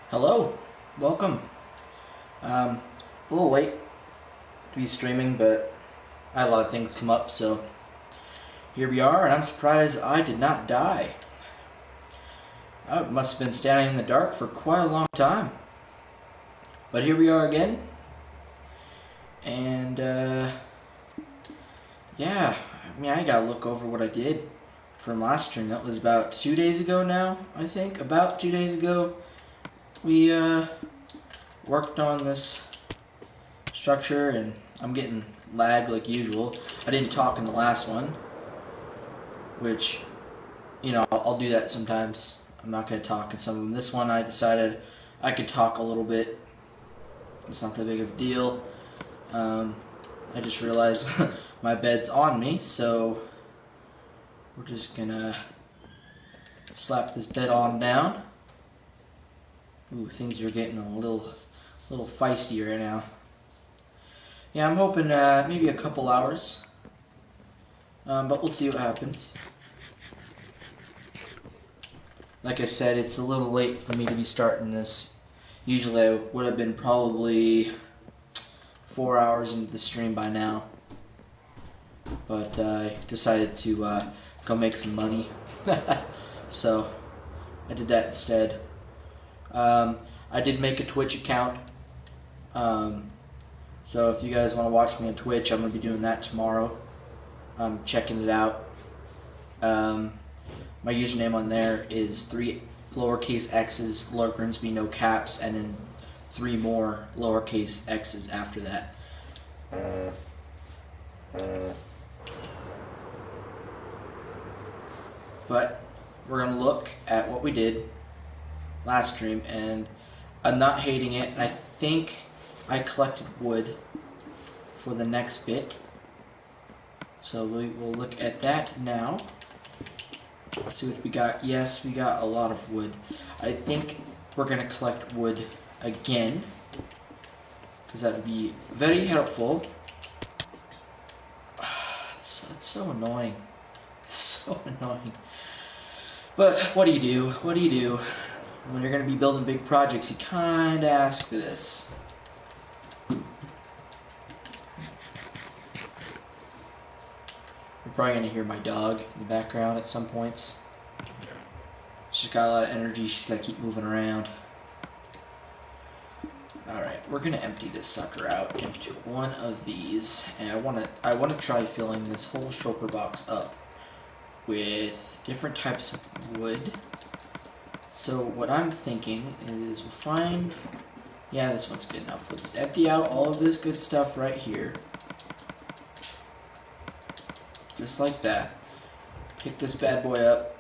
Hello, welcome. It's a little late to be streaming, but I had a lot of things come up, so here we are, and I'm surprised I did not die. I must have been standing in the dark for quite a long time. But here we are again, and yeah, I gotta look over what I did from last stream. That was about 2 days ago now, I think. About 2 days ago, we worked on this structure, and I'm getting lag like usual. I didn't talk in the last one, which, I'll do that sometimes. I'm not going to talk in some of them. This one I decided I could talk a little bit. It's not that big of a deal. I just realized my bed's on me, so we're just going to slap this bed on down. Ooh, things are getting a little feisty right now. Yeah, I'm hoping maybe a couple hours, but we'll see what happens. Like I said, it's a little late for me to be starting this. Usually I would have been probably 4 hours into the stream by now. But I decided to go make some money. So I did that instead. I did make a Twitch account. So if you guys want to watch me on Twitch, I'm going to be doing that tomorrow. I'm checking it out. My username on there is 3 lowercase x's, lower Grimsby, no caps, and then 3 more lowercase x's after that. But we're going to look at what we did last stream, and I'm not hating it. I think I collected wood for the next bit. So we will look at that now. Let's see what we got. Yes, we got a lot of wood. I think we're going to collect wood again, because that would be very helpful. It's so annoying. So annoying. But what do you do? What do you do? When you're going to be building big projects, you kind of ask for this. You're probably going to hear my dog in the background at some points. She's got a lot of energy. She's got to keep moving around. Alright, we're going to empty this sucker out into one of these. And I want to try filling this whole shulker box up with different types of wood. So what I'm thinking is we'll find... Yeah, this one's good enough. We'll just empty out all of this good stuff right here. Just like that. Pick this bad boy up.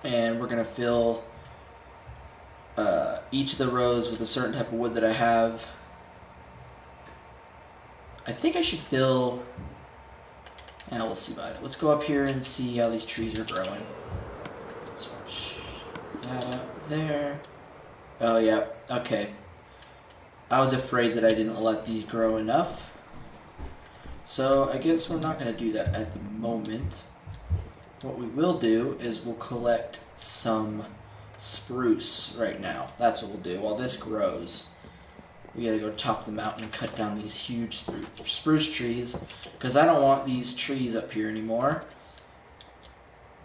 And we're going to fill each of the rows with a certain type of wood that I have. I think I should fill... Yeah, we'll see about it. Let's go up here and see how these trees are growing. So, that up there. Oh, yeah. Okay. I was afraid that I didn't let these grow enough. So, I guess we're not going to do that at the moment. What we will do is we'll collect some spruce right now. That's what we'll do. While this grows, we gotta go top the mountain and cut down these huge spruce trees, because I don't want these trees up here anymore,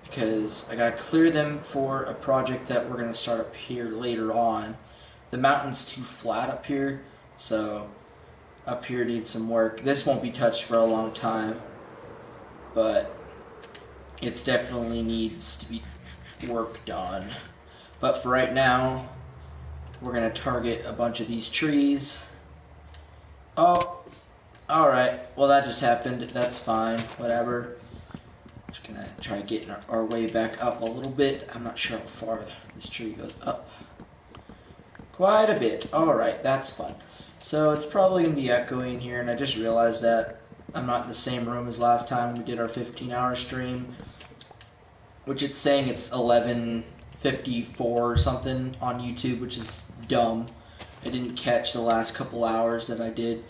because I gotta clear them for a project that we're gonna start up here later on. The mountain's too flat up here, so up here needs some work. This won't be touched for a long time, but it definitely needs to be worked on. But for right now, we're going to target a bunch of these trees. Oh, alright. Well, that just happened. That's fine. Whatever. Just going to try getting our way back up a little bit. I'm not sure how far this tree goes up. Quite a bit. Alright, that's fun. So it's probably going to be echoing here, and I just realized that I'm not in the same room as last time we did our 15-hour stream, which it's saying it's 11:54 or something on YouTube, which is dumb. I didn't catch the last couple hours that I did.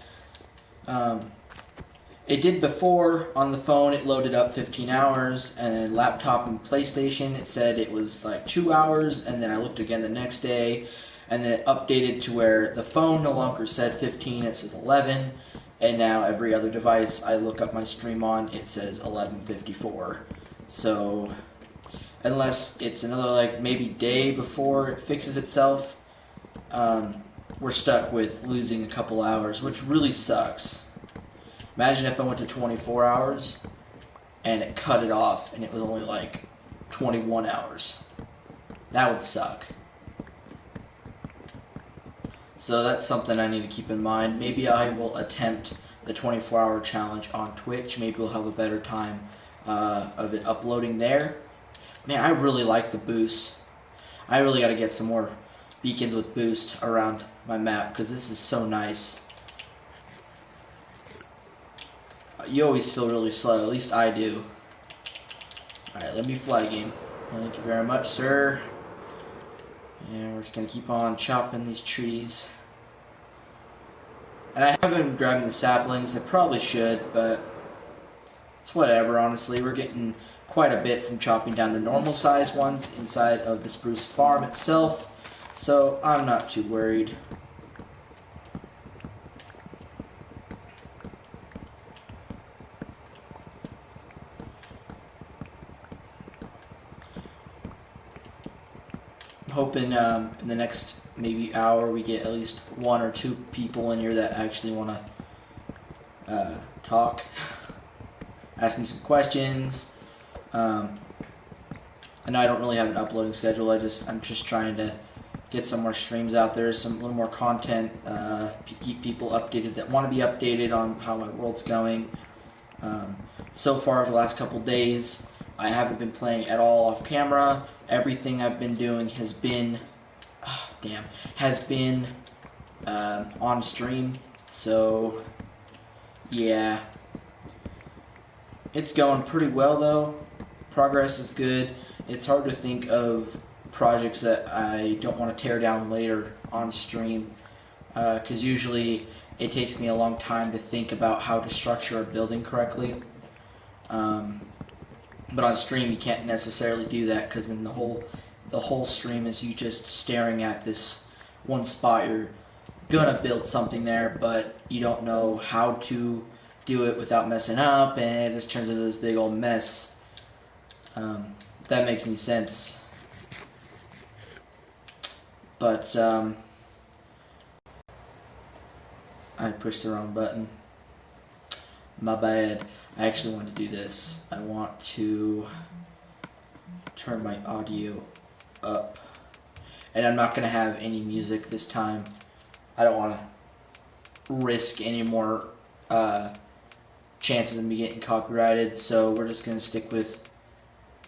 It did before. On the phone it loaded up 15 hours, and laptop and PlayStation it said it was like 2 hours, and then I looked again the next day, and then it updated to where the phone no longer said 15, it said 11, and now every other device I look up my stream on, it says 11:54. So unless it's another like maybe day before it fixes itself, we're stuck with losing a couple hours, which really sucks. Imagine if I went to 24 hours and it cut it off and it was only like 21 hours. That would suck. So that's something I need to keep in mind. Maybe I will attempt the 24-hour challenge on Twitch. Maybe we'll have a better time of it uploading there. Man, I really like the boost. I really got to get some more beacons with boost around my map because this is so nice. You always feel really slow, at least I do. Alright, let me fly game. Thank you very much, sir. And we're just going to keep on chopping these trees. And I haven't been grabbing the saplings. I probably should, but it's whatever, honestly. We're getting quite a bit from chopping down the normal size ones inside of the spruce farm itself, so I'm not too worried. I'm hoping in the next maybe hour we get at least 1 or 2 people in here that actually want to talk, ask me some questions. I know I don't really have an uploading schedule. I'm just trying to get some more streams out there, a little more content, keep people updated that want to be updated on how my world's going. So far, over the last couple days, I haven't been playing at all off camera. Everything I've been doing has been, on stream. So, yeah. It's going pretty well, though. Progress is good. It's hard to think of projects that I don't want to tear down later on stream, because usually it takes me a long time to think about how to structure a building correctly. But on stream you can't necessarily do that, because then the whole stream is you just staring at this one spot. You're gonna build something there, but you don't know how to do it without messing up, and it just turns into this big old mess. If that makes any sense. But I pushed the wrong button. My bad. I actually want to do this. I want to turn my audio up. And I'm not going to have any music this time. I don't want to risk any more chances of me getting copyrighted, so we're just going to stick with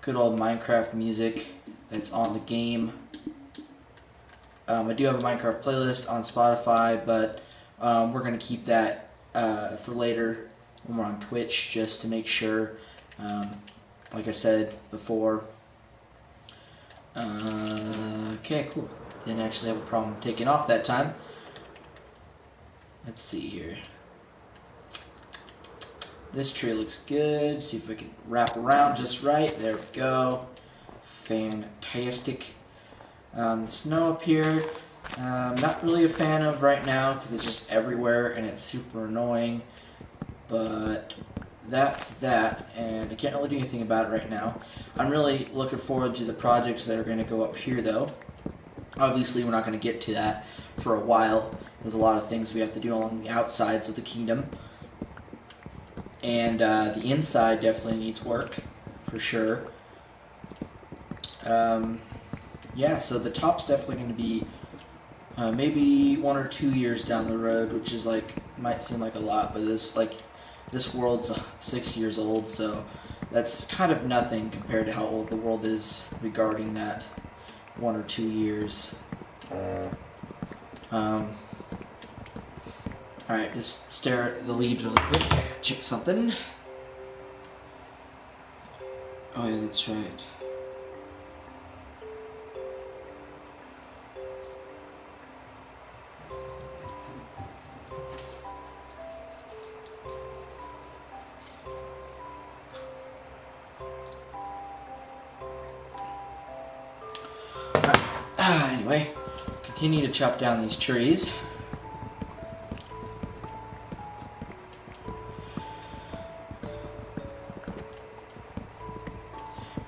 good old Minecraft music that's on the game. I do have a Minecraft playlist on Spotify, but we're going to keep that for later when we're on Twitch, just to make sure, like I said before. Okay, cool. Didn't actually have a problem taking off that time. Let's see here. This tree looks good. See if we can wrap around just right. There we go. Fantastic. The snow up here, I'm not really a fan of right now because it's just everywhere and it's super annoying. But that's that, and I can't really do anything about it right now. I'm really looking forward to the projects that are going to go up here, though. Obviously, we're not going to get to that for a while. There's a lot of things we have to do along the outsides of the kingdom. And the inside definitely needs work, for sure. Yeah, so the top's definitely going to be maybe 1 or 2 years down the road, which is like, might seem like a lot, but this world's 6 years old, so that's kind of nothing compared to how old the world is regarding that 1 or 2 years. Alright, just stare at the leaves really quick. Check something. Oh yeah, that's right. Anyway, continue to chop down these trees.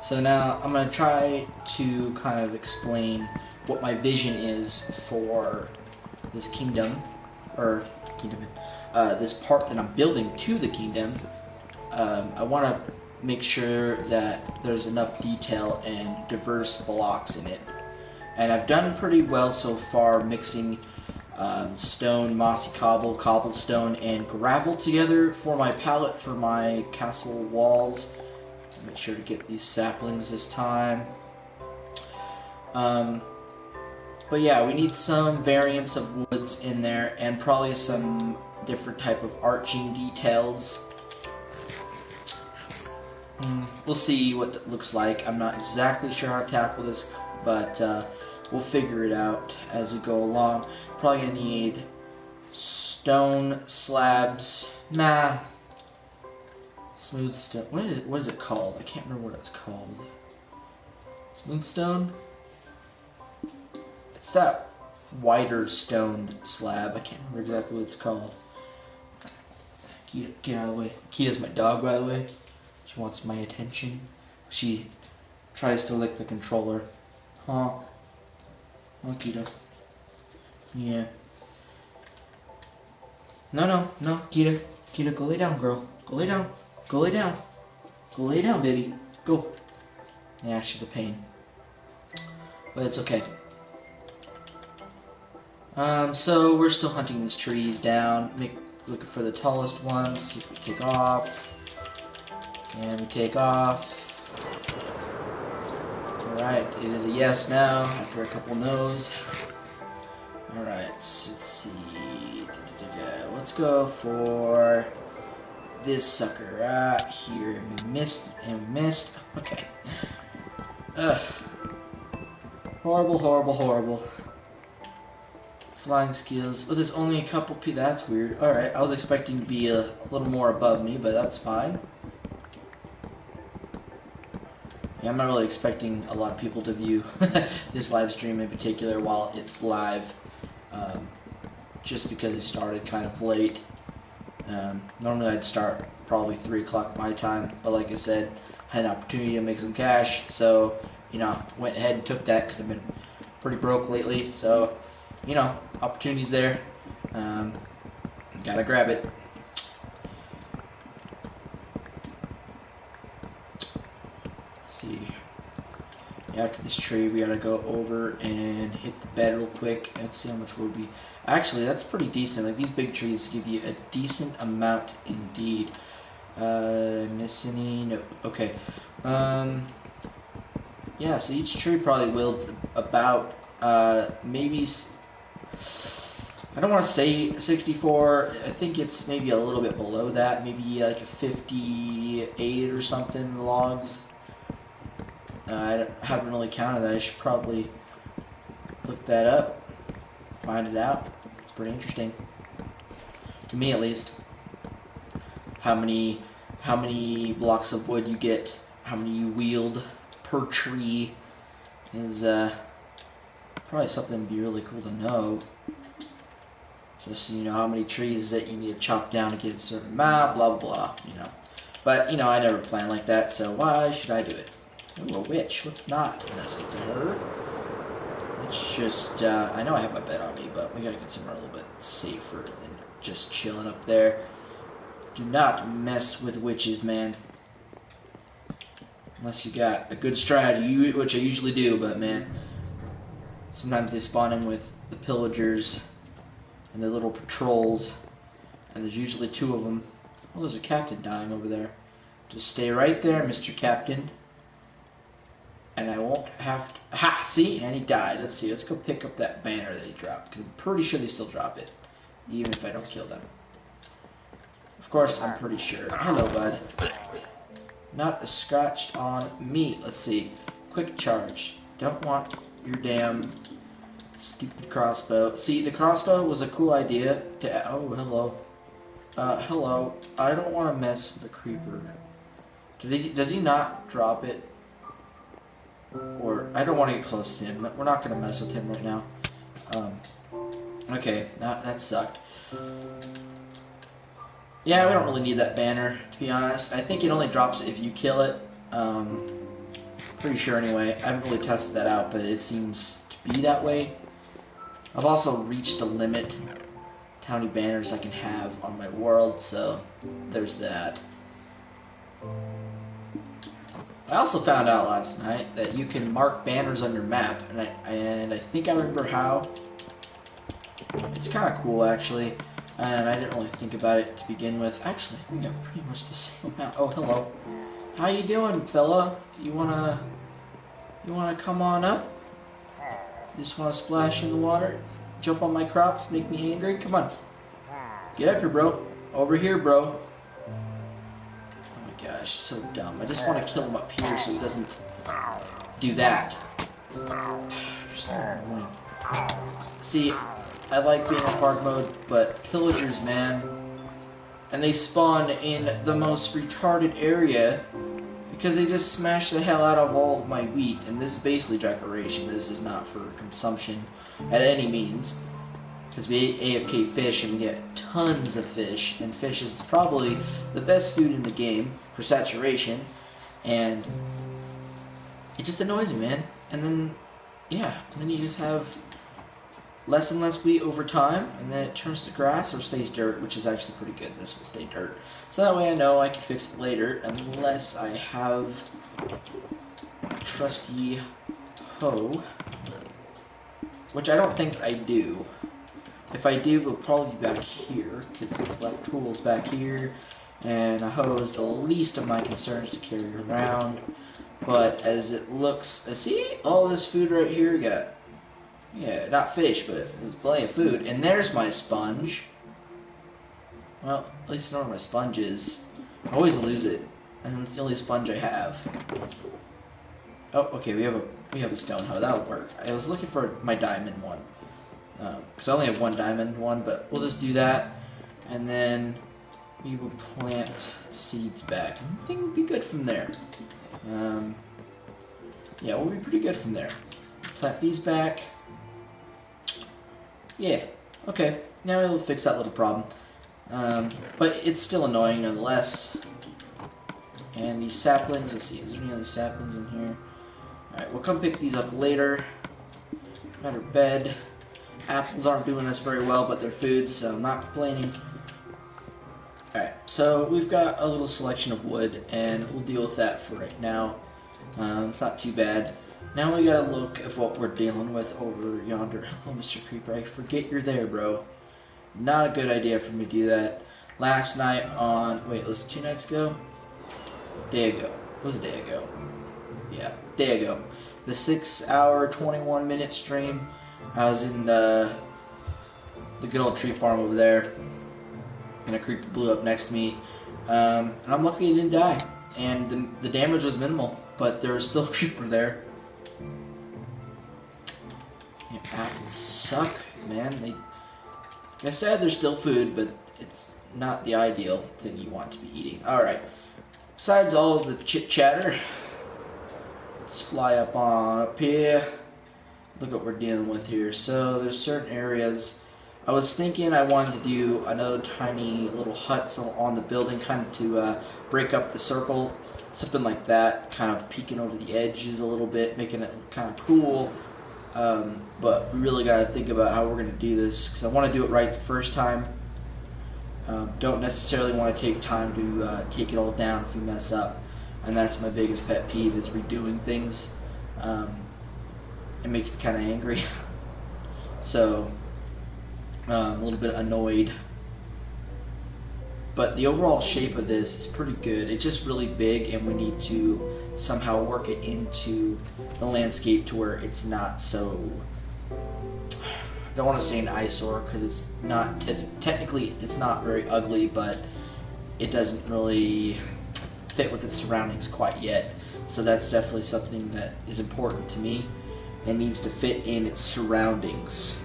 So now I'm going to try to kind of explain what my vision is for this kingdom, or this part that I'm building to the kingdom. I want to make sure that there's enough detail and diverse blocks in it. And I've done pretty well so far mixing stone, mossy cobblestone, and gravel together for my palette for my castle walls. Make sure to get these saplings this time. But yeah, we need some variants of woods in there, and probably some different type of arching details. We'll see what it looks like. I'm not exactly sure how to tackle this, but we'll figure it out as we go along. Probably gonna need stone slabs. Smooth stone. What is it called? I can't remember what it's called. Smooth stone? It's that wider stoned slab. I can't remember exactly what it's called. Kita, get out of the way. Kita's my dog, by the way. She wants my attention. She tries to lick the controller. Huh? Oh, Kita. Yeah. No, Kita. Kita, go lay down, girl. Go lay down. Go lay down. Go lay down, baby. Go. Yeah, she's a pain. But it's okay. So we're still hunting these trees down. Looking for the tallest ones. See if we take off. Can we take off? Alright, it is a yes now, after a couple no's. Alright, let's see. Let's go for this sucker right here. We missed and we missed. Okay. Ugh. Horrible, horrible, horrible. Flying skills. Oh, there's only a couple people. That's weird. Alright, I was expecting to be a little more above me, but that's fine. Yeah, I'm not really expecting a lot of people to view this live stream in particular while it's live. Just because it started kind of late. Normally I'd start probably 3 o'clock my time, but like I said, I had an opportunity to make some cash, so, you know, went ahead and took that because I've been pretty broke lately, so, you know, opportunity's there. Gotta grab it. Let's see. After this tree, we gotta go over and hit the bed real quick. Let's see how much wood we... Actually, that's pretty decent. Like, these big trees give you a decent amount indeed. Miss any? Nope. Okay. Yeah, so each tree probably wields about, maybe... I don't want to say 64. I think it's maybe a little bit below that. Maybe like a 58 or something logs. I haven't really counted that. I should probably look that up, find it out. It's pretty interesting, to me at least. How many blocks of wood you get, how many you wield per tree is probably something that'd be really cool to know. Just so you know how many trees that you need to chop down to get a certain amount, blah blah blah. You know, but you know I never plan like that, so why should I do it? Ooh, a witch. Let's not mess with her. It's just, I know I have my bed on me, but we gotta get somewhere a little bit safer than just chilling up there. Do not mess with witches, man. Unless you got a good strategy, which I usually do, but man, sometimes they spawn in with the pillagers and their little patrols, and there's usually 2 of them. Oh, there's a captain dying over there. Just stay right there, Mr. Captain. And I won't have to... Ha! See? And he died. Let's see. Let's go pick up that banner that he dropped. Because I'm pretty sure they still drop it. Even if I don't kill them. Of course, I'm pretty sure. Hello, bud. Not a scratched on me. Let's see. Quick charge. Don't want your damn stupid crossbow. See, the crossbow was a cool idea to... Oh, hello. Hello. I don't want to mess with the creeper. Does he not drop it? Or, I don't want to get close to him. We're not going to mess with him right now. Okay, that sucked. Yeah, we don't really need that banner, to be honest. I think it only drops if you kill it. Pretty sure anyway. I haven't really tested that out, but it seems to be that way. I've also reached a limit to how many banners I can have on my world, so there's that. I also found out last night that you can mark banners on your map, and I think I remember how. It's kind of cool, actually, and I didn't really think about it to begin with. Actually, we got pretty much the same amount. Oh, hello. How you doing, fella? You wanna come on up? You just wanna splash in the water? Jump on my crops? Make me angry? Come on. Get up here, bro. Over here, bro. Oh my gosh, so dumb. I just want to kill him up here so he doesn't do that. So annoying. See, I like being in hard mode, but pillagers, man. And they spawn in the most retarded area because they just smash the hell out of all of my wheat. And this is basically decoration. This is not for consumption at any means. Because we AFK fish and we get tons of fish. And fish is probably the best food in the game for saturation. And it just annoys me, man. And then, yeah, and then you just have less and less wheat over time, and then it turns to grass or stays dirt, which is actually pretty good. This will stay dirt. So that way I know I can fix it later, unless I have a trusty hoe, which I don't think I do. If I do, it'll probably be back here, because I've left tools back here, and a hoe is the least of my concerns to carry around. But as it looks, see all this food right here, got. Yeah, not fish, but there's plenty of food. And there's my sponge. Well, at least I know where my sponge is. I always lose it, and it's the only sponge I have. Oh, okay, we have a stone hoe. That'll work. I was looking for my diamond one, because I only have one diamond one, but we'll just do that, and then we will plant seeds back. I think we'll be good from there. Yeah, we'll be pretty good from there. Plant these back. Yeah, okay, now we'll fix that little problem. But it's still annoying nonetheless. And these saplings, let's see, is there any other saplings in here? Alright, we'll come pick these up later. Got our bed. Apples aren't doing us very well, but they're food, so I'm not complaining. Alright, so we've got a little selection of wood, and we'll deal with that for right now. It's not too bad. Now we gotta look at what we're dealing with over yonder. Hello, Mr. Creeper. I forget you're there, bro. Not a good idea for me to do that. Last night on... Wait, was it 2 nights ago? Day ago. It was a day ago. Yeah, day ago. The 6-hour, 21-minute stream. I was in the good old tree farm over there. And a creeper blew up next to me. And I'm lucky it didn't die. And the damage was minimal. But there was still a creeper there. Yeah, apples suck, man. Like I said, they're still food, but it's not the ideal thing you want to be eating. Alright. Besides all of the chit-chatter, let's fly up here. Look what we're dealing with here. So there's certain areas. I was thinking I wanted to do another tiny little huts on the building, kind of to break up the circle. Something like that, kind of peeking over the edges a little bit, making it kind of cool. But we really got to think about how we're going to do this, because I want to do it right the first time. Don't necessarily want to take time to take it all down if we mess up. And that's my biggest pet peeve, is redoing things. It makes me kind of angry. So, a little bit annoyed. But the overall shape of this is pretty good. It's just really big, and we need to somehow work it into the landscape to where it's not so... I don't want to say an eyesore, because it's not... Technically, it's not very ugly, but it doesn't really fit with its surroundings quite yet. So that's definitely something that is important to me and needs to fit in its surroundings.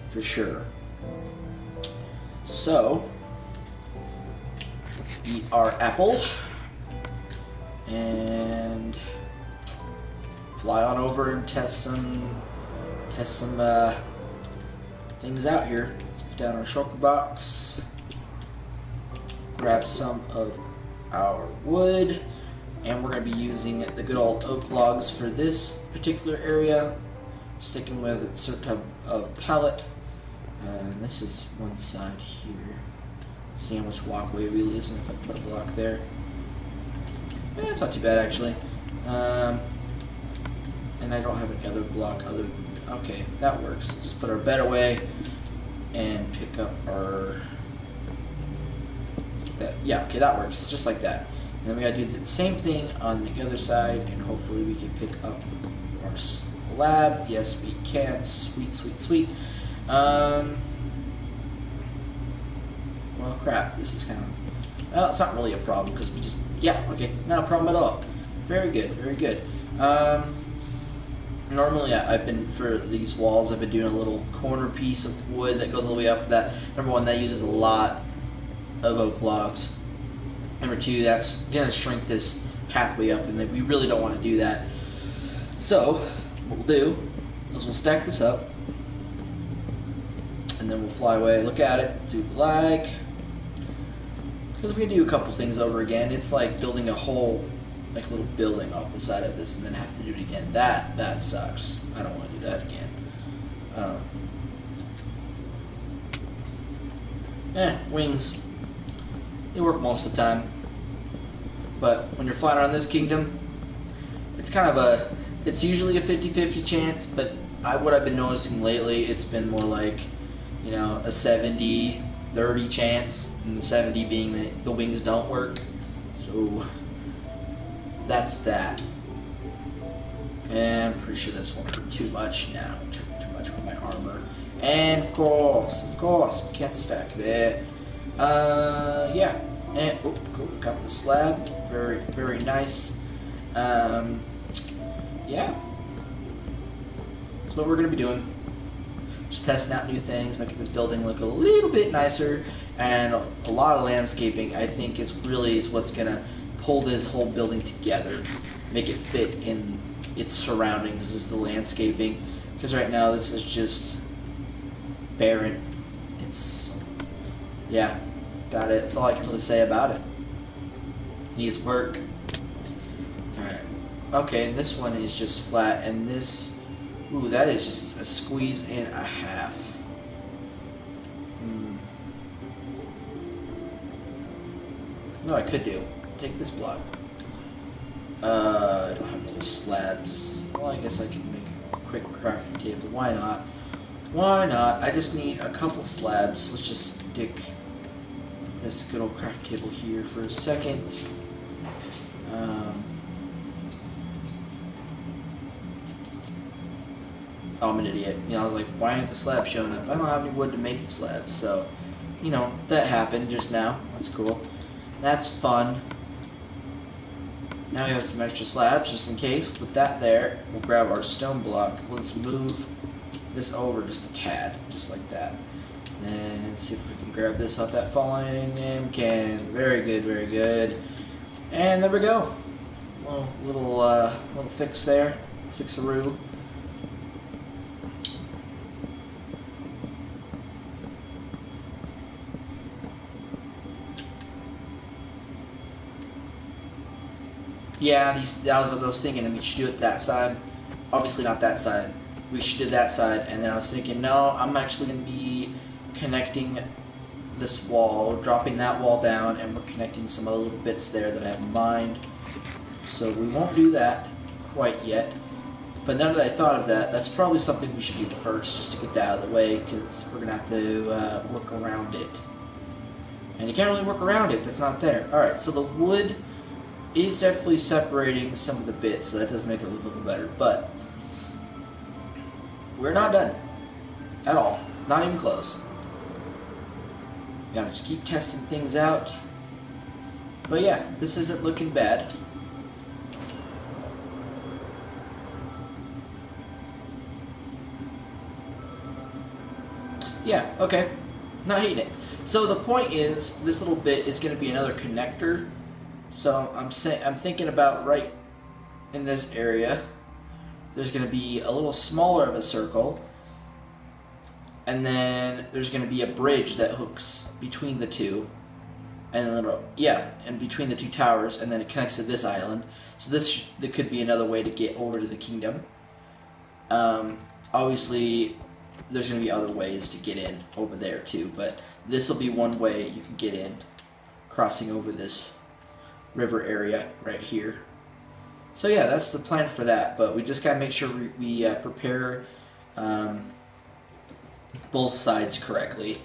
For sure. So... eat our apple, and fly on over and test some things out here. Let's put down our shulker box, grab some of our wood, and we're going to be using the good old oak logs for this particular area, sticking with a certain type of pallet. And this is one side here. Let's see how much walkway we lose if I put a block there. It's not too bad actually. And I don't have any other block other than, okay, that works. Let's just put our bed away and pick up our, yeah, okay, that works, just like that. And then we gotta do the same thing on the other side, and hopefully we can pick up our slab. Yes, we can. Sweet, sweet, sweet. Well, crap, this is kind of, well, it's not really a problem, because we just, yeah, okay, not a problem at all. Very good, very good. Normally, I've been, for these walls, I've been doing a little corner piece of wood that goes all the way up to that. Number one, that uses a lot of oak logs. Number two, that's going to shrink this pathway up, and we really don't want to do that. So, what we'll do is we'll stack this up, and then we'll fly away, look at it, see what we like. Because we can do a couple things over again. It's like building a whole, like, little building off the side of this and then have to do it again. That sucks. I don't want to do that again. Wings. They work most of the time. But when you're flying around this kingdom, it's kind of it's usually a 50-50 chance, but what I've been noticing lately, it's been more like, you know, a 70-30 chance, and the 70 being that the wings don't work. So that's that. And I'm pretty sure this won't hurt too much now. Too much with my armor. And of course, we can't stack there. Yeah. And oh, cool. Got the slab. Very, very nice. Yeah. That's what we're gonna be doing. Just testing out new things, making this building look a little bit nicer, and a lot of landscaping. I think is what's gonna pull this whole building together, make it fit in its surroundings, is the landscaping. Because right now this is just barren. It's, yeah, got it. That's all I can really say about it. Needs work. Alright. Okay, and this one is just flat, and this, ooh, that is just a squeeze and a half. No, I could do. Take this block. I don't have any slabs. Well, I guess I can make a quick crafting table. Why not? Why not? I just need a couple slabs. Let's just stick this good old craft table here for a second. Oh, I'm an idiot. You know, I was like, why ain't the slab showing up? I don't have any wood to make the slabs, so, you know, that happened just now. That's cool. That's fun. Now we have some extra slabs, just in case. Put that there. We'll grab our stone block. Let's move this over just a tad, just like that. And see if we can grab this off that falling, and we can. Very good, very good. And there we go. Little fix there. Fix-a-roo. Yeah, that was what I was thinking, and we should do it that side. Obviously not that side. We should do that side, and then I was thinking, no, I'm actually going to be connecting this wall, dropping that wall down, and we're connecting some other little bits there that I have in mind. So we won't do that quite yet. But now that I thought of that, that's probably something we should do first, just to get that out of the way, because we're going to have to work around it. And you can't really work around it if it's not there. Alright, so the wood is definitely separating some of the bits, so that does make it a little bit better, but we're not done at all. Not even close. Gotta just keep testing things out. But yeah, this isn't looking bad. Yeah, okay. Not hating it. So the point is, this little bit is going to be another connector. So I'm thinking about right in this area, there's going to be a little smaller of a circle, and then there's going to be a bridge that hooks between the two, and then and between the two towers, and then it connects to this island. So there could be another way to get over to the kingdom. Obviously, there's going to be other ways to get in over there too, but this will be one way you can get in, crossing over this river area right here. So yeah, that's the plan for that, but we just got to make sure we prepare both sides correctly.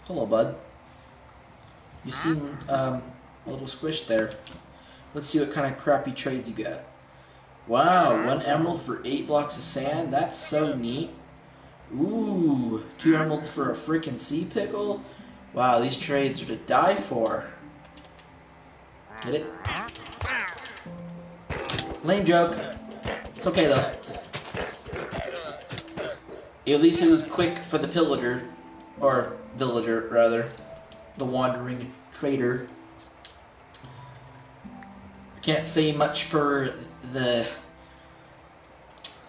Hello, bud. You seem a little squished there. Let's see what kind of crappy trades you got. Wow, 1 emerald for 8 blocks of sand. That's so neat. Ooh, 2 emeralds for a freaking sea pickle. Wow, these trades are to die for. Get it? Lame joke. It's okay though. At least it was quick for the pillager, or villager rather, the wandering trader. Can't say much for the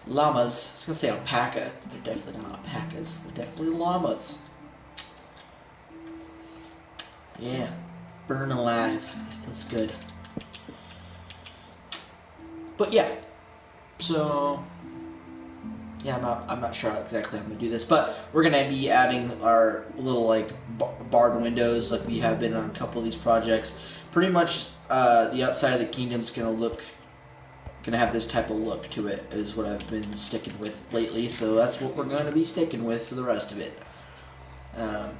llamas. I was gonna say alpaca, but they're definitely not alpacas. They're definitely llamas. Yeah, burn alive. Feels good. But yeah, so yeah, I'm not sure exactly how I'm gonna do this, but we're gonna be adding our little like barred windows like we have been on a couple of these projects. Pretty much, the outside of the kingdom's gonna have this type of look to it, is what I've been sticking with lately. So that's what we're gonna be sticking with for the rest of it.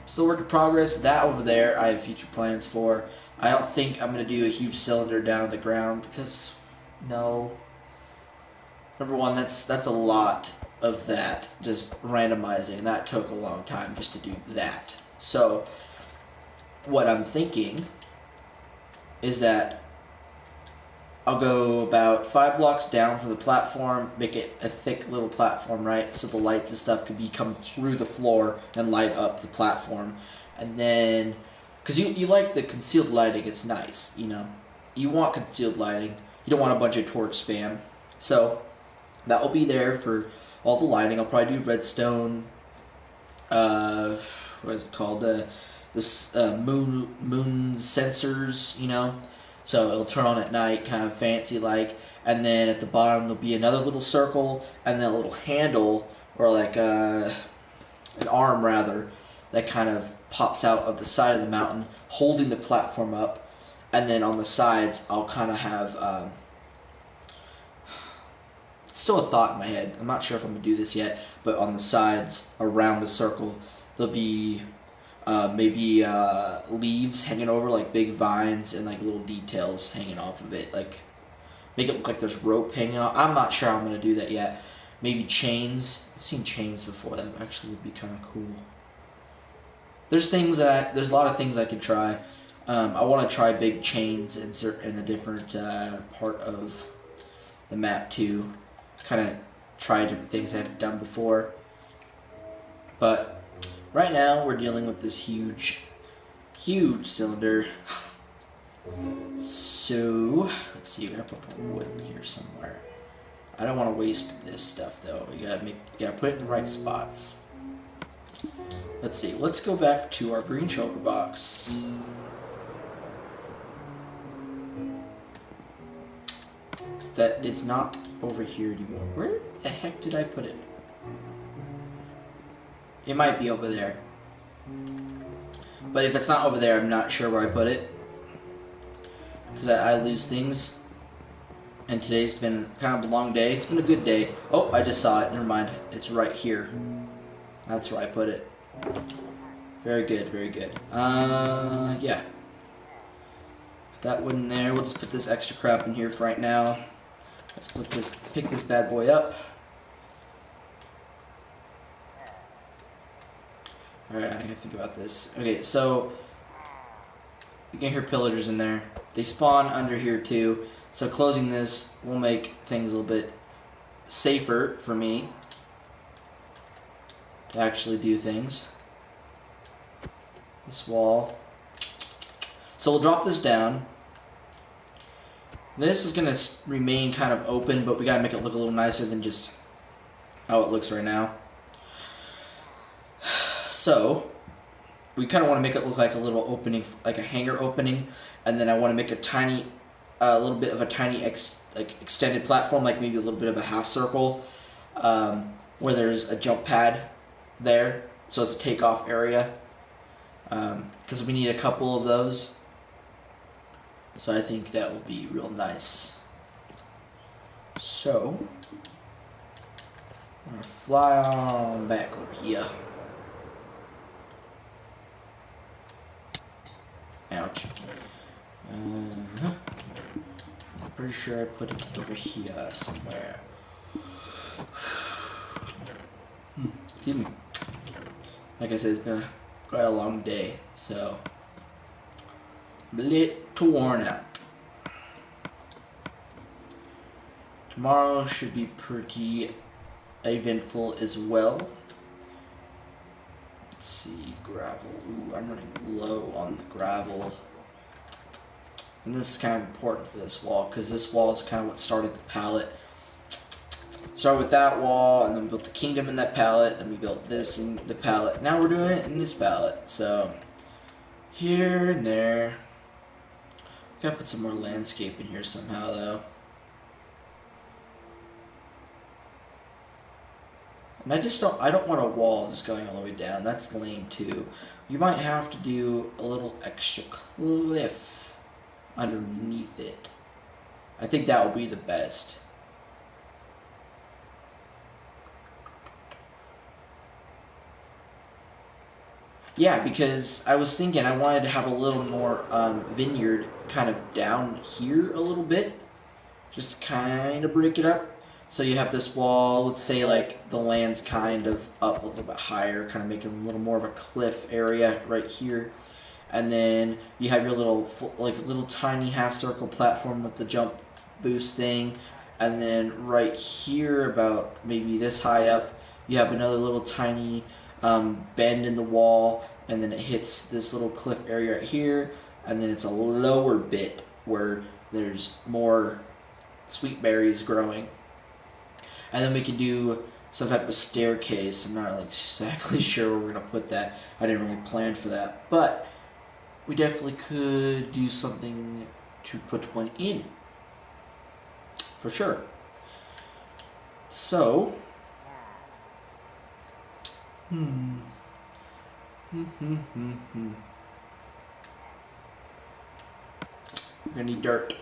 Still work in progress. That over there, I have future plans for. I don't think I'm gonna do a huge cylinder down to the ground because, no. Number one, that's a lot of that, just randomizing, and that took a long time just to do that. So what I'm thinking is that I'll go about 5 blocks down from the platform, make it a thick little platform, right? So the lights and stuff can come through the floor and light up the platform. And then, because you like the concealed lighting, it's nice, you know. You want concealed lighting. You don't want a bunch of torch spam. So that will be there for all the lighting. I'll probably do redstone, what is it called? Moon sensors, you know. So it'll turn on at night, kind of fancy like, and then at the bottom there'll be another little circle, and then a little handle, or like an arm rather, that kind of pops out of the side of the mountain, holding the platform up, and then on the sides I'll kind of have, still a thought in my head, I'm not sure if I'm going to do this yet, but on the sides, around the circle, there'll be maybe leaves hanging over, like big vines, and like little details hanging off of it, like make it look like there's rope hanging out. I'm not sure how I'm going to do that yet. Maybe chains. I've seen chains before. That actually would be kind of cool. There's a lot of things I could try. I want to try big chains in a different part of the map too. Kind of try different things I've done before. But right now we're dealing with this huge cylinder. So let's see. We gotta put more wood here somewhere. I don't want to waste this stuff though. You gotta put it in the right spots. Let's see. Let's go back to our green shulker box. That is not over here anymore. Where the heck did I put it? It might be over there. But if it's not over there, I'm not sure where I put it. Because I lose things. And today's been kind of a long day. It's been a good day. Oh, I just saw it. Never mind. It's right here. That's where I put it. Very good, very good. Yeah. Put that one in there. We'll just put this extra crap in here for right now. Let's pick this bad boy up. Alright, I gotta think about this. Okay, so you can hear pillagers in there. They spawn under here too. So closing this will make things a little bit safer for me to actually do things. This wall. So we'll drop this down. This is going to remain kind of open, but we got to make it look a little nicer than just how it looks right now. So we kind of want to make it look like a little opening, like a hangar opening, and then I want to make a little bit of a tiny extended platform, like maybe a little bit of a half circle, where there's a jump pad there, so it's a takeoff area, because we need a couple of those. So I think that will be real nice. So I'm gonna fly on back over here. Ouch. I'm pretty sure I put it over here somewhere. Excuse me. Like I said, it's been quite a long day, so I'm a little worn out. Tomorrow should be pretty eventful as well. Let's see, gravel. Ooh, I'm running low on the gravel. And this is kind of important for this wall, because this wall is kind of what started the palette. Started with that wall, and then we built the kingdom in that palette, then we built this in the palette. Now we're doing it in this palette. So, here and there. Gotta put some more landscape in here somehow, though. And I don't want a wall just going all the way down. That's lame too. You might have to do a little extra cliff underneath it. I think that will be the best. Yeah, because I was thinking I wanted to have a little more vineyard kind of down here a little bit. Just kind of break it up. So you have this wall, let's say like the land's kind of up a little bit higher, kind of making a little more of a cliff area right here. And then you have your little tiny half circle platform with the jump boost thing. And then right here, about maybe this high up, you have another little tiny bend in the wall, and then it hits this little cliff area right here. And then it's a lower bit where there's more sweet berries growing. And then we can do some type of staircase. I'm not exactly sure where we're going to put that. I didn't really plan for that. But we definitely could do something to put one in. For sure. So. We're going to need dirt.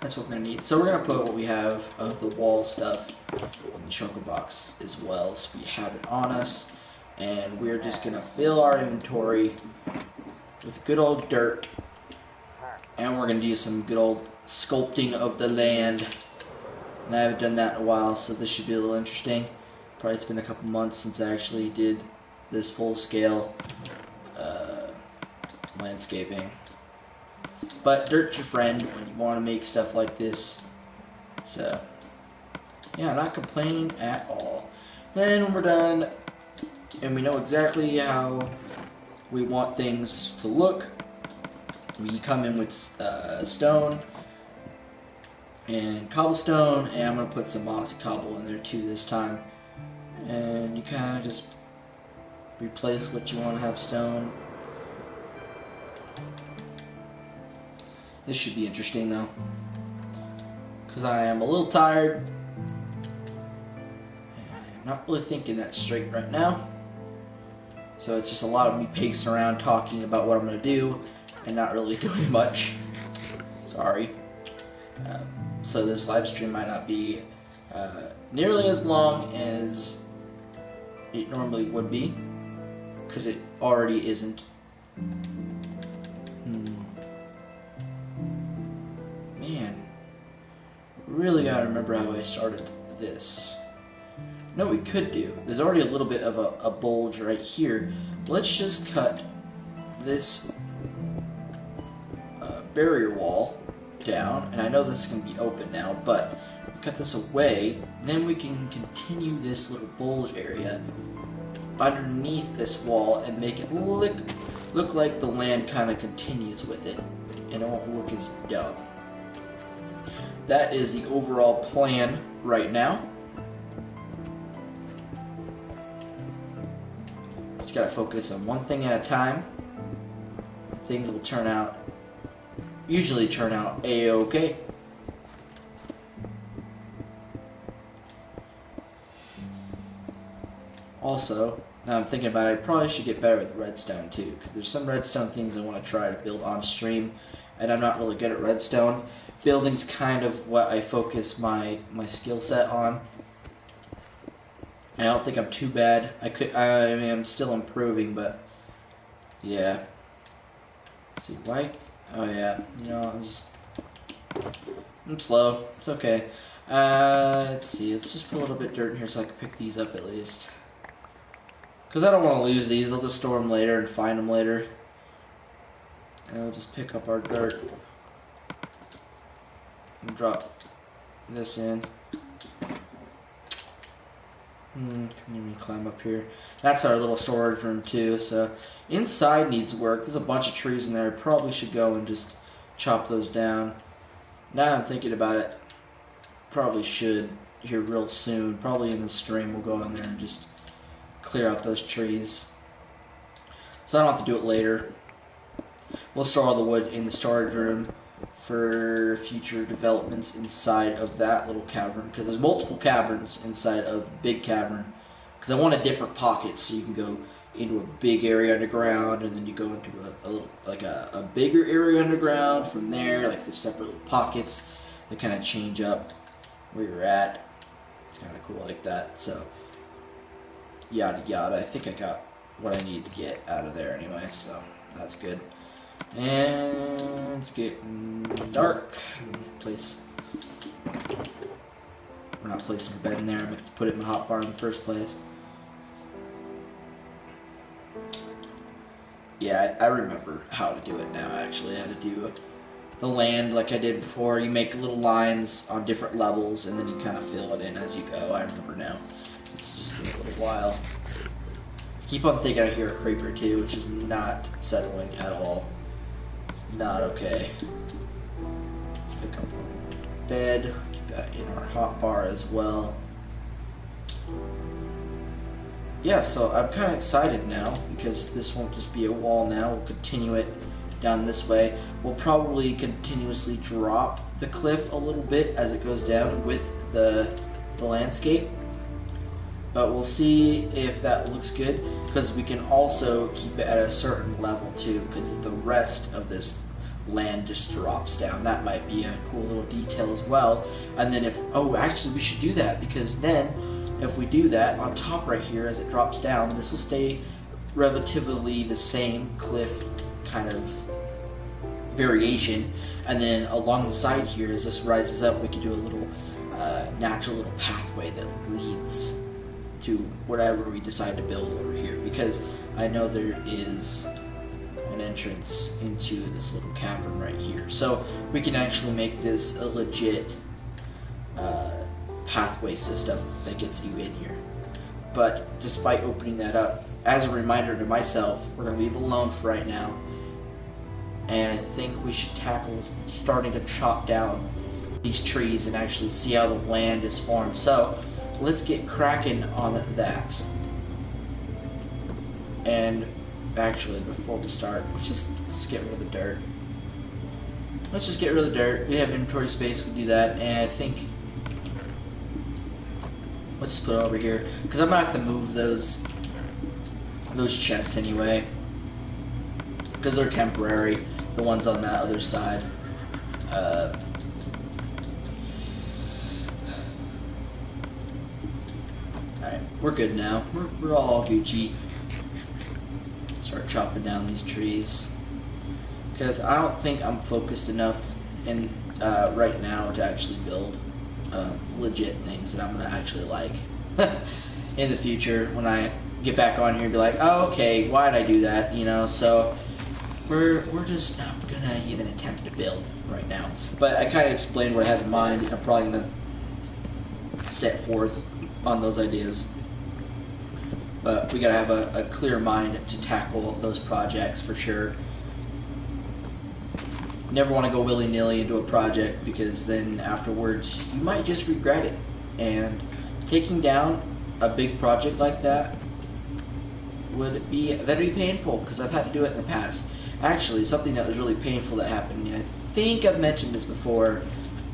That's what we're going to need. So we're going to put what we have of the wall stuff in the shulker box as well, so we have it on us. And we're just going to fill our inventory with good old dirt. And we're going to do some good old sculpting of the land. And I haven't done that in a while, so this should be a little interesting. Probably it's been a couple months since I actually did this full-scale landscaping. But dirt's your friend when you want to make stuff like this. So, yeah, I'm not complaining at all. Then when we're done, and we know exactly how we want things to look, we come in with stone and cobblestone, and I'm going to put some mossy cobble in there too this time. And you kind of just replace what you want to have stone. This should be interesting though, because I am a little tired. I'm not really thinking that straight right now. So it's just a lot of me pacing around talking about what I'm going to do and not really doing much. Sorry. So this live stream might not be nearly as long as it normally would be, because it already isn't. Man, really gotta remember how I started this. No, we could do. There's already a little bit of a bulge right here. Let's just cut this barrier wall down, and I know this is going to be open now, but we cut this away, then we can continue this little bulge area underneath this wall and make it look like the land kind of continues with it. and it won't look as dumb. That is the overall plan right now. Just gotta focus on one thing at a time. Things will usually turn out a-okay. Also, now I'm thinking about it, I probably should get better with redstone too, because there's some redstone things I want to try to build on stream, and I'm not really good at redstone. Building's kind of what I focus my skill set on. I don't think I'm too bad. I mean, I'm still improving, but yeah. Let's see, why? Oh yeah, you know, I'm slow. It's okay. Let's see. Let's just put a little bit of dirt in here so I can pick these up at least. Because I don't want to lose these. I'll just store them later and find them later. And we'll just pick up our dirt and drop this in. Let me climb up here. That's our little storage room too. So inside needs work. There's a bunch of trees in there. I probably should go and just chop those down. Now I'm thinking about it. Probably should here real soon. Probably in the stream we'll go in there and just clear out those trees. So I don't have to do it later. We'll store all the wood in the storage room for future developments inside of that little cavern, because there's multiple caverns inside of the big cavern, because I wanted different pockets, so you can go into a big area underground, and then you go into a little, like a bigger area underground from there, like there's separate little pockets that kind of change up where you're at. It's kind of cool like that. So yada yada. I think I got what I need to get out of there anyway, so that's good. And it's getting dark. We're not placing a bed in there. I meant to put it in the hot bar in the first place. Yeah, I remember how to do it now, actually. How to do the land like I did before. You make little lines on different levels, and then you kind of fill it in as you go. I remember now. It's just been a little while. I keep on thinking I hear a creeper, too, which is not settling at all. Not okay. Let's pick up our bed. Keep that in our hot bar as well. Yeah, so I'm kind of excited now because this won't just be a wall now. We'll continue it down this way. We'll probably continuously drop the cliff a little bit as it goes down with the landscape. But we'll see if that looks good, because we can also keep it at a certain level too, because the rest of this land just drops down. That might be a cool little detail as well. And then actually we should do that, because then if we do that on top right here as it drops down, this will stay relatively the same cliff kind of variation, and then along the side here as this rises up we can do a little natural little pathway that leads to whatever we decide to build over here, because I know there is an entrance into this little cavern right here, so we can actually make this a legit pathway system that gets you in here. But despite opening that up, as a reminder to myself, we're going to leave it alone for right now, and I think we should tackle starting to chop down these trees and actually see how the land is formed. So let's get cracking on that. And actually, before we start, let's get rid of the dirt. Let's just get rid of the dirt. We have inventory space, we do that, and I think let's just put it over here, because I'm gonna have to move those chests anyway, because they're temporary, the ones on that other side. Alright, we're good now. We're all Gucci. Start chopping down these trees, because I don't think I'm focused enough in right now to actually build legit things that I'm gonna actually like in the future when I get back on here and be like, oh, okay, why'd I do that, you know? So we're just not gonna even attempt to build right now. But I kind of explained what I have in mind, and I'm probably gonna set forth on those ideas. But we gotta have a clear mind to tackle those projects for sure. You never want to go willy-nilly into a project, because then afterwards you might just regret it. And taking down a big project like that would be very painful, because I've had to do it in the past. Actually, something that was really painful that happened, and I think I've mentioned this before,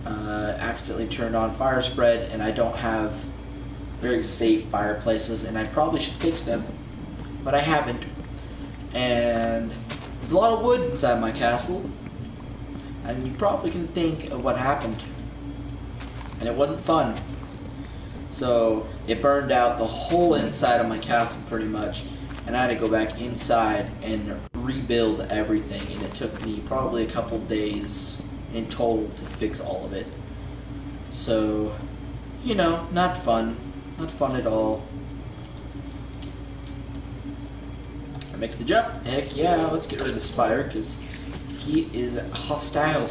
accidentally turned on fire spread, and I don't have very safe fireplaces, and I probably should fix them, but I haven't. And there's a lot of wood inside my castle, and you probably can think of what happened, and it wasn't fun. So it burned out the whole inside of my castle pretty much, and I had to go back inside and rebuild everything, and it took me probably a couple days in total to fix all of it. So, you know, not fun. Not fun at all. I make the jump. Heck yeah, let's get rid of the spider, because he is hostile.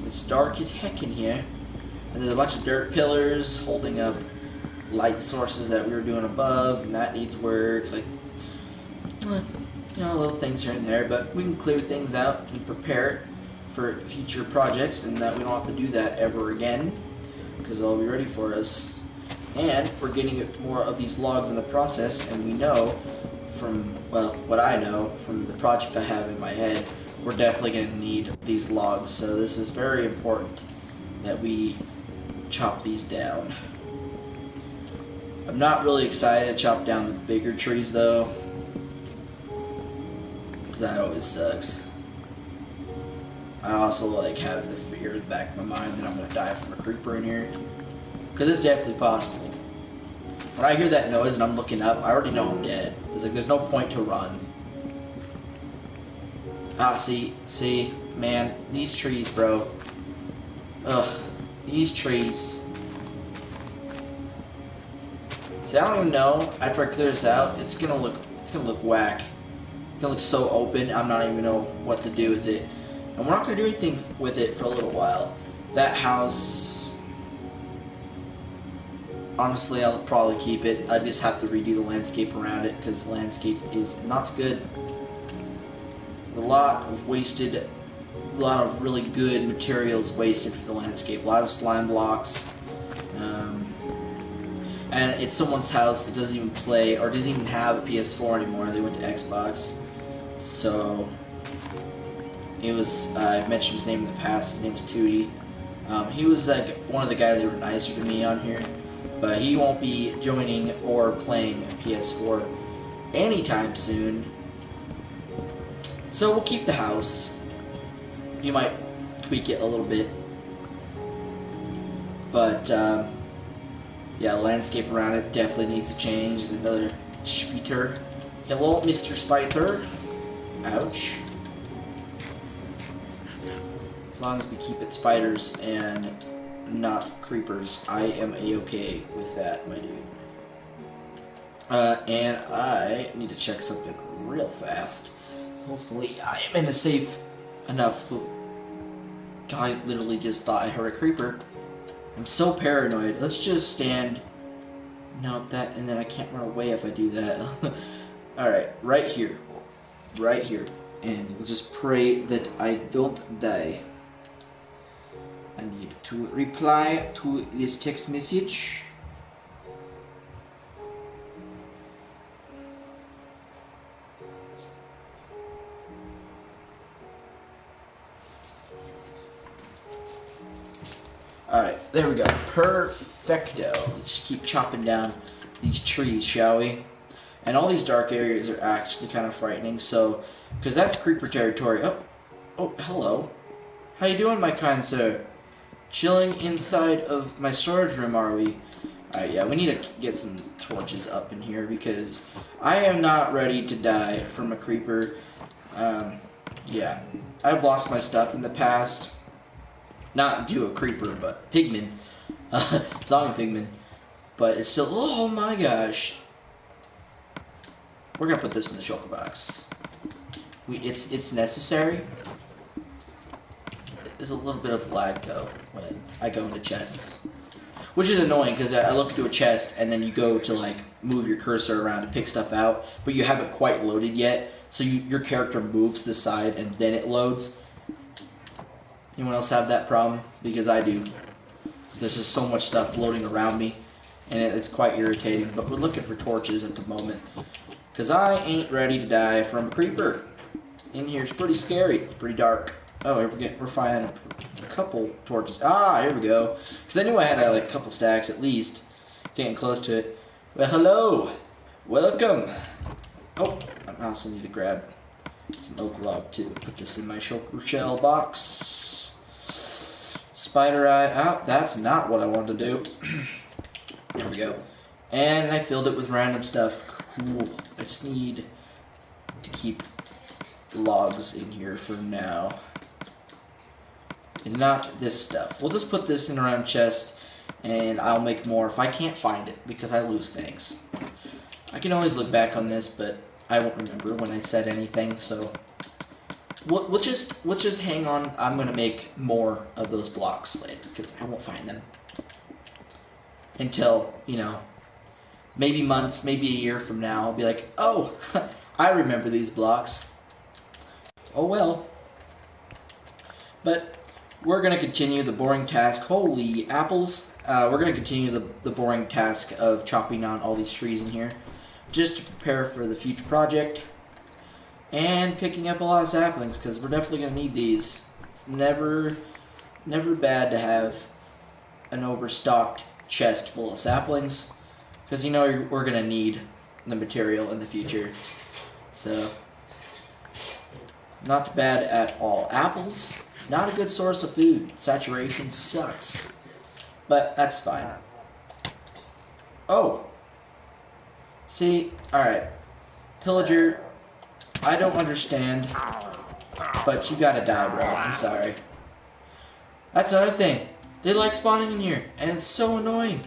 It's dark as heck in here. And there's a bunch of dirt pillars holding up light sources that we were doing above, and that needs work. Like, you know, little things here and there, but we can clear things out and prepare it for future projects, and that we don't have to do that ever again, because they'll be ready for us. And we're getting more of these logs in the process, and we know from, well, what I know from the project I have in my head, we're definitely going to need these logs, so this is very important that we chop these down. I'm not really excited to chop down the bigger trees though, because that always sucks. I also like having the fear in the back of my mind that I'm going to die from a creeper in here, because it's definitely possible. When I hear that noise and I'm looking up, I already know I'm dead. It's like there's no point to run. Ah, see, man, these trees, bro. Ugh, these trees. See, I don't even know. After I clear this out, it's gonna look whack. It's gonna look so open. I'm not even know what to do with it, and we're not gonna do anything with it for a little while. That house, honestly, I'll probably keep it. I just have to redo the landscape around it, because the landscape is not good. A lot of really good materials wasted for the landscape. A lot of slime blocks. And it's someone's house that doesn't even play, or doesn't even have a PS4 anymore. They went to Xbox. So, it was, I've mentioned his name in the past. His name was Tootie. He was like one of the guys that were nicer to me on here. But he won't be joining or playing a PS4 anytime soon. So we'll keep the house. You might tweak it a little bit. But, yeah, the landscape around it definitely needs to change. There's another spider. Hello, Mr. Spider. Ouch. As long as we keep it spiders and not creepers, I am a-okay with that, my dude. And I need to check something real fast. So hopefully I am in a safe enough. I literally just thought I heard a creeper. I'm so paranoid. Let's just stand. Nope, that, and then I can't run away if I do that. Alright, right here. Right here. And we'll just pray that I don't die. I need to reply to this text message. Alright, there we go. Perfecto. Let's keep chopping down these trees, shall we? And all these dark areas are actually kind of frightening, so, because that's creeper territory. Oh, hello. How you doing, my kind sir? Chilling inside of my storage room, are we? Alright, yeah, we need to get some torches up in here, because I am not ready to die from a creeper. Yeah. I've lost my stuff in the past. Not due to a creeper, but pigmen. Zombie pigmen. But it's still, oh my gosh. We're gonna put this in the shulker box. It's necessary. There's a little bit of lag though when I go into chests, which is annoying because I look into a chest and then you go to like move your cursor around to pick stuff out, but you haven't quite loaded yet. So your character moves to the side and then it loads, Anyone else have that problem? Because I do. There's just so much stuff floating around me, and it's quite irritating. But we're looking for torches at the moment, because I ain't ready to die from a creeper. In here it's pretty scary. It's pretty dark. Oh, we're finding a couple torches. Ah, here we go. Because I knew I had like a couple stacks at least. Getting close to it. Well, hello. Welcome. Oh, I also need to grab some oak log to put this in my shell box. Spider eye. Ah, that's not what I wanted to do. There we go. And I filled it with random stuff. Cool. I just need to keep logs in here for now. And not this stuff. We'll just put this in a round chest, and I'll make more if I can't find it, because I lose things. I can always look back on this, but I won't remember when I said anything, so we'll just hang on. I'm gonna make more of those blocks later, because I won't find them until, you know, maybe months, maybe a year from now. I'll be like, oh, I remember these blocks. Oh well. But we're going to continue the boring task. Holy apples. We're going to continue the boring task of chopping down all these trees in here, just to prepare for the future project. And picking up a lot of saplings, because we're definitely going to need these. It's never bad to have an overstocked chest full of saplings, because you know we're going to need the material in the future. So, not bad at all. Apples, not a good source of food. Saturation sucks. But that's fine. Oh. See, alright. Pillager, I don't understand, but you gotta die, bro. I'm sorry. That's another thing. They like spawning in here, and it's so annoying.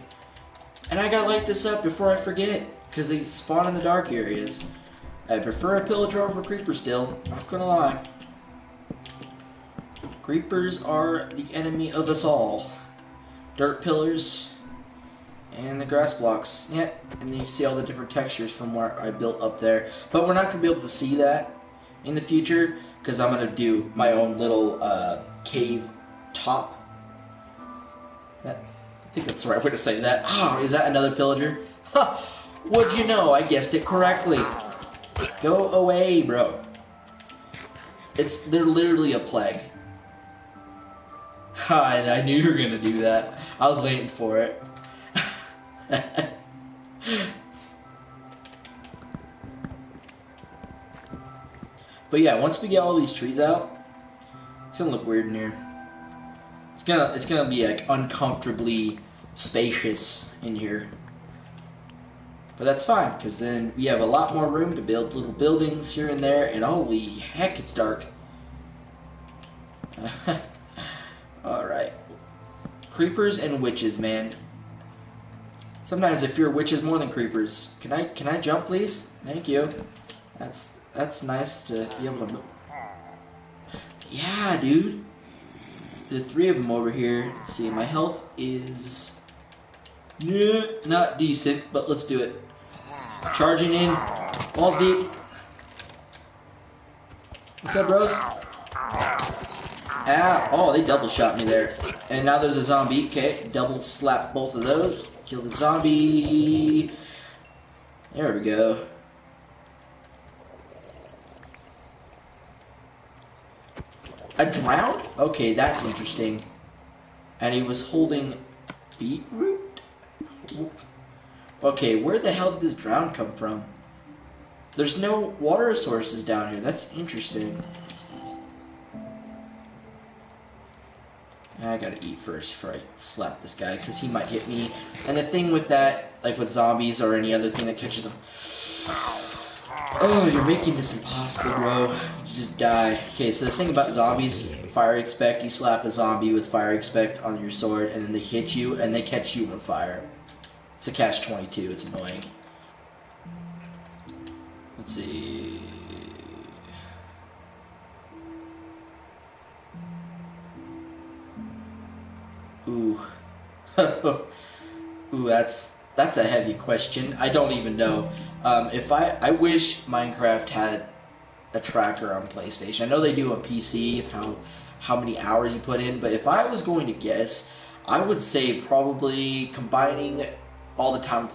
And I gotta light this up before I forget, because they spawn in the dark areas. I prefer a pillager over creeper still, not gonna lie. Creepers are the enemy of us all. Dirt pillars and the grass blocks. Yeah, and you see all the different textures from where I built up there. But we're not gonna be able to see that in the future, because I'm gonna do my own little cave top. I think that's the right way to say that. Ah, is that another pillager? Ha! What'd you know? I guessed it correctly. Go away, bro. They're literally a plague. Ha, and I knew you were gonna do that. I was waiting for it. But yeah, once we get all these trees out, it's gonna look weird in here. It's gonna be like uncomfortably spacious in here. But that's fine, because then we have a lot more room to build little buildings here and there, and holy heck, it's dark. Alright. Creepers and witches, man. Sometimes I fear witches more than creepers. Can I jump, please? Thank you. That's nice to be able to move. Yeah, dude. There's 3 of them over here. Let's see, my health is not decent, but let's do it. Charging in. Balls deep. What's up, bros? Ah, oh, they double shot me there. And now there's a zombie. Okay, double slap both of those. Kill the zombie. There we go. A drowned? Okay, that's interesting. And he was holding beetroot? Okay, where the hell did this drown come from? There's no water sources down here. That's interesting. I gotta eat first before I slap this guy, because he might hit me. And the thing with that, like with zombies or any other thing that catches them... Oh, you're making this impossible, bro. You just die. Okay, so the thing about zombies, fire expect, you slap a zombie with fire expect on your sword, and then they hit you, and they catch you on fire. It's a catch-22, it's annoying. Let's see... Ooh. Ooh, that's a heavy question. I don't even know. I wish Minecraft had a tracker on PlayStation. I know they do on PC of how many hours you put in. But if I was going to guess, I would say probably combining all the time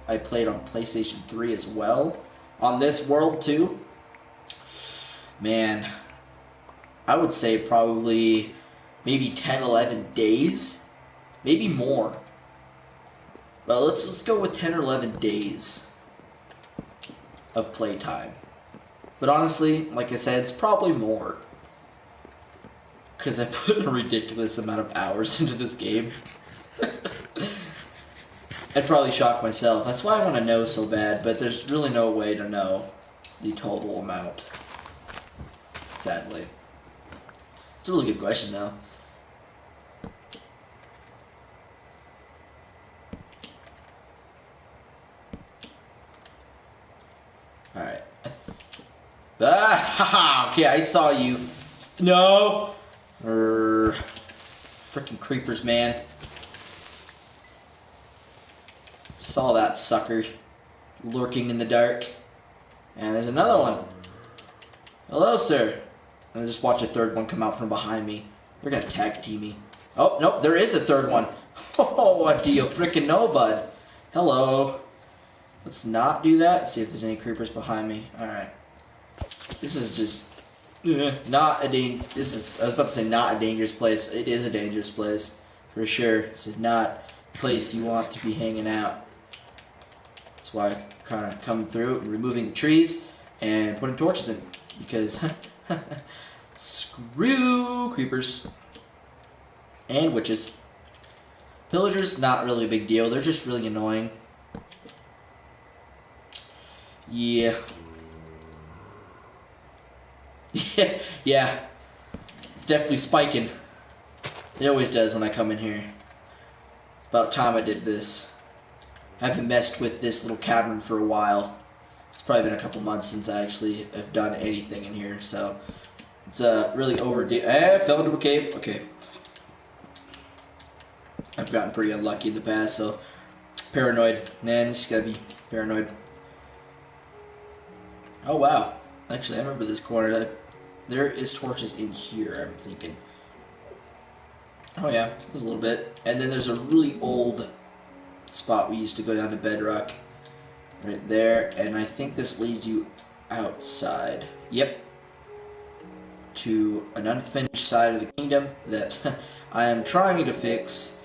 I played on PlayStation 3 as well, on this world too. Man, I would say probably maybe 10, 11 days, maybe more. Well, let's go with 10 or 11 days of playtime. But honestly, like I said, it's probably more, because I put a ridiculous amount of hours into this game. I'd probably shock myself. That's why I want to know so bad, but there's really no way to know the total amount, sadly. It's a really good question, though. Alright. Okay, I saw you. No! Freaking creepers, man. Saw that sucker lurking in the dark. And there's another one. Hello, sir. And I just watch a third one come out from behind me. They're gonna tag team me. Oh, nope, there is a third one. Oh, what do you freaking know, bud? Hello. Let's not do that. See if there's any creepers behind me. Alright. This is just not a I was about to say not a dangerous place. It is a dangerous place. For sure. This is not a place you want to be hanging out. That's why I'm kind of coming through and removing the trees and putting torches in. Because screw creepers. And witches. Pillagers, not really a big deal. They're just really annoying. Yeah. Yeah. It's definitely spiking. It always does when I come in here. It's about time I did this. I haven't messed with this little cavern for a while. It's probably been a couple months since I actually have done anything in here, so it's really overdue. Fell into a cave. Okay. I've gotten pretty unlucky in the past, so paranoid. Man, just gotta be paranoid. Oh wow. Actually, I remember this corner. There is torches in here, I'm thinking. Oh yeah, there's a little bit. And then there's a really old spot we used to go down to bedrock. Right there. And I think this leads you outside. Yep. To an unfinished side of the kingdom that I am trying to fix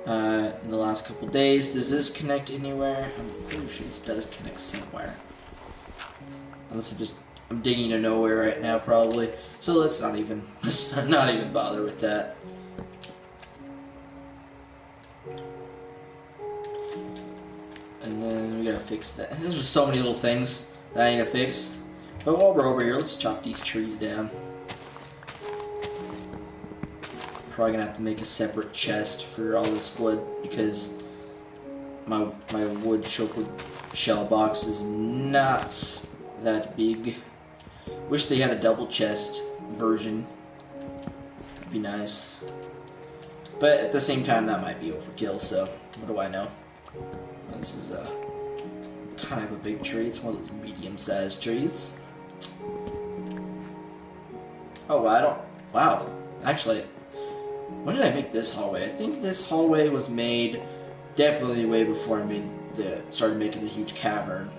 in the last couple days. Does this connect anywhere? I'm pretty sure this does connect somewhere. Unless I'm digging to nowhere right now, probably. So let's not even bother with that. And then we gotta fix that. There's just so many little things that I need to fix. But while we're over here, let's chop these trees down. Probably gonna have to make a separate chest for all this wood because my wood shell box is not that big. Wish they had a double chest version. That'd be nice. But at the same time, that might be overkill, so what do I know? This is kind of a big tree. It's one of those medium-sized trees. Oh, wow. Actually, when did I make this hallway? I think this hallway was made definitely way before I started making the huge cavern.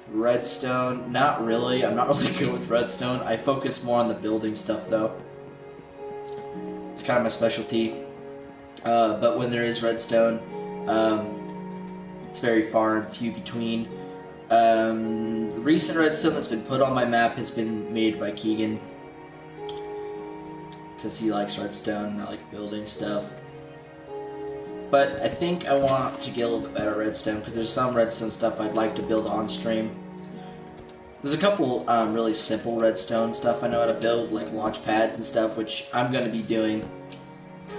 Redstone, not really. I'm not really good with redstone. I focus more on the building stuff, though. It's kind of my specialty. But when there is redstone, it's very far and few between. The recent redstone that's been put on my map has been made by Keegan. Because he likes redstone and I like building stuff. But I think I want to get a little bit better redstone because there's some redstone stuff I'd like to build on stream. There's a couple really simple redstone stuff I know how to build, like launch pads and stuff, which I'm going to be doing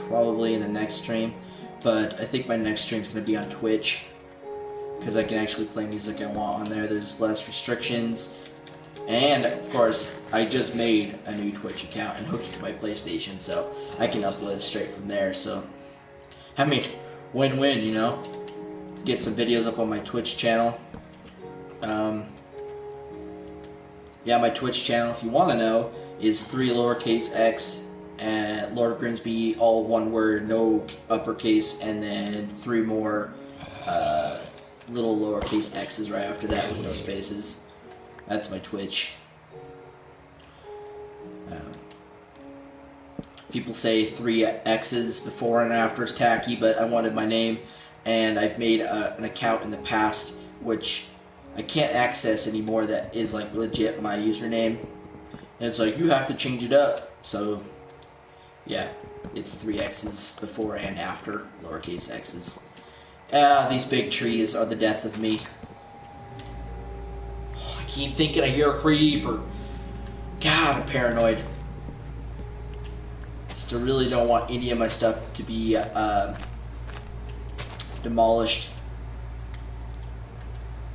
probably in the next stream. But I think my next stream is going to be on Twitch because I can actually play music I want on there. There's less restrictions. And, of course, I just made a new Twitch account and hooked it to my PlayStation, so I can upload straight from there. So, I mean, win-win, you know? Get some videos up on my Twitch channel. yeah, my Twitch channel, if you want to know, is 3 lowercase x and Lord Grimsby, all one word, no uppercase, and then 3 more little lowercase x's right after that with no spaces. That's my Twitch. People say 3 x's before and after is tacky, but I wanted my name, and I've made an account in the past which I can't access anymore that is like legit my username, and it's like you have to change it up. So yeah, it's 3 x's before and after, lowercase x's. These big trees are the death of me. I keep thinking I hear a creeper. God, I'm paranoid. Still really don't want any of my stuff to be demolished.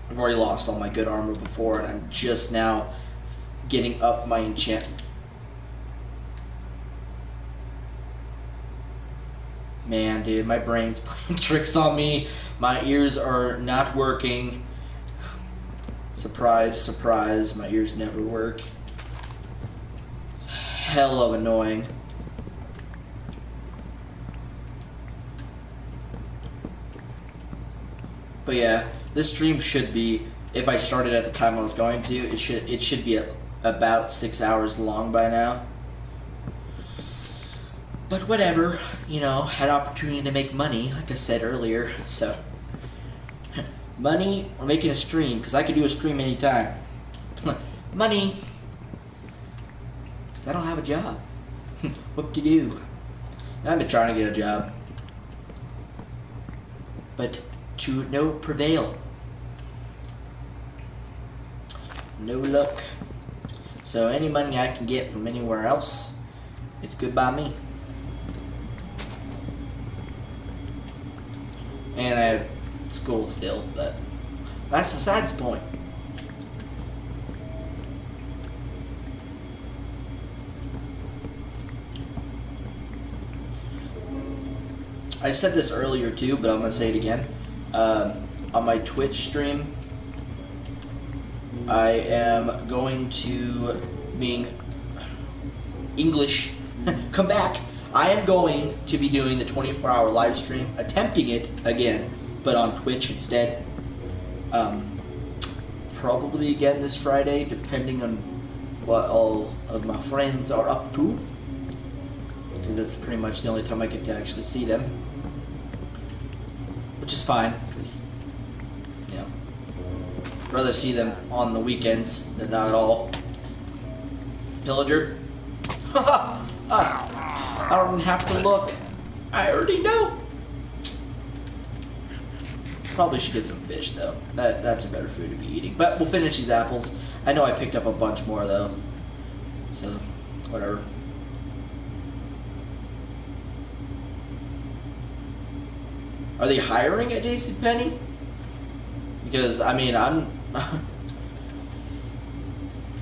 I've already lost all my good armor before, and I'm just now getting up my enchantment. Man, dude, my brain's playing tricks on me. My ears are not working. Surprise, surprise, my ears never work. Hell of annoying. But yeah, this stream should be, if I started at the time I was going to, it should be about 6 hours long by now. But whatever, you know, had opportunity to make money, like I said earlier, so. Money or making a stream, because I could do a stream anytime. Money. Because I don't have a job. Whoop-de-doo. I've been trying to get a job. But to no prevail. No luck. So any money I can get from anywhere else, it's good by me. And I have school still, but that's besides the point. I said this earlier too, but I'm going to say it again. On my Twitch stream, I am going to, being English, come back. I am going to be doing the 24-hour live stream, attempting it again, but on Twitch instead. Probably again this Friday, depending on what all of my friends are up to, because that's pretty much the only time I get to actually see them, which is fine, because, you know, I'd rather see them on the weekends than not at all. Pillager? I don't even have to look. I already know. Probably should get some fish though. That's a better food to be eating. But we'll finish these apples. I know I picked up a bunch more though. So, whatever. Are they hiring at JCPenney? Because I mean, I'm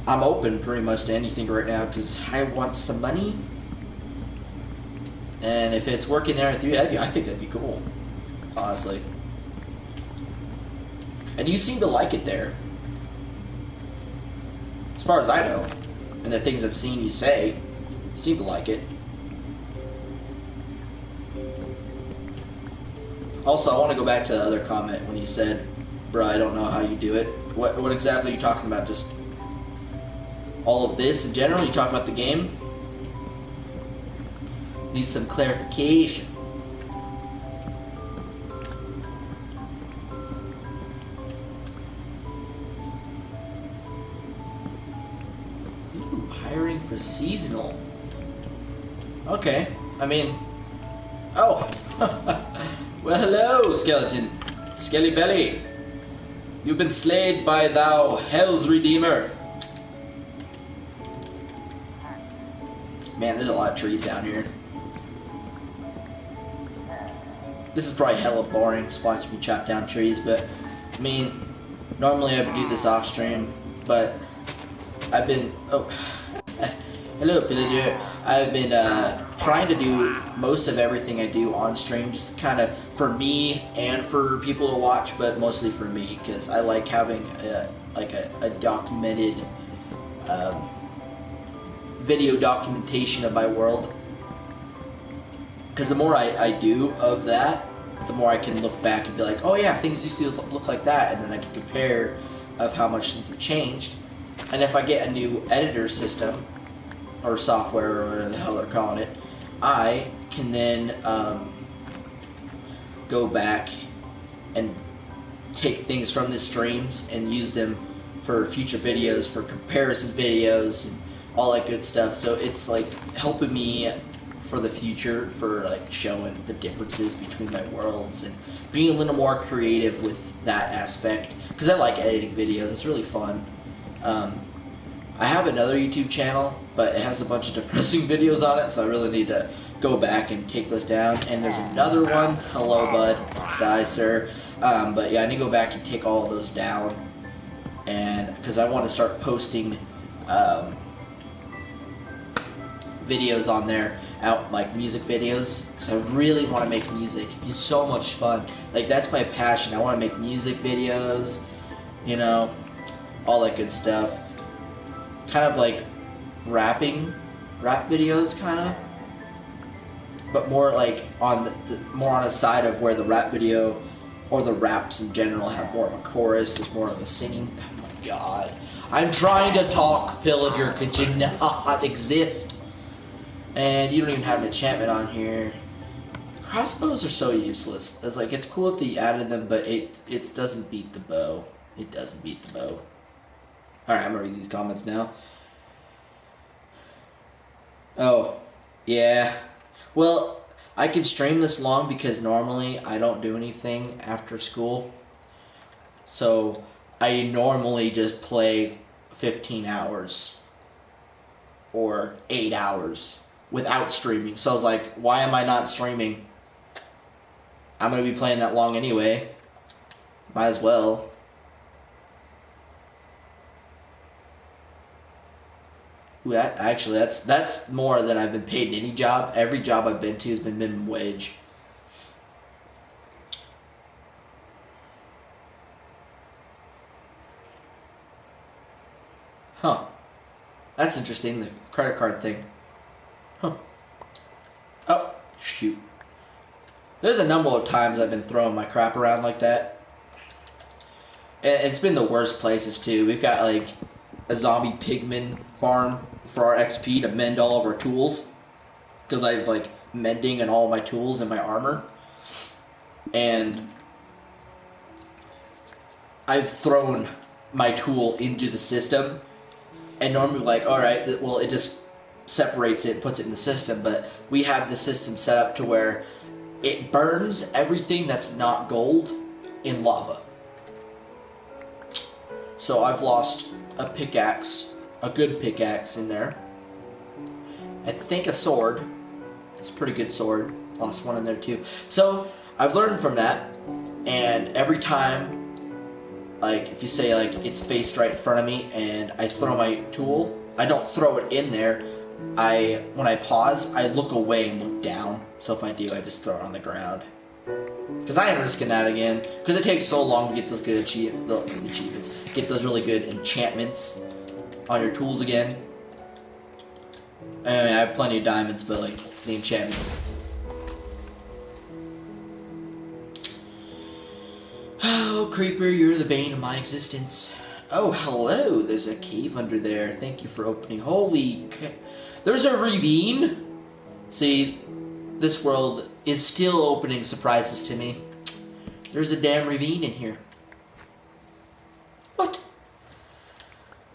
open pretty much to anything right now because I want some money. And if it's working there with you, I think that'd be cool, honestly. And you seem to like it there, as far as I know, and the things I've seen you say, you seem to like it. Also, I want to go back to the other comment when you said, "Bruh, I don't know how you do it." What exactly are you talking about? Just all of this in general? You talking about the game? Need some clarification. Ooh, hiring for seasonal. Okay, I mean, oh, well, hello, skeleton, skelly belly. You've been slayed by thou hell's redeemer. Man, there's a lot of trees down here. This is probably hella boring, just watching me chop down trees, but, I mean, normally I would do this off stream, but I've been, oh, hello, pillager. I've been trying to do most of everything I do on stream, just kind of for me and for people to watch, but mostly for me, because I like having a documented video documentation of my world. Because the more I do of that, the more I can look back and be like, oh yeah, things used to look like that, and then I can compare of how much things have changed. And if I get a new editor system, or software, or whatever the hell they're calling it, I can then go back and take things from the streams and use them for future videos, for comparison videos, and all that good stuff. So it's like helping me for the future, for like showing the differences between my worlds and being a little more creative with that aspect, because I like editing videos. It's really fun. I have another YouTube channel, but it has a bunch of depressing videos on it, so I really need to go back and take those down. And there's another one. Hello, bud. Die, sir. But yeah, I need to go back and take all of those down, and because I want to start posting videos on there, out like music videos, because I really want to make music. It's so much fun. Like, that's my passion. I want to make music videos, you know, all that good stuff. Kind of like rap videos, kind of, but more like on more on a side of where the rap video or the raps in general have more of a chorus. There's more of a singing. Oh my god, I'm trying to talk, Pillager. Could you not exist? And you don't even have an enchantment on here. Crossbows are so useless. It's like, it's cool that you added them, but it doesn't beat the bow. It doesn't beat the bow. Alright, I'm gonna read these comments now. Oh, yeah. Well, I can stream this long because normally I don't do anything after school. So I normally just play 15 hours or 8 hours without streaming. So I was like, why am I not streaming? I'm gonna be playing that long anyway. Might as well. Ooh, that's more than I've been paid in any job. Every job I've been to has been minimum wage. Huh. That's interesting, the credit card thing. Huh. Oh, shoot. There's a number of times I've been throwing my crap around like that. And it's been the worst places, too. We've got, like, a zombie pigman farm for our XP to mend all of our tools, because I have like mending and all of my tools and my armor, and I've thrown my tool into the system, and normally like, alright, well, it just separates it and puts it in the system, but we have the system set up to where it burns everything that's not gold in lava. So I've lost a pickaxe, a good pickaxe in there. I think a sword. It's a pretty good sword. Lost one in there too. So I've learned from that, and every time, like if you say like it's faced right in front of me and I throw my tool, I don't throw it in there. When I pause, I look away and look down. So if I do, I just throw it on the ground. Because I ain't risking that again. Because it takes so long to get those good achievements. Get those really good enchantments on your tools again. I mean, I have plenty of diamonds, but like the enchantments. Oh, Creeper, you're the bane of my existence. Oh, hello. There's a cave under there. Thank you for opening. There's a ravine. See, this world is still opening surprises to me. There's a damn ravine in here. What?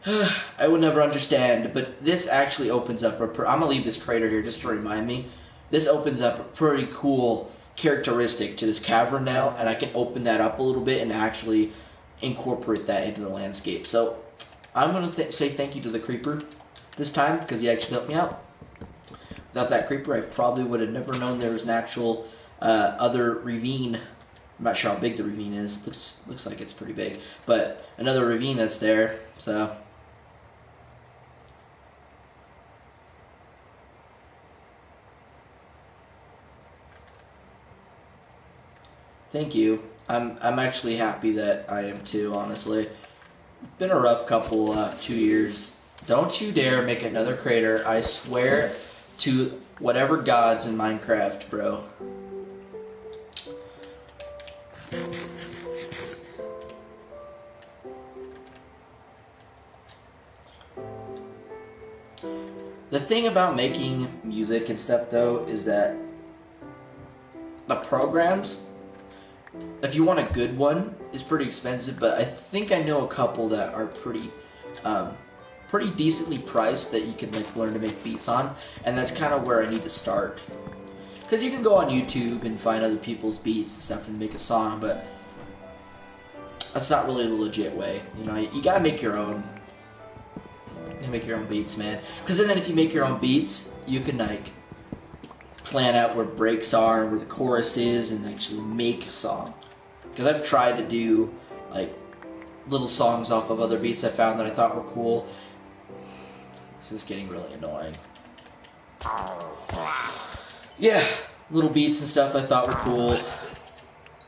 I will never understand, but this actually opens up I'm gonna leave this crater here just to remind me. This opens up a pretty cool characteristic to this cavern now, and I can open that up a little bit and actually incorporate that into the landscape. So I'm gonna say thank you to the creeper this time, because he actually helped me out. Without that creeper, I probably would have never known there was an actual other ravine. I'm not sure how big the ravine is. Looks like it's pretty big, but another ravine that's there. So thank you. I'm actually happy that I am too. Honestly, it's been a rough couple 2 years. Don't you dare make another crater. I swear to whatever gods in Minecraft, bro. The thing about making music and stuff, though, is that the programs, if you want a good one, is pretty expensive, but I think I know a couple that are pretty decently priced that you can like learn to make beats on, and that's kind of where I need to start. Because you can go on YouTube and find other people's beats and stuff and make a song, but that's not really the legit way. You know, you gotta make your own. You make your own beats, man. Because then if you make your own beats, you can like plan out where breaks are and where the chorus is and actually make a song. Because I've tried to do like little songs off of other beats I found that I thought were cool. This is getting really annoying. Yeah, little beats and stuff I thought were cool.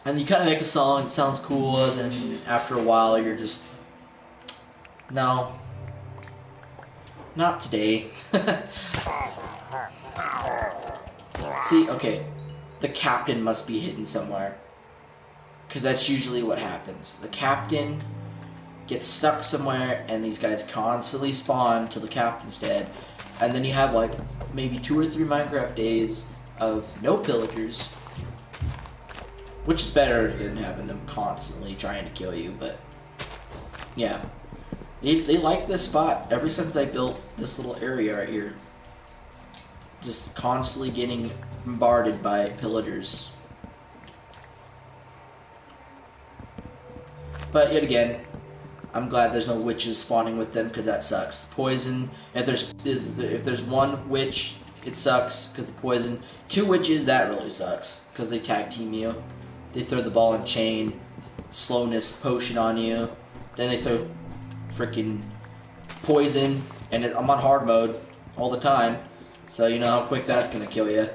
And you kind of make a song, it sounds cool, and then after a while you're just, no, not today. See, okay, the captain must be hidden somewhere. Because that's usually what happens. The captain gets stuck somewhere, and these guys constantly spawn till the captain's dead. And then you have like maybe 2 or 3 Minecraft days of no pillagers. Which is better than having them constantly trying to kill you, but yeah. They like this spot ever since I built this little area right here. Just constantly getting bombarded by pillagers. But yet again, I'm glad there's no witches spawning with them because that sucks. Poison, if there's one witch, it sucks because the poison. 2 witches, that really sucks because they tag team you. They throw the ball and chain, slowness potion on you. Then they throw freaking poison, and I'm on hard mode all the time, so you know how quick that's gonna kill you.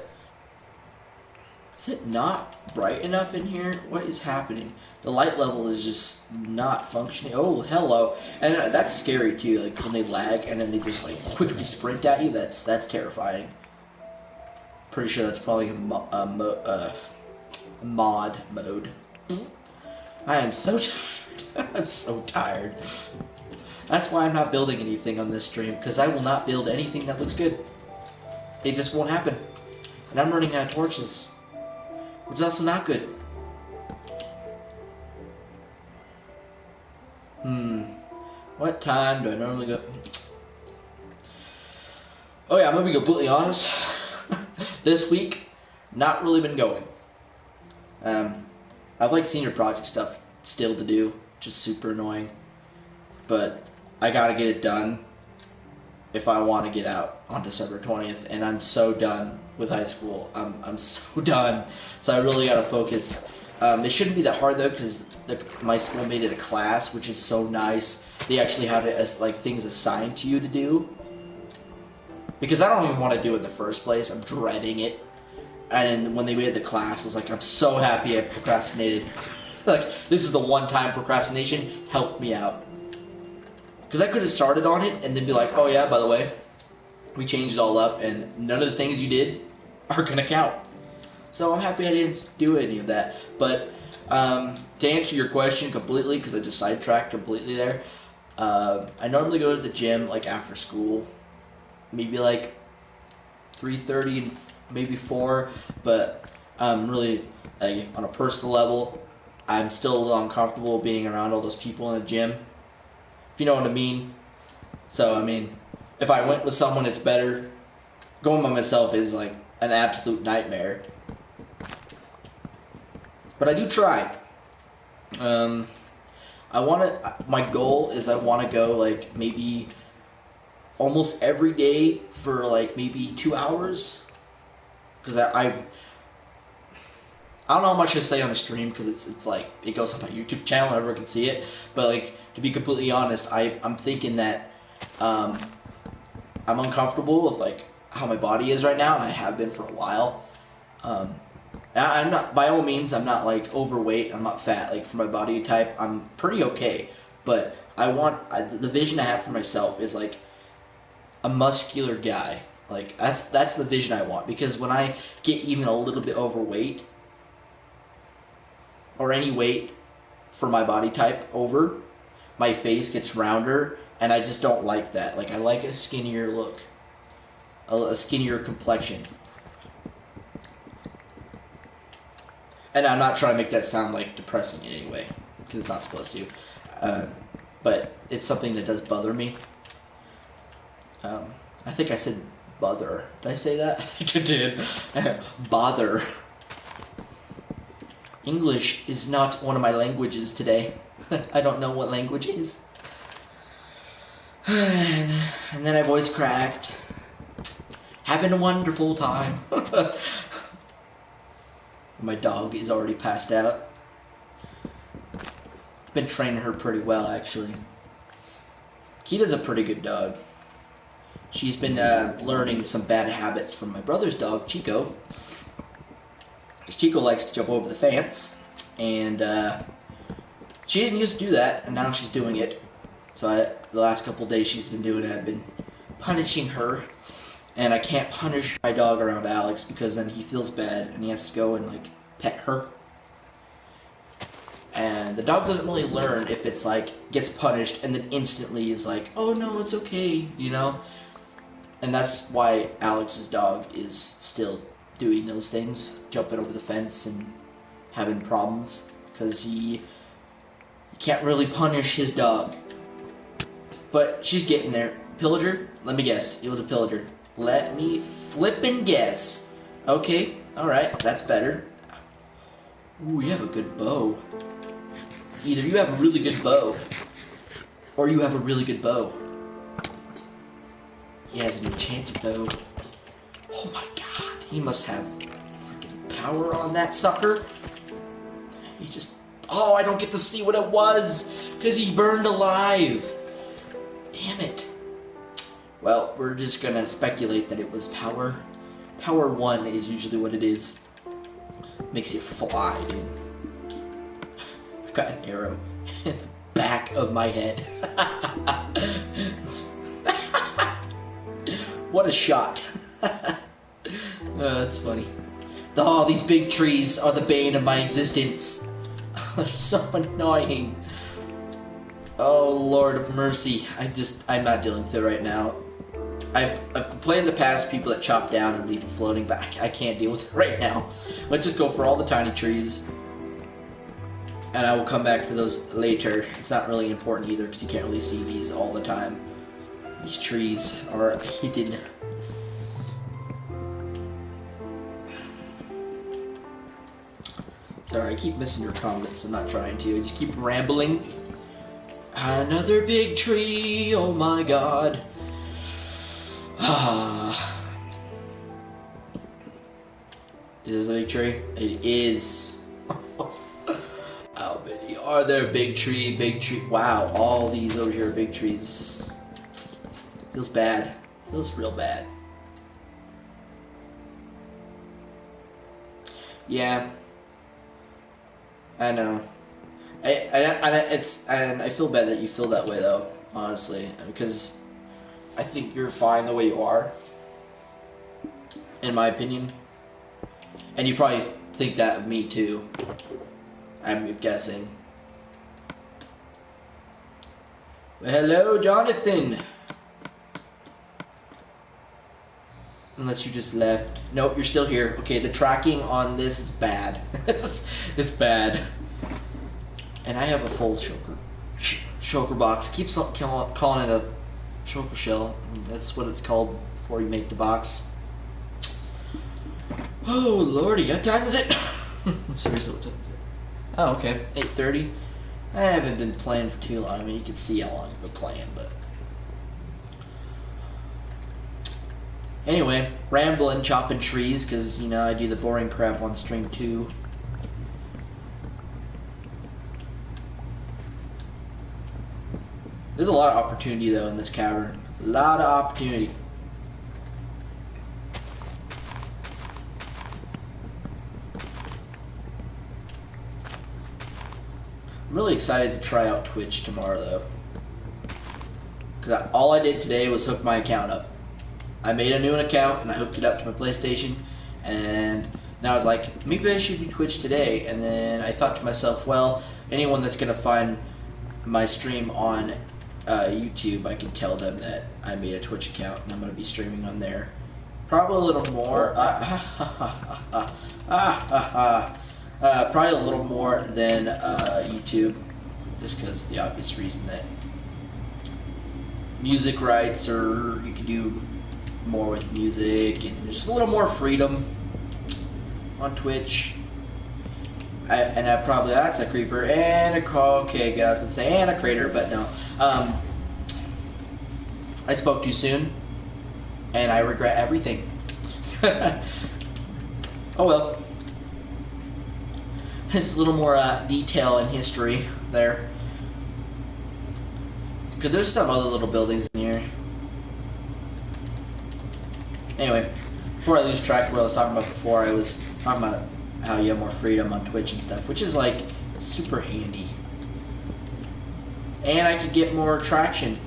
Is it not bright enough in here? What is happening? The light level is just not functioning. Oh, hello. And that's scary too, like when they lag and then they just like quickly sprint at you. That's terrifying. Pretty sure that's probably a mod mode. I am so tired. I'm so tired. That's why I'm not building anything on this stream, because I will not build anything that looks good. It just won't happen. And I'm running out of torches, which is also not good. What time do I normally go? Oh yeah, I'm gonna be completely honest. This week, not really been going. I've like senior project stuff still to do, which is super annoying. But I gotta get it done if I want to get out on December 20th, and I'm so done with high school. I'm so done. So I really gotta focus. It shouldn't be that hard though, because my school made it a class, which is so nice. They actually have it as like things assigned to you to do. Because I don't even want to do it in the first place. I'm dreading it. And when they made the class, I was like, I'm so happy I procrastinated. Like, this is the one time procrastination helped me out. Because I could have started on it and then be like, oh yeah, by the way, we changed it all up and none of the things you did are going to count. So I'm happy I didn't do any of that. But to answer your question completely, because I just sidetracked completely there, I normally go to the gym like after school, maybe like 3:30 and maybe 4, but really like, on a personal level, I'm still a little uncomfortable being around all those people in the gym, if you know what I mean. So I mean, if I went with someone, it's better. Going by myself is like an absolute nightmare. But I do try. My goal is I want to go like maybe almost every day for like maybe 2 hours. Because I don't know how much to say on the stream because it's like it goes on my YouTube channel, everyone can see it. But like, to be completely honest, I'm thinking that I'm uncomfortable with like how my body is right now, and I have been for a while. I'm not, by all means, I'm not like overweight, I'm not fat. Like for my body type, I'm pretty okay. But the vision I have for myself is like a muscular guy. Like that's the vision I want, because when I get even a little bit overweight or any weight for my body type over, my face gets rounder, and I just don't like that. Like I like a skinnier look, a skinnier complexion. And I'm not trying to make that sound like depressing in any way, because it's not supposed to. But it's something that does bother me. I think I said bother. Did I say that? I think I did. Bother. English is not one of my languages today. I don't know what language it is. And then my voice cracked. Having a wonderful time. My dog is already passed out. Been training her pretty well, actually. Kita's a pretty good dog. She's been learning some bad habits from my brother's dog, Chico. Because Chico likes to jump over the fence. And she didn't used to do that, and now she's doing it. So the last couple days she's been doing it, I've been punishing her. And I can't punish my dog around Alex, because then he feels bad and he has to go and like pet her. And the dog doesn't really learn if it's like gets punished and then instantly is like, oh no, it's okay, you know? And that's why Alex's dog is still doing those things, jumping over the fence and having problems, because he can't really punish his dog. But she's getting there. Pillager? Let me guess. It was a pillager. Let me flippin' guess. Okay, alright, that's better. Ooh, you have a good bow. Either you have a really good bow, or you have a really good bow. He has an enchanted bow. Oh my god, he must have freaking power on that sucker. He just... Oh, I don't get to see what it was, because he burned alive. Damn it. Well, we're just gonna speculate that it was power. Power 1 is usually what it is. Makes it fly, dude. I've got an arrow in the back of my head. What a shot. That's funny. Oh, these big trees are the bane of my existence. They're so annoying. Oh, Lord of mercy. I'm not dealing with it right now. I've complained in the past people that chop down and leave it floating, but I can't deal with it right now. Let's just go for all the tiny trees. And I will come back for those later. It's not really important either, because you can't really see these all the time. These trees are hidden. Sorry, I keep missing your comments. I'm not trying to. I just keep rambling. Another big tree, oh my god. Ah. Is this a big tree? It is. How many are there? Big tree, big tree. Wow, all these over here are big trees. Feels bad. Feels real bad. Yeah. I know. I feel bad that you feel that way though, honestly, because I think you're fine the way you are, in my opinion, and you probably think that of me too. I'm guessing. Well, hello, Jonathan. Unless you just left. Nope, you're still here. Okay, the tracking on this is bad. It's bad. And I have a full shulker box. Keep calling it a shulker shell. That's what it's called before you make the box. Oh lordy, what time is it? Seriously, what time is it? Oh, okay, 8:30. I haven't been playing for too long. I mean, you can see how long I've been playing, but anyway, rambling, chopping trees, because you know I do the boring crap on stream too. There's a lot of opportunity though in this cavern. A lot of opportunity. I'm really excited to try out Twitch tomorrow though. Because all I did today was hook my account up. I made a new account and I hooked it up to my PlayStation, and now I was like, maybe I should do Twitch today. And then I thought to myself, well, anyone that's gonna find my stream on YouTube, I can tell them that I made a Twitch account and I'm gonna be streaming on there. Probably a little more. Probably a little more than YouTube, just because the obvious reason that music rights, or you can do more with music, and there's just a little more freedom on Twitch. Probably, that's a creeper and a call. Okay, guys, I was gonna say and a crater, but no. I spoke too soon, and I regret everything. Oh well. Just a little more detail in history there. Because there's some other little buildings in here. Anyway, before I lose track of what I was talking about before, I was talking about how you have more freedom on Twitch and stuff, which is like super handy. And I could get more traction.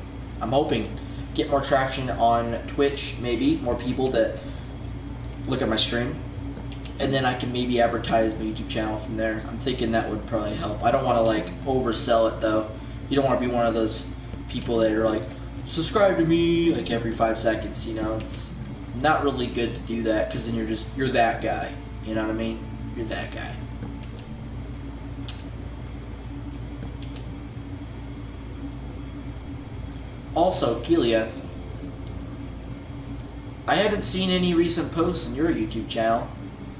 I'm hoping get more traction on Twitch, maybe more people that look at my stream, and then I can maybe advertise my YouTube channel from there. I'm thinking that would probably help. I don't want to like oversell it though. You don't want to be one of those people that are like, subscribe to me like every 5 seconds. You know, it's not really good to do that, because then you're that guy. You know what I mean? You're that guy. Also, Kelia, I haven't seen any recent posts on your YouTube channel,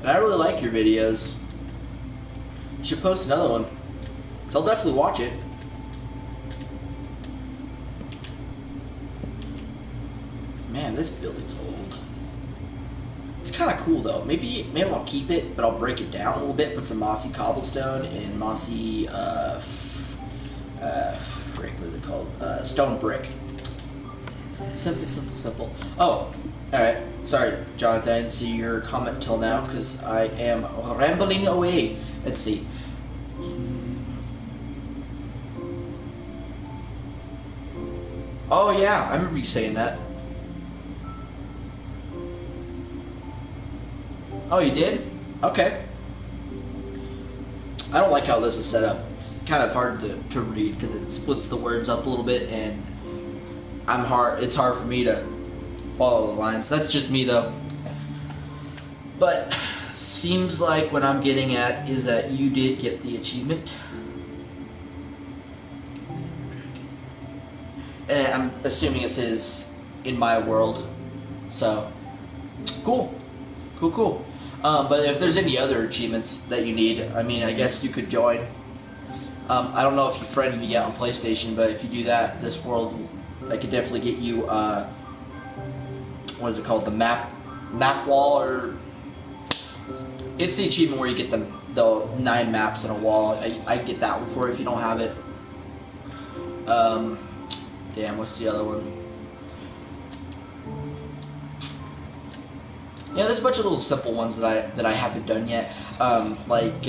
and I really like your videos. You should post another one, because I'll definitely watch it. Man, this building's old. It's kind of cool though. Maybe I'll keep it, but I'll break it down a little bit. Put some mossy cobblestone and mossy, frick, what is it called? Stone brick. Simple, simple, simple. Oh, alright. Sorry, Jonathan, I didn't see your comment till now because I am rambling away. Let's see. Oh yeah, I remember you saying that. Oh, you did? Okay. I don't like how this is set up. It's kind of hard to read because it splits the words up a little bit, and it's hard for me to follow the lines. That's just me though. But seems like what I'm getting at is that you did get the achievement. And I'm assuming it says in my world. So cool. Cool. But if there's any other achievements that you need, I mean, I guess you could join. I don't know if you friended me yet on PlayStation, but if you do that, this world, I could definitely get you, what is it called, the map wall, or it's the achievement where you get the 9 maps in a wall. I'd get that one for you if you don't have it. Damn, what's the other one? Yeah, there's a bunch of little simple ones that I haven't done yet, like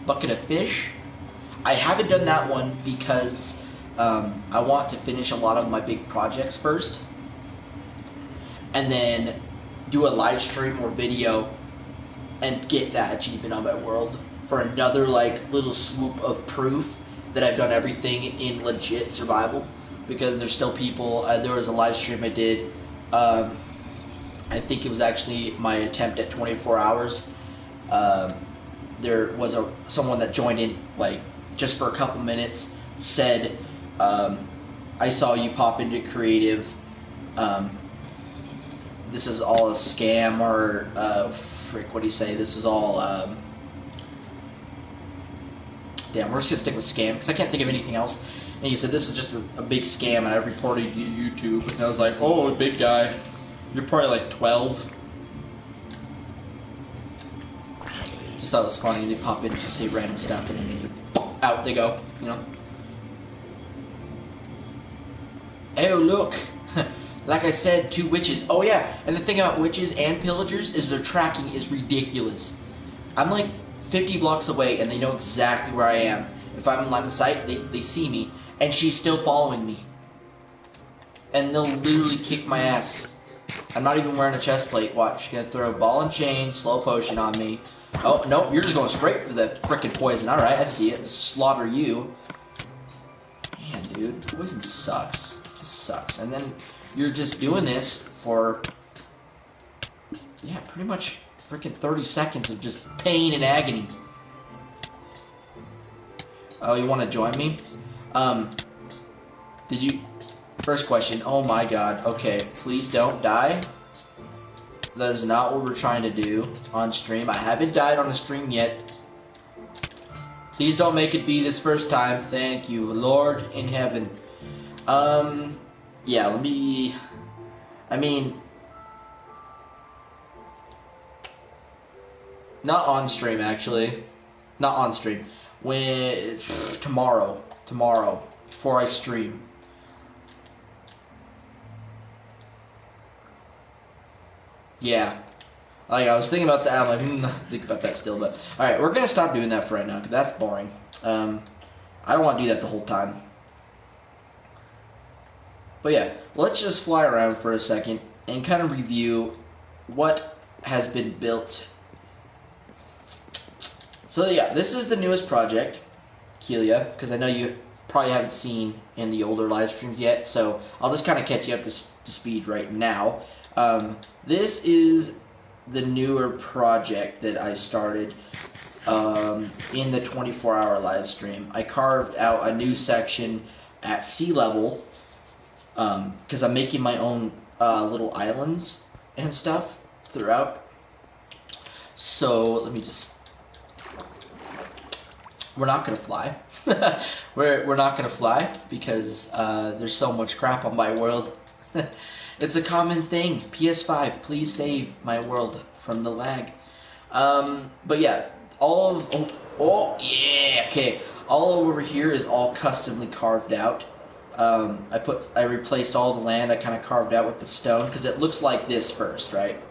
bucket of fish. I haven't done that one because I want to finish a lot of my big projects first, and then do a live stream or video and get that achievement on my world for another like little swoop of proof that I've done everything in legit survival. Because there's still people. There was a live stream I did. I think it was actually my attempt at 24 hours. There was someone that joined in like just for a couple minutes, said, I saw you pop into creative. This is all a scam, or frick, what do you say? This was all damn, we're just gonna stick with scam because I can't think of anything else. And he said this is just a big scam, and I reported it to YouTube. And I was like, oh, big guy. You're probably like 12. Just thought it was funny. They pop in to say random stuff, and then out they go, you know. Oh, look. Like I said, 2 witches. Oh, yeah. And the thing about witches and pillagers is their tracking is ridiculous. I'm like 50 blocks away, and they know exactly where I am. If I'm in line of sight, they see me, and she's still following me. And they'll literally kick my ass. I'm not even wearing a chest plate. Watch, she's gonna throw ball and chain, slow potion on me. Oh, no, you're just going straight for the frickin' poison. Alright, I see it. Just slaughter you. Man, dude, poison sucks. It just sucks. And then you're just doing this for, yeah, pretty much freaking 30 seconds of just pain and agony. Oh, you want to join me? Did you... First question. Oh my god. Okay, please don't die. That is not what we're trying to do on stream. I haven't died on a stream yet. Please don't make it be this first time. Thank you, Lord in heaven. Yeah, let me... I mean... Not on stream, actually. Not on stream. When... Tomorrow. Tomorrow. Before I stream. Yeah. Like, I was thinking about that. I'm like, think about that still. But, alright, we're going to stop doing that for right now, because that's boring. I don't want to do that the whole time. But yeah, let's just fly around for a second and kind of review what has been built. So yeah, this is the newest project, Kelia, because I know you probably haven't seen in the older live streams yet, so I'll just kind of catch you up to speed right now. This is the newer project that I started in the 24-hour live stream. I carved out a new section at sea level because I'm making my own little islands and stuff throughout. So let me just... We're not gonna fly. we're not gonna fly because there's so much crap on my world. It's a common thing. PS5, please save my world from the lag. But yeah, all of yeah, okay. All over here is all customly carved out. I replaced all the land I kind of carved out with the stone because it looks like this first, right?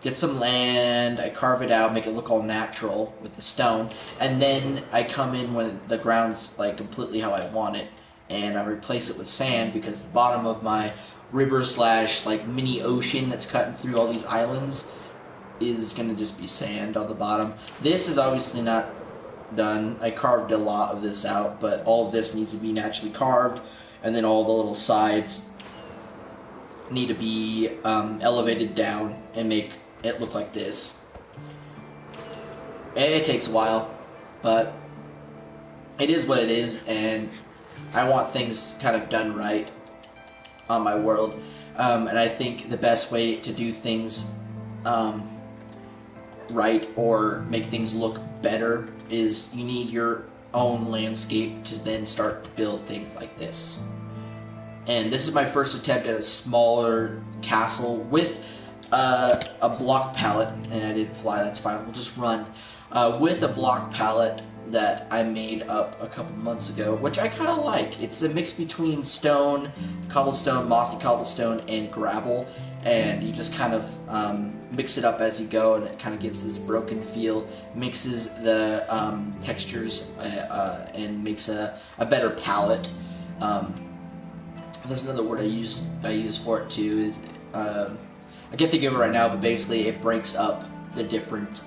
Get some land, I carve it out, make it look all natural with the stone, and then I come in when the ground's like completely how I want it, and I replace it with sand because the bottom of my river slash like mini ocean that's cutting through all these islands is gonna just be sand on the bottom. This is obviously not done. I carved a lot of this out, but all of this needs to be naturally carved, and then all the little sides need to be elevated down and make it look like this. It takes a while, but it is what it is, and I want things kind of done right on my world. And I think the best way to do things right or make things look better is you need your own landscape to then start to build things like this. And this is my first attempt at a smaller castle with a block palette, and I didn't fly, that's fine, we'll just run. With a block palette that I made up a couple months ago, which I kind of like. It's a mix between stone, cobblestone, mossy cobblestone, and gravel, and you just kind of mix it up as you go, and it kind of gives this broken feel, mixes the textures, and makes a better palette. There's another word I use for it too. I can't think of it right now, but basically it breaks up the different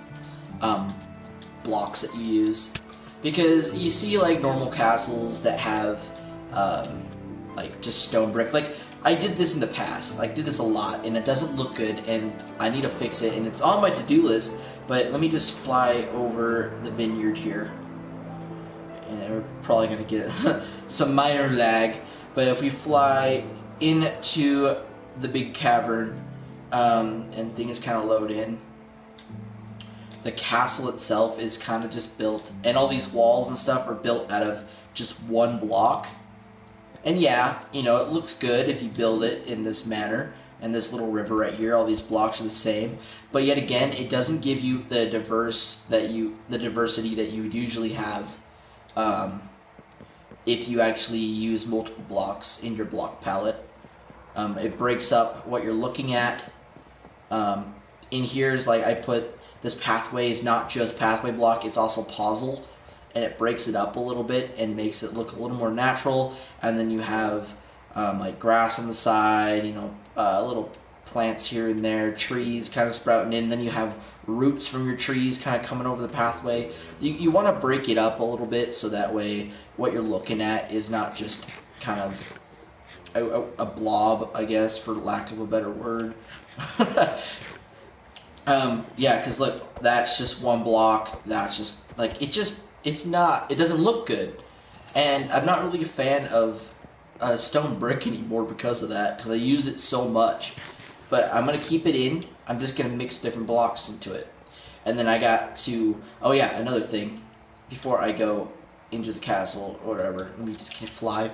blocks that you use. Because you see like normal castles that have like just stone brick. Like I did this in the past. I did this a lot and it doesn't look good and I need to fix it, and it's on my to-do list. But let me just fly over the vineyard here. And we're probably going to get some minor lag. But if we fly into the big cavern, and things kind of load in, the castle itself is kind of just built, and all these walls and stuff are built out of just one block. And yeah, you know, it looks good if you build it in this manner, and this little river right here, all these blocks are the same, but yet again, it doesn't give you the diversity that you would usually have if you actually use multiple blocks in your block palette. It breaks up what you're looking at. In here is like I put this pathway is not just pathway block, it's also puzzle, and it breaks it up a little bit and makes it look a little more natural. And then you have like grass on the side, you know, little plants here and there, trees kind of sprouting in. Then you have roots from your trees kind of coming over the pathway. You want to break it up a little bit so that way what you're looking at is not just kind of a blob, I guess, for lack of a better word. Yeah, because look, that's just one block. That's just like it doesn't look good, and I'm not really a fan of stone brick anymore because of that, because I use it so much. But I'm gonna keep it in. I'm just gonna mix different blocks into it, and then I got to. Oh yeah, another thing, before I go into the castle or whatever. Let me just fly.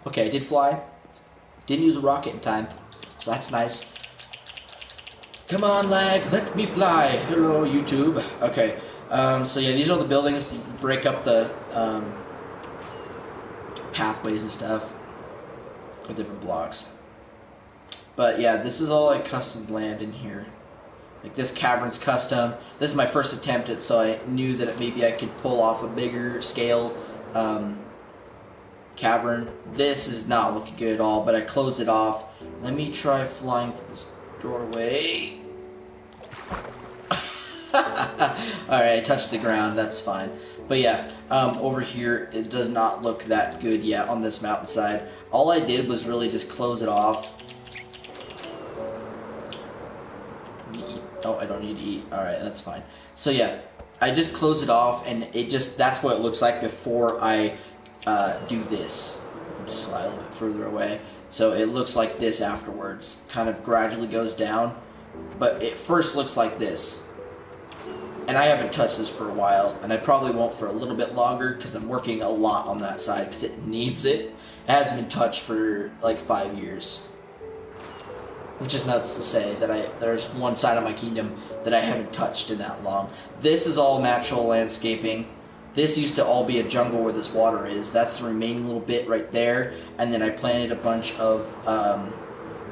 Okay, I did fly. Didn't use a rocket in time, so that's nice. Come on, lag, let me fly. Hello, YouTube. Okay, so yeah, these are the buildings to break up the pathways and stuff with different blocks. But yeah, this is all like custom land in here. Like this cavern's custom. This is my first attempt at, so I knew that maybe I could pull off a bigger scale cavern. This is not looking good at all, but I closed it off. Let me try flying through this doorway. Alright, I touched the ground, that's fine. But yeah, over here, it does not look that good yet on this mountainside. All I did was really just close it off. Oh, I don't need to eat. Alright, that's fine. So yeah, I just close it off, and that's what it looks like before I do this. I'll just fly a little bit further away. So it looks like this afterwards. Kind of gradually goes down. But it first looks like this. And I haven't touched this for a while, and I probably won't for a little bit longer because I'm working a lot on that side because it needs it. It hasn't been touched for like 5 years. Which is nuts to say that there's one side of my kingdom that I haven't touched in that long. This is all natural landscaping. This used to all be a jungle where this water is. That's the remaining little bit right there. And then I planted a bunch of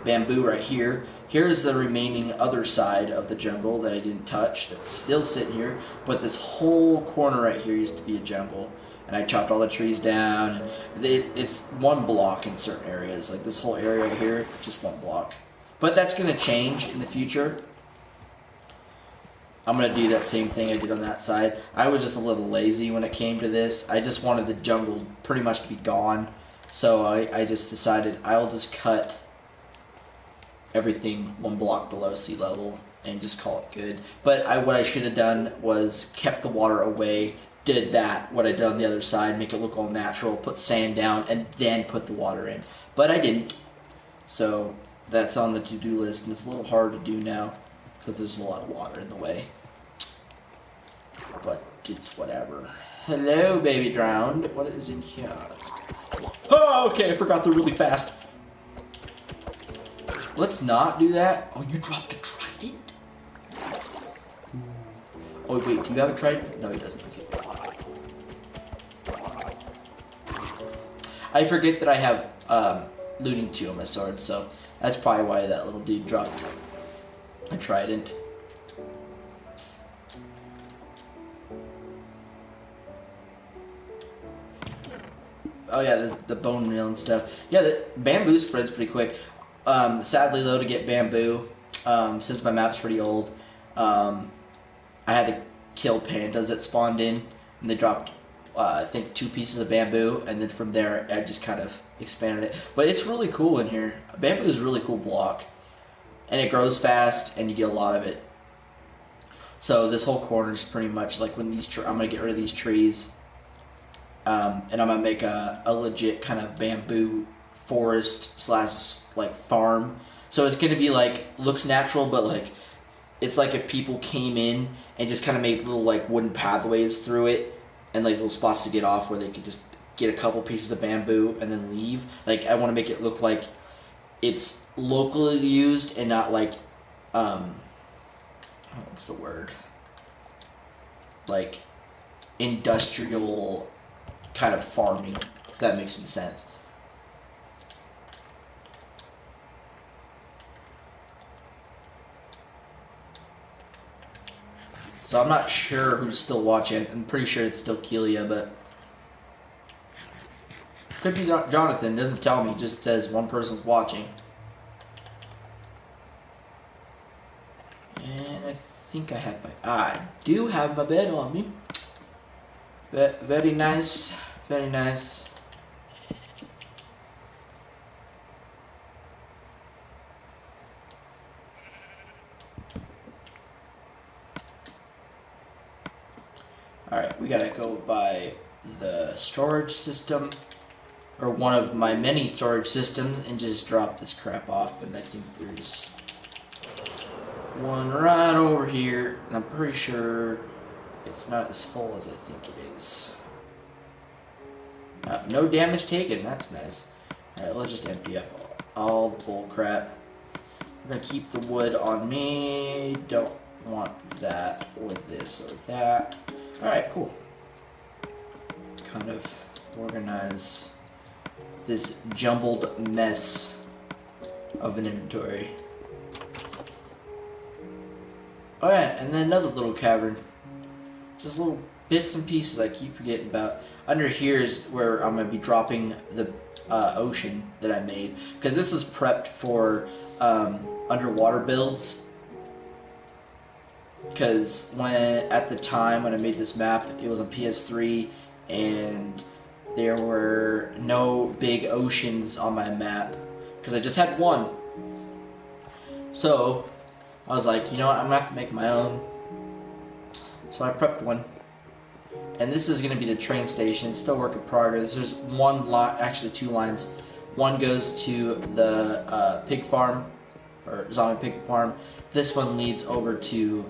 bamboo right here. Here's the remaining other side of the jungle that I didn't touch. That's still sitting here. But this whole corner right here used to be a jungle. And I chopped all the trees down. And it's one block in certain areas. Like this whole area right here, just one block. But that's going to change in the future. I'm going to do that same thing I did on that side. I was just a little lazy when it came to this. I just wanted the jungle pretty much to be gone. So I just decided I'll just cut everything one block below sea level and just call it good. But what I should have done was kept the water away, did that, what I did on the other side, make it look all natural, put sand down, and then put the water in. But I didn't. So that's on the to-do list, and it's a little hard to do now because there's a lot of water in the way. But it's whatever. Hello, baby drowned. What is in here? Oh, okay, I forgot they're really fast. Let's not do that. Oh, you dropped a trident? Oh, wait, do you have a trident? No, he doesn't. Okay. I forget that I have looting 2 on my sword, so that's probably why that little dude dropped a trident. Oh yeah, the bone meal and stuff. Yeah, the bamboo spreads pretty quick. Sadly though, to get bamboo, since my map's pretty old, I had to kill pandas that spawned in, and they dropped, I think 2 pieces of bamboo, and then from there I just kind of expanded it. But it's really cool in here. Bamboo is a really cool block, and it grows fast, and you get a lot of it. So this whole corner is pretty much like when I'm gonna get rid of these trees, and I'm gonna make a legit kind of bamboo forest slash like farm. So it's gonna be like, looks natural, but like it's like if people came in and just kind of made little like wooden pathways through it, and like little spots to get off where they could just get a couple pieces of bamboo and then leave. Like I want to make it look like it's locally used and not like what's the word, like industrial kind of farming, if that makes any sense. So I'm not sure who's still watching. I'm pretty sure it's still Kelia, but could be Jonathan. Doesn't tell me. Just says one person's watching. think I do have my bed on me. Very nice, very nice. Alright, we gotta go by the storage system, or one of my many storage systems, and just drop this crap off. And I think there's one right over here, and I'm pretty sure it's not as full as I think it is. No damage taken, that's nice. Alright, let's just empty up all the bull crap. I'm gonna keep the wood on me. Don't want that or this or that. Alright, cool. Kind of organize this jumbled mess of an inventory. Alright, and then another little cavern. Just little bits and pieces I keep forgetting about. Under here is where I'm going to be dropping the ocean that I made. Because this is prepped for underwater builds. Because at the time when I made this map, it was on PS3, and there were no big oceans on my map. Because I just had one. So I was like, you know what, I'm going to have to make my own. So I prepped one. And this is going to be the train station. Still work in progress. There's one line, actually two lines. One goes to the pig farm, or zombie pig farm. This one leads over to,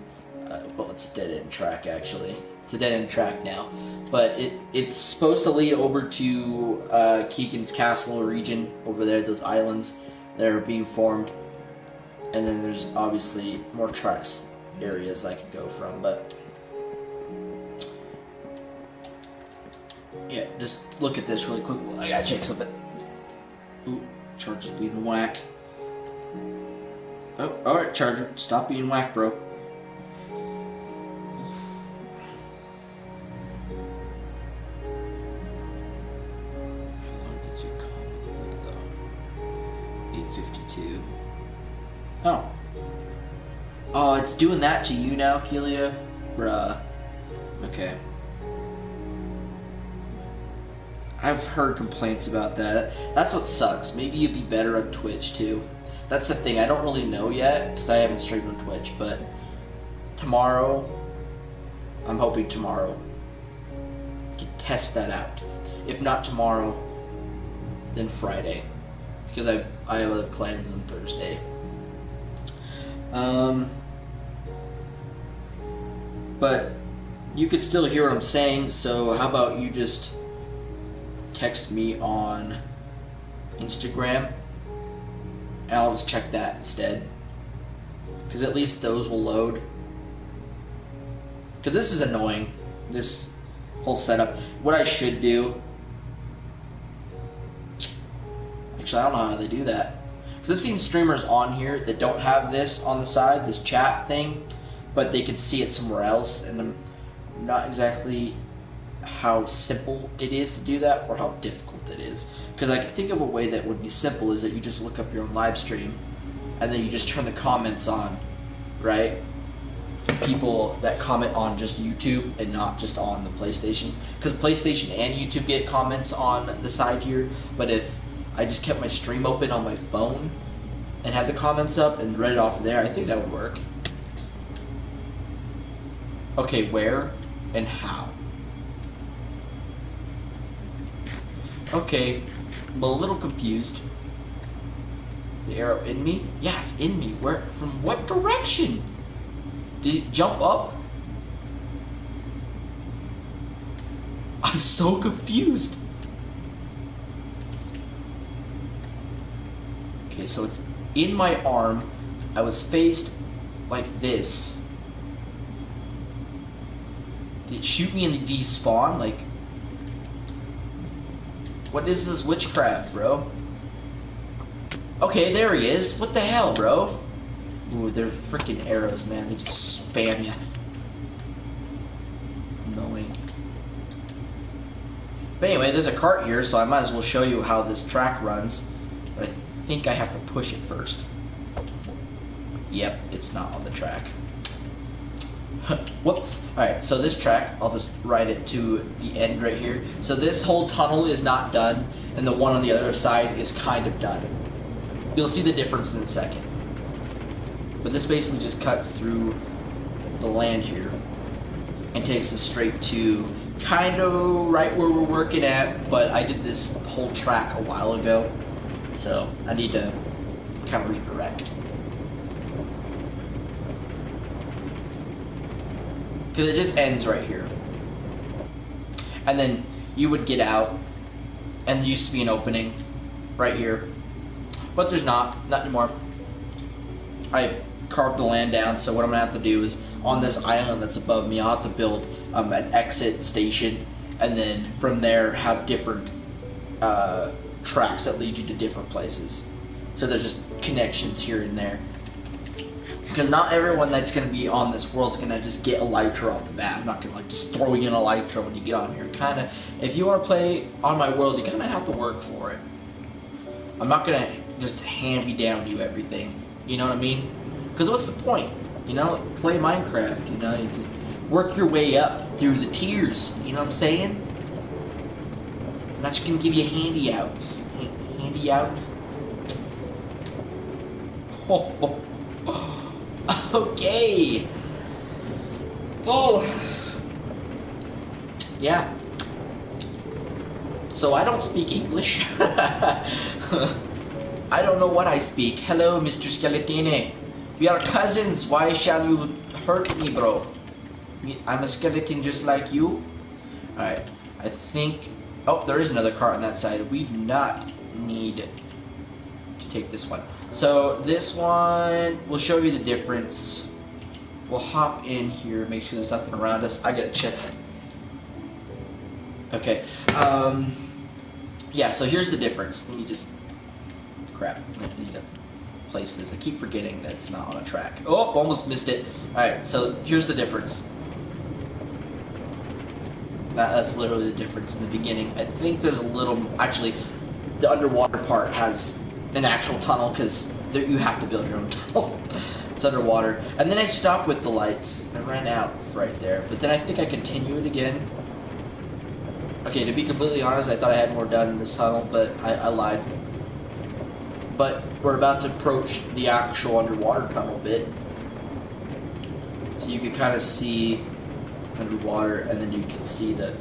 well, it's a dead-end track, actually. It's a dead-end track now. But it's supposed to lead over to Keegan's Castle region over there, those islands that are being formed. And then there's obviously more tracks areas I could go from, but yeah, just look at this really quick. I gotta check something. Ooh, Charger's being whack. Oh, alright, Charger, stop being whack, bro. How long did you call though? 8:52. Oh. Oh, it's doing that to you now, Kelia? Bruh. Okay. I've heard complaints about that. That's what sucks. Maybe you'd be better on Twitch, too. That's the thing. I don't really know yet, because I haven't streamed on Twitch, but tomorrow, I'm hoping tomorrow, I can test that out. If not tomorrow, then Friday, because I have other plans on Thursday. But you could still hear what I'm saying, so how about you just text me on Instagram, and I'll just check that instead, because at least those will load. Because this is annoying, this whole setup. What I should do, actually I don't know how they do that, because I've seen streamers on here that don't have this on the side, this chat thing, but they can see it somewhere else, and I'm not exactly how simple it is to do that, or how difficult it is. Because I can think of a way that would be simple, is that you just look up your own live stream, and then you just turn the comments on, right? For people that comment on just YouTube and not just on the PlayStation. Because PlayStation and YouTube get comments on the side here, but if I just kept my stream open on my phone and had the comments up and read it off of there, I think that would work. Okay, where and how? Okay, I'm a little confused. Is the arrow in me? Yeah, it's in me. Where? From what direction? Did it jump up? I'm so confused. Okay, so it's in my arm. I was faced like this. Did it shoot me and then despawn? Like, what is this witchcraft, bro? Okay, there he is. What the hell, bro? Ooh, they're freaking arrows, man. They just spam you. Annoying. But anyway, there's a cart here, so I might as well show you how this track runs. But I think I have to push it first. Yep, it's not on the track. Whoops. Alright, so this track, I'll just write it to the end right here. So this whole tunnel is not done, and the one on the other side is kind of done. You'll see the difference in a second. But this basically just cuts through the land here and takes us straight to kind of right where we're working at, but I did this whole track a while ago, so I need to kind of redirect. Because it just ends right here. And then you would get out, and there used to be an opening right here. But there's not anymore. I carved the land down, so what I'm going to have to do is, on this island that's above me, I'll have to build an exit station, and then from there have different tracks that lead you to different places. So there's just connections here and there. Because not everyone that's going to be on this world is going to just get elytra off the bat. I'm not going to like just throw you an elytra when you get on here. Kind of, if you want to play on my world, you kind of have to work for it. I'm not going to just hand me down to you everything. You know what I mean? Because what's the point? You know, play Minecraft. You know, you just work your way up through the tiers. You know what I'm saying? I'm not just going to give you handouts. Handouts? Oh. Okay. Oh. Yeah. So I don't speak English. I don't know what I speak. Hello, Mr. Skeletine. We are cousins. Why shall you hurt me, bro? I'm a skeleton just like you. Alright. I think... Oh, there is another cart on that side. We do not need to take this one. So this one, we'll show you the difference. We'll hop in here, make sure there's nothing around us. I gotta check. Okay. Yeah, so here's the difference. Let me just... Crap. I need to place this. I keep forgetting that it's not on a track. Oh, almost missed it. Alright, so here's the difference. That's literally the difference in the beginning. I think there's a little... Actually, the underwater part has an actual tunnel, because you have to build your own tunnel. It's underwater. And then I stopped with the lights. I ran out right there. But then I think I continue it again. Okay, to be completely honest, I thought I had more done in this tunnel, but I lied. But we're about to approach the actual underwater tunnel bit. So you can kind of see underwater, and then you can see the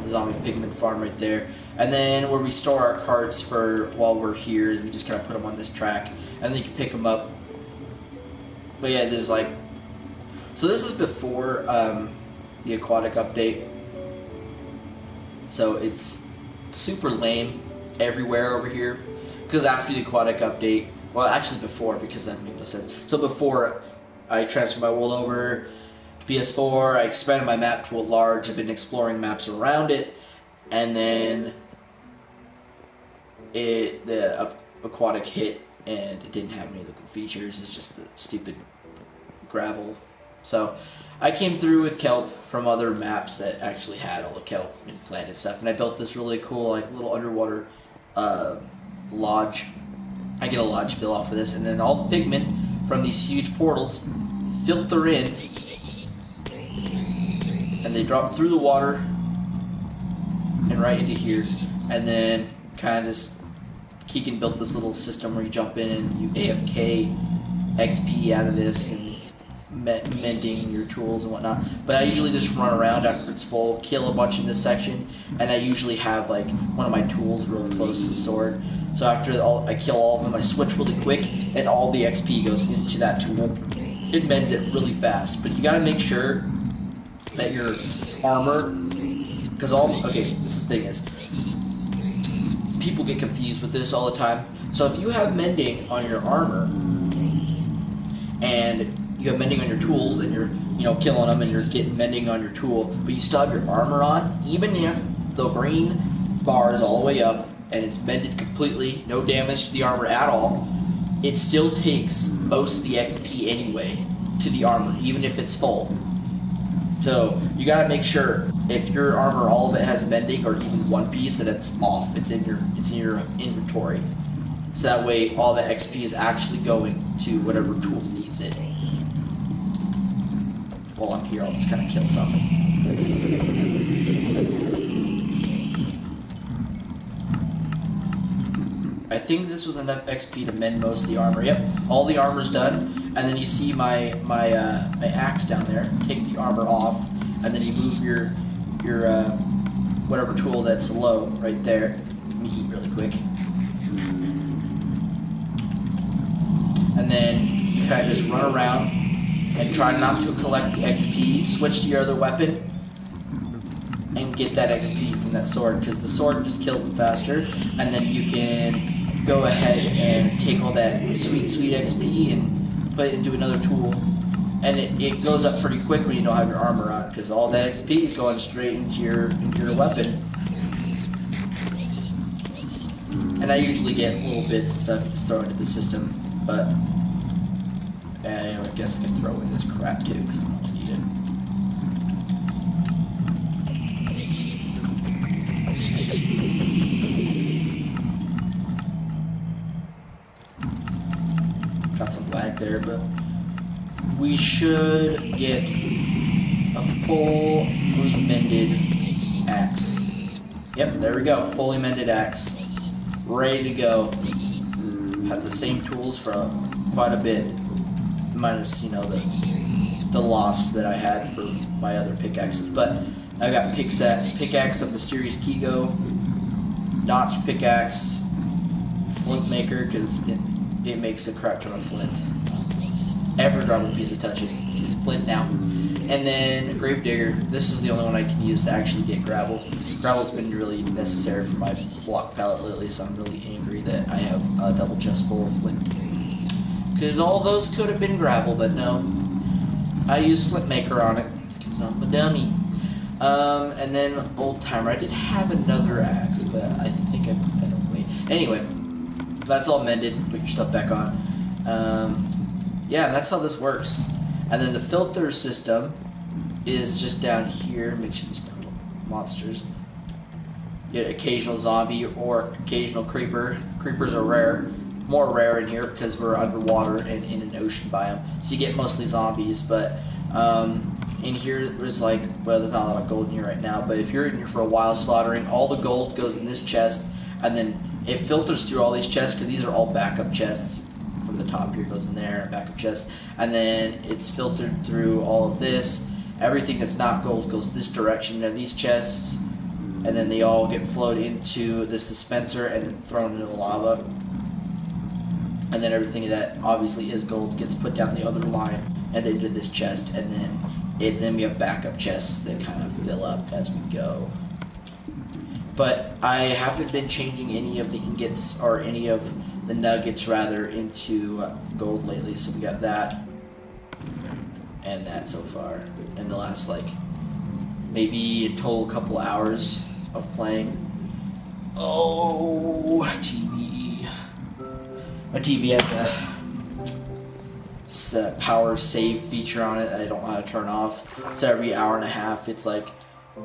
zombie pigman farm right there. And then where we store our carts for while we're here, we just kind of put them on this track, and then you can pick them up. But yeah, there's like... So this is before the aquatic update. So it's super lame everywhere over here. Because after the aquatic update, well, actually before, because that made no sense. So before I transferred my world over to PS4, I expanded my map to a large. I've been exploring maps around it, and then the aquatic hit, and it didn't have any of the cool features. It's just the stupid gravel. So I came through with kelp from other maps that actually had all the kelp and planted stuff, and I built this really cool, like, little underwater lodge. I get a lodge fill off of this, and then all the pigmen from these huge portals filter in, and they drop through the water and right into here. And then kind of just Keegan built this little system where you jump in and you AFK XP out of this and mending your tools and whatnot. But I usually just run around after it's full, kill a bunch in this section, and I usually have like one of my tools real close to the sword. So after I kill all of them, I switch really quick, and all the XP goes into that tool. It mends it really fast, but you gotta make sure that your armor, because okay, this is the thing is, people get confused with this all the time. So if you have mending on your armor, and you have mending on your tools, and you're, you know, killing them, and you're getting mending on your tool, but you still have your armor on, even if the green bar is all the way up, and it's mended completely, no damage to the armor at all, it still takes most of the XP anyway to the armor, even if it's full. So you gotta make sure if your armor, all of it has mending, or even one piece, that it's off. It's in your inventory. So that way, all the XP is actually going to whatever tool needs it. while I'm here, I'll just kind of kill something. I think this was enough XP to mend most of the armor. Yep, all the armor's done. And then you see my axe down there. Take the armor off, and then you move your whatever tool that's low right there. Let me eat really quick. And then you kind of just run around and try not to collect the XP. Switch to your other weapon and get that XP from that sword, because the sword just kills them faster. And then you can go ahead and take all that sweet XP and put it into another tool. And it goes up pretty quick when you don't have your armor on, because all that XP is going straight into your weapon. And I usually get little bits and stuff to just throw into the system, but I guess I can throw in this crap too, because I don't need it. Got some lag there, but we should get a fully mended axe. Yep, there we go. Fully mended axe. Ready to go. Have the same tools for quite a bit. Minus, the loss that I had for my other pickaxes. But I got pickaxe of Mysterious Kigo, notch pickaxe, flint maker, because it makes a crap ton of flint. Ever drop a piece of touch is flint now. And then Gravedigger. This is the only one I can use to actually get gravel. Gravel's been really necessary for my block palette lately, so I'm really angry that I have a double chest full of flint. Because all those could have been gravel, but no. I used flint maker on it, because I'm a dummy. And then Old Timer. I did have another axe, but I think I put that away. Anyway, that's all mended. Put your stuff back on. Yeah, and that's how this works. And then the filter system is just down here. Make sure there's no monsters. Get occasional zombie or occasional creeper. Creepers are rare. More rare in here because we're underwater and in an ocean biome. So you get mostly zombies, but in here there's like, well, there's not a lot of gold in here right now, but if you're in here for a while slaughtering, all the gold goes in this chest, and then it filters through all these chests, because these are all backup chests. From the top here goes in there, backup chests, and then it's filtered through all of this. Everything that's not gold goes this direction into these chests, and then they all get flowed into this dispenser and then thrown into the lava. And then everything that obviously is gold gets put down the other line and into this chest, and then we have backup chests that kind of fill up as we go. But I haven't been changing any of the ingots, or any of the nuggets rather, into gold lately, so we got that and that so far in the last, like, maybe in total a couple hours of playing. Oh, TV. My TV has a power save feature on it I don't know how to turn off, so every hour and a half it's like,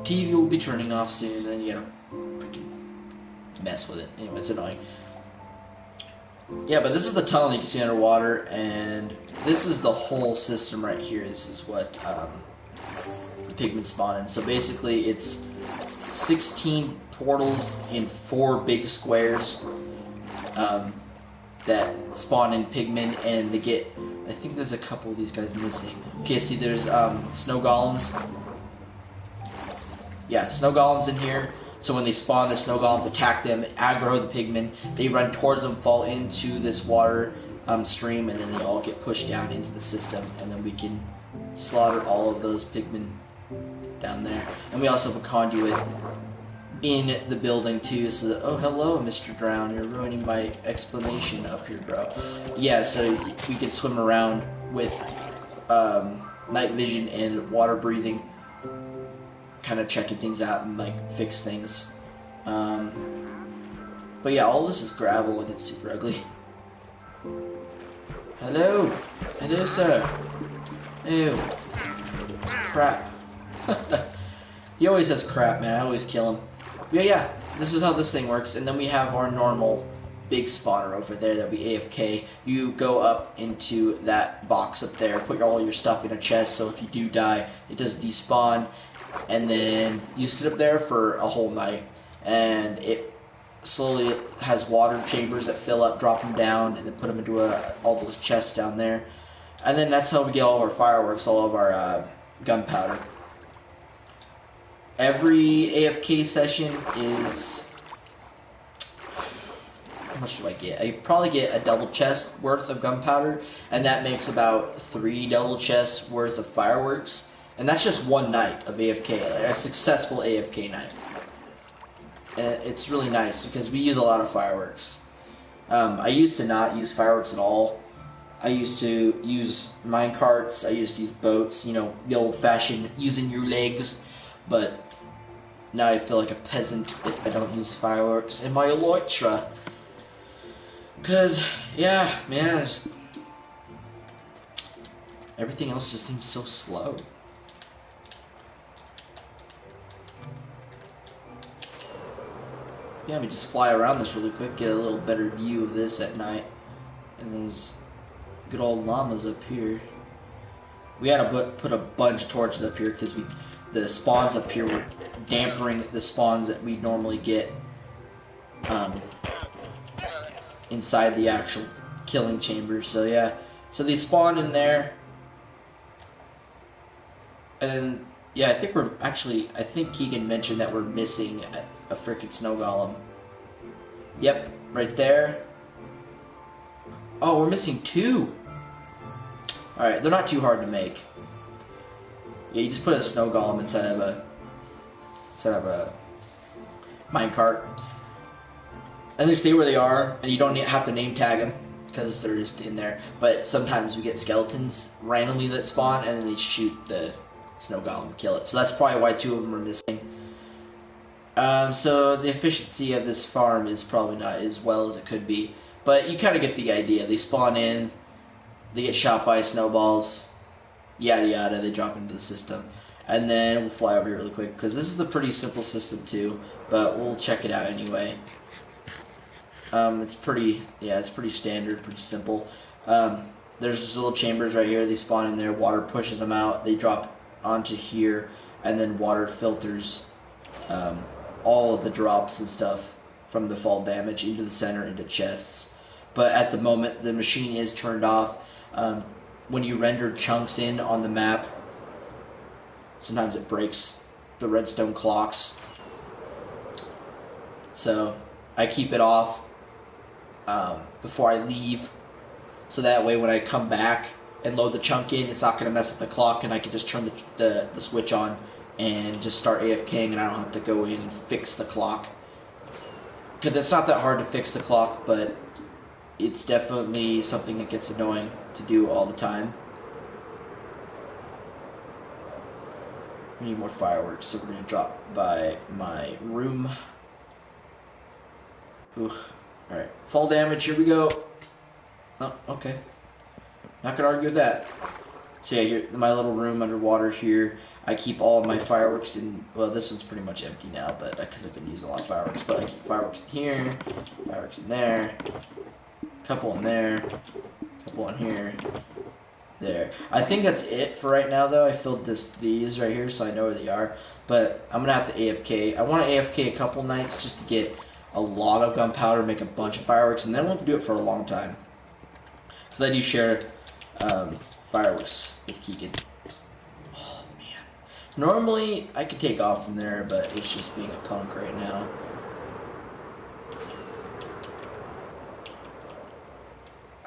TV will be turning off soon, and freaking mess with it. Anyway, it's annoying. Yeah, but this is the tunnel you can see underwater, and this is the whole system right here. This is what the pigmen spawn in. So basically it's 16 portals in 4 big squares that spawn in pigmen, and they get, I think there's a couple of these guys missing. Okay, see there's snow golems. Yeah, snow golems in here. So when they spawn, the snow golems attack them, aggro the pigmen. They run towards them, fall into this water stream, and then they all get pushed down into the system. And then we can slaughter all of those pigmen down there. And we also have a conduit in the building too. So that, oh, hello, Mr. Drown. You're ruining my explanation up here, bro. Yeah, so we can swim around with night vision and water breathing, kind of checking things out and like fix things. But yeah, all this is gravel and it's super ugly. Hello, sir. Ew, crap. He always says crap, man. I always kill him. But yeah, this is how this thing works. And then we have our normal big spawner over there that'll be AFK. You go up into that box up there, put all your stuff in a chest, so if you do die, it doesn't despawn, and then you sit up there for a whole night, and it slowly has water chambers that fill up, drop them down, and then put them into all those chests down there. And then that's how we get all of our fireworks, all of our gunpowder. Every AFK session is... How much do I get? I probably get a double chest worth of gunpowder, and that makes about 3 double chests worth of fireworks. And that's just one night of AFK, a successful AFK night. And it's really nice because we use a lot of fireworks. I used to not use fireworks at all. I used to use minecarts, I used to use boats, you know, the old-fashioned using your legs. But now I feel like a peasant if I don't use fireworks in my elytra. Because, yeah, man, everything else just seems so slow. Yeah, we just fly around this really quick, get a little better view of this at night. And those good old llamas up here. We had to put a bunch of torches up here because the spawns up here were dampering the spawns that we normally get inside the actual killing chamber. So yeah, so they spawn in there, and yeah, I think Keegan mentioned that we're missing a freaking snow golem. Yep, right there. Oh, we're missing 2. Alright, they're not too hard to make. Yeah, you just put a snow golem inside of a minecart, and they stay where they are, and you don't have to name tag them because they're just in there. But sometimes we get skeletons randomly that spawn, and then they shoot the snow golem and kill it. So that's probably why 2 of them are missing. So the efficiency of this farm is probably not as well as it could be, but you kind of get the idea. They spawn in, they get shot by snowballs, yada yada, they drop into the system. And then we'll fly over here really quick, because this is a pretty simple system too, but we'll check it out anyway. It's pretty standard, pretty simple. There's these little chambers right here, they spawn in there, water pushes them out, they drop onto here, and then water filters all of the drops and stuff from the fall damage into the center, into chests. But at the moment, the machine is turned off. When you render chunks in on the map, sometimes it breaks the redstone clocks. So I keep it off before I leave, so that way when I come back and load the chunk in, it's not going to mess up the clock, and I can just turn the switch on and just start AFKing, and I don't have to go in and fix the clock. Because it's not that hard to fix the clock, but it's definitely something that gets annoying to do all the time. We need more fireworks, so we're going to drop by my room. Ooh. Alright, fall damage, here we go. Oh, okay. Not going to argue with that. So yeah, here, my little room underwater here, I keep all of my fireworks in, well, this one's pretty much empty now, but because I've been using a lot of fireworks, but I keep fireworks in here, fireworks in there, couple in there, couple in here, there. I think that's it for right now, though. I filled these right here, so I know where they are, but I'm going to have to AFK. I want to AFK a couple nights just to get a lot of gunpowder, make a bunch of fireworks, and then we'll have to do it for a long time. Because I do share fireworks with Keegan. Oh, man. Normally, I could take off from there, but it's just being a punk right now.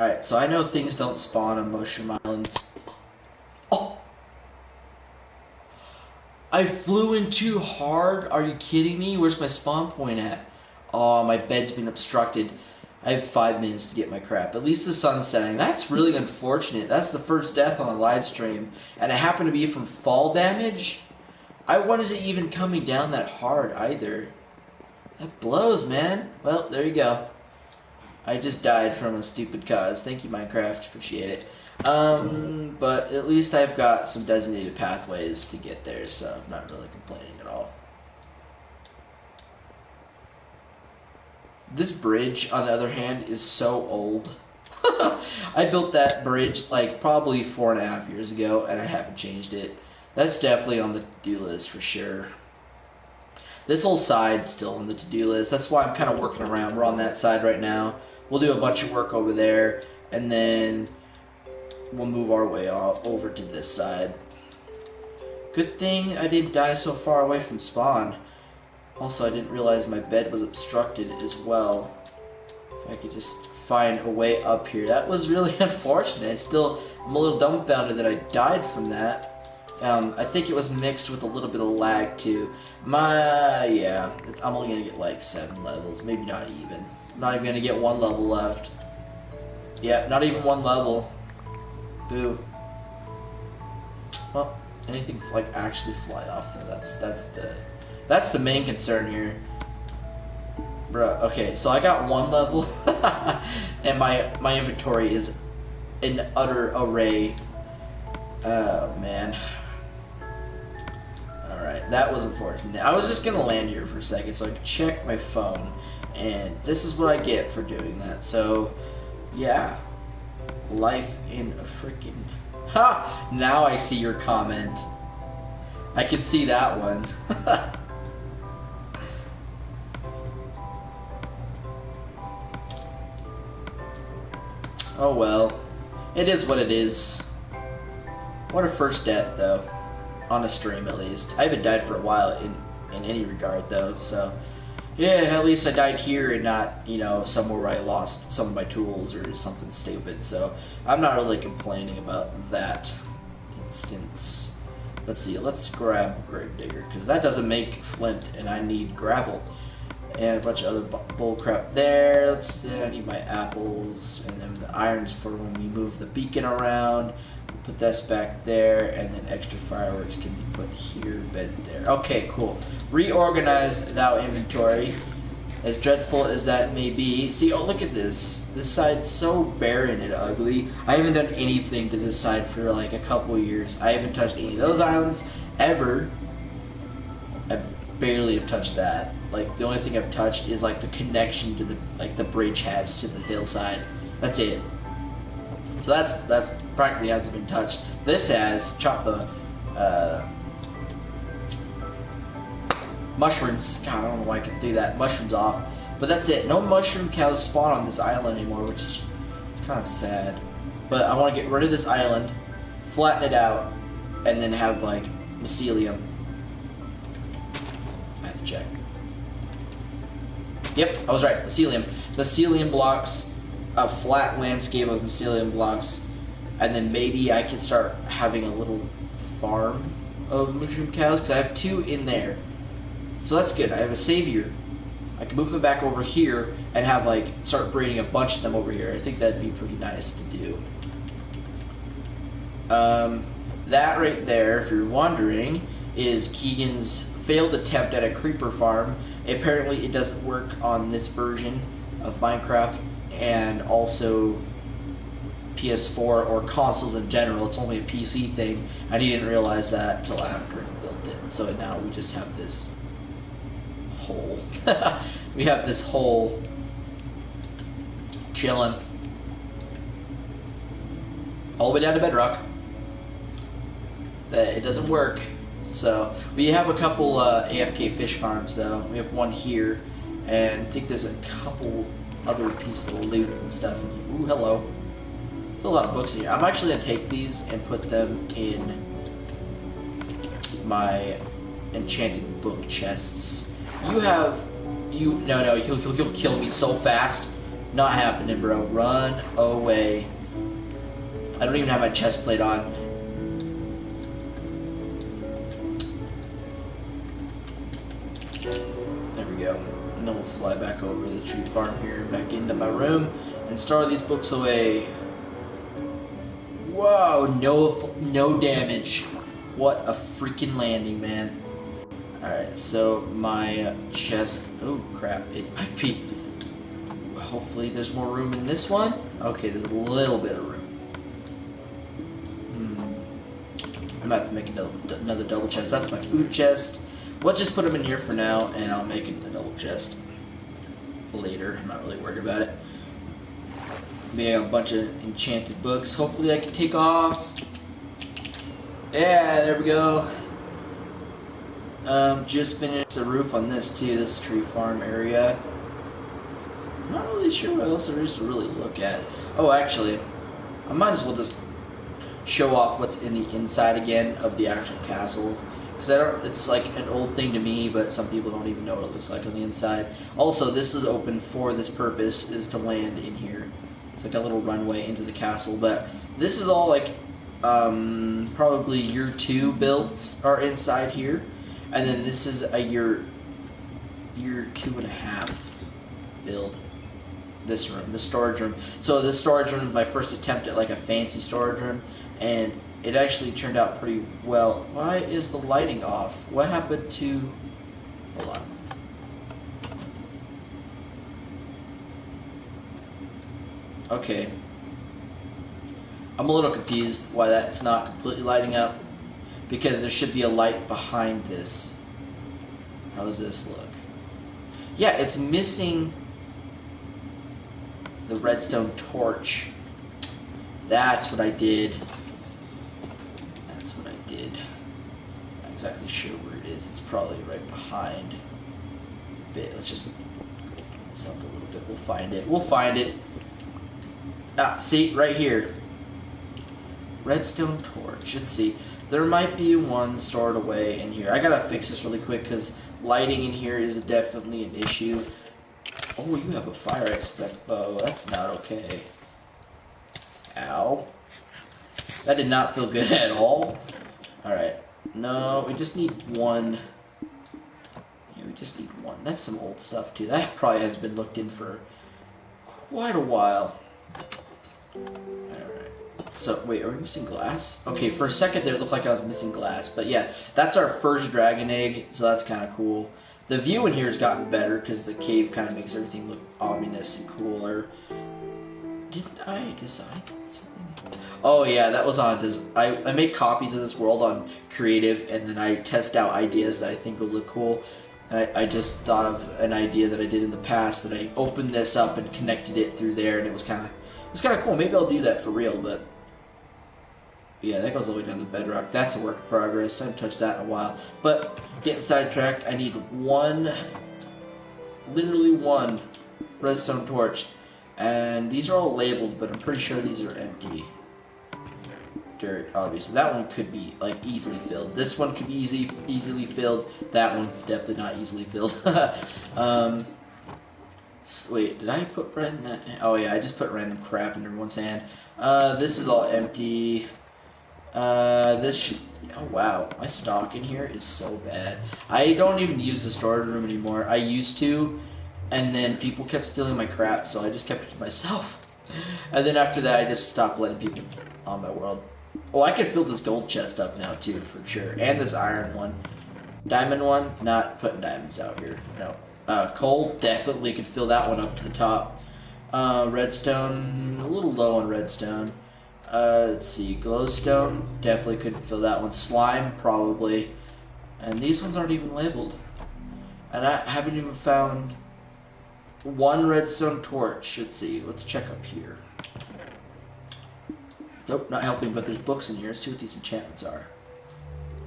Alright, so I know things don't spawn on Mushroom Islands. Oh! I flew in too hard? Are you kidding me? Where's my spawn point at? Oh, my bed's been obstructed. I have 5 minutes to get my crap. At least the sun's setting. That's really unfortunate. That's the first death on a live stream. And it happened to be from fall damage? I wasn't even coming down that hard either. That blows, man. Well, there you go. I just died from a stupid cause. Thank you, Minecraft. Appreciate it. But at least I've got some designated pathways to get there, so I'm not really complaining at all. This bridge, on the other hand, is so old. I built that bridge like probably 4.5 years ago, and I haven't changed it. That's definitely on the to-do list for sure. This whole side's still on the to-do list. That's why I'm kind of working around. We're on that side right now. We'll do a bunch of work over there, and then we'll move our way over to this side. Good thing I didn't die so far away from spawn. Also, I didn't realize my bed was obstructed as well. If I could just find a way up here. That was really unfortunate. I'm a little dumbfounded that I died from that. I think it was mixed with a little bit of lag too. Yeah, I'm only gonna get like 7 levels, maybe not even. I'm not even gonna get 1 level left. Yeah, not even 1 level. Boo. Well, anything like actually fly off though. That's the main concern here. Bruh, okay, so I got 1 level, and my inventory is an utter array. Oh man. Alright, that was unfortunate. I was just gonna land here for a second so I could check my phone, and this is what I get for doing that. So, yeah. Life in a freaking... Ha! Now I see your comment. I can see that one. Oh well. It is what it is. What a first death, though. On a stream, at least. I haven't died for a while in any regard, though, so... Yeah, at least I died here and not, you know, somewhere where I lost some of my tools or something stupid, so... I'm not really complaining about that instance. Let's see, let's grab Gravedigger, because that doesn't make flint, and I need gravel. And a bunch of other bull crap there. I need my apples, and then the irons for when we move the beacon around. Put this back there, and then extra fireworks can be put here, bed there. Okay, cool. Reorganize thou inventory. As dreadful as that may be. See, oh, look at this. This side's so barren and ugly. I haven't done anything to this side for like a couple years. I haven't touched any of those islands ever. I barely have touched that. Like, the only thing I've touched is like the connection to the bridge has to the hillside. That's it. So that's practically hasn't been touched. This has chopped the mushrooms. God, I don't know why I can do that. Mushrooms off. But that's it. No mushroom cows spawn on this island anymore, which is kind of sad. But I want to get rid of this island, flatten it out, and then have like mycelium. I have to check. Yep, I was right. Mycelium. Mycelium blocks. A flat landscape of mycelium blocks, and then maybe I can start having a little farm of mushroom cows, because I have 2 in there. So that's good. I have a savior. I can move them back over here and have like start breeding a bunch of them over here. I think that'd be pretty nice to do. That right there, if you're wondering, is Keegan's failed attempt at a creeper farm. Apparently it doesn't work on this version of Minecraft, and also PS4 or consoles in general. It's only a PC thing, and he didn't realize that until after he built it. So now we just have this hole. We have this hole chilling all the way down to bedrock. It doesn't work. So we have a couple AFK fish farms though. We have one here, and I think there's a couple other pieces of loot and stuff. Ooh, hello. There's a lot of books in here. I'm actually gonna take these and put them in my enchanted book chests. No, he'll kill me so fast. Not happening, bro. Run away. I don't even have my chest plate on. There we go. And then we'll fly back over to the tree farm here, back into my room, and store these books away. Whoa, no damage. What a freaking landing, man. Alright, so my chest, oh crap, it might be, hopefully there's more room in this one. Okay, there's a little bit of room. I'm about to make another double chest. That's my food chest. We'll just put them in here for now, and I'll make it a double chest. later. I'm not really worried about it. We have a bunch of enchanted books. Hopefully I can take off. Yeah, there we go. Just finished the roof on this too, this tree farm area. I'm not really sure what else there is to really look at. Oh, actually, I might as well just show off what's in the inside again of the actual castle. Because it's like an old thing to me, but some people don't even know what it looks like on the inside. Also, this is open for this purpose, is to land in here. It's like a little runway into the castle, but this is all like probably year 2 builds are inside here. And then this is a year 2.5 build. This room, the storage room. So this storage room is my first attempt at like a fancy storage room, and it actually turned out pretty well. Why is the lighting off? What happened to... Hold on. Okay. I'm a little confused why that's not completely lighting up, because there should be a light behind this. How does this look? Yeah, it's missing the redstone torch. That's what I did. That's what I did. Not exactly sure where it is. It's probably right behind a bit. Let's just open this up a little bit. We'll find it. We'll find it. Ah, see, right here. Redstone torch. Let's see. There might be one stored away in here. I gotta fix this really quick because lighting in here is definitely an issue. Oh, you have a fire expect bow. That's not okay. Ow. That did not feel good at all. Alright. No, we just need one. Yeah, we just need one. That's some old stuff, too. That probably has been looked in for quite a while. Alright. So, wait, are we missing glass? Okay, for a second there it looked like I was missing glass. But yeah, that's our first dragon egg, so that's kind of cool. The view in here has gotten better because the cave kind of makes everything look ominous and cooler. Didn't I design something? Oh yeah, that was on I make copies of this world on creative, and then I test out ideas that I think would look cool. And I just thought of an idea that I did in the past that I opened this up and connected it through there, and it was kind of cool. Maybe I'll do that for real, but yeah, that goes all the way down the bedrock. That's a work in progress. I haven't touched that in a while. But getting sidetracked, I need literally one redstone torch. And these are all labeled, but I'm pretty sure these are empty. Dirt, obviously. That one could be, like, easily filled. This one could be easily filled. That one, definitely not easily filled. Wait, did I put random in that? Oh, yeah, I just put random crap in everyone's hand. This is all empty. This should... Oh, wow. My stock in here is so bad. I don't even use the storage room anymore. I used to, and then people kept stealing my crap, so I just kept it to myself. And then after that, I just stopped letting people on my world. Oh, I could fill this gold chest up now, too, for sure. And this iron one. Diamond one, not putting diamonds out here. No. Coal, definitely could fill that one up to the top. Redstone, a little low on redstone. Let's see, glowstone, definitely couldn't fill that one. Slime, probably. And these ones aren't even labeled. And I haven't even found one redstone torch. Let's see, let's check up here. Nope, not helping, but there's books in here. Let's see what these enchantments are.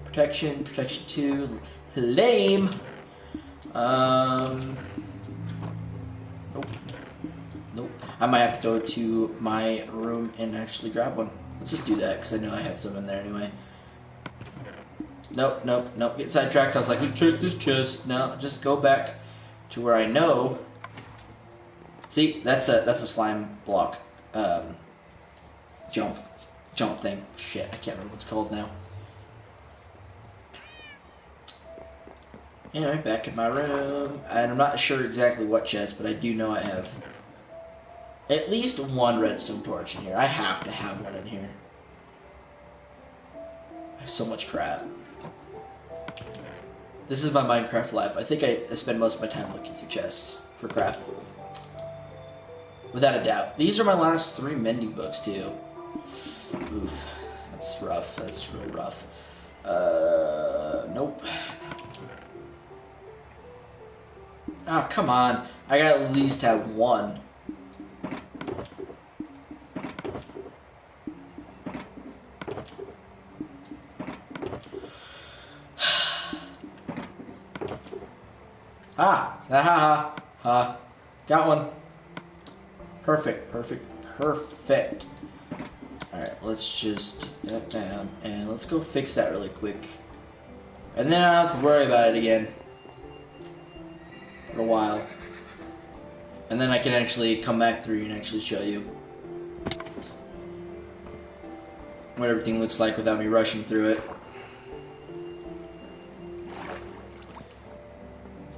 Protection, protection 2, lame. Nope. Nope. I might have to go to my room and actually grab one. Let's just do that, because I know I have some in there anyway. Nope, nope, nope. Get sidetracked. I was like, check this chest. No, just go back to where I know. See, that's a slime block. Jump thing. Shit, I can't remember what it's called now. Anyway, back in my room. And I'm not sure exactly what chest, but I do know I have at least one redstone torch in here. I have to have one in here. I have so much crap. This is my Minecraft life. I think I spend most of my time looking through chests for crap. Without a doubt. These are my last 3 mending books, too. Oof. That's rough. That's real rough. Nope. Oh, come on. I gotta at least have one. Ah, ha ha ha. Got one. Perfect, perfect, perfect. Alright, let's just get that down and let's go fix that really quick. And then I don't have to worry about it again for a while. And then I can actually come back through and actually show you what everything looks like without me rushing through it.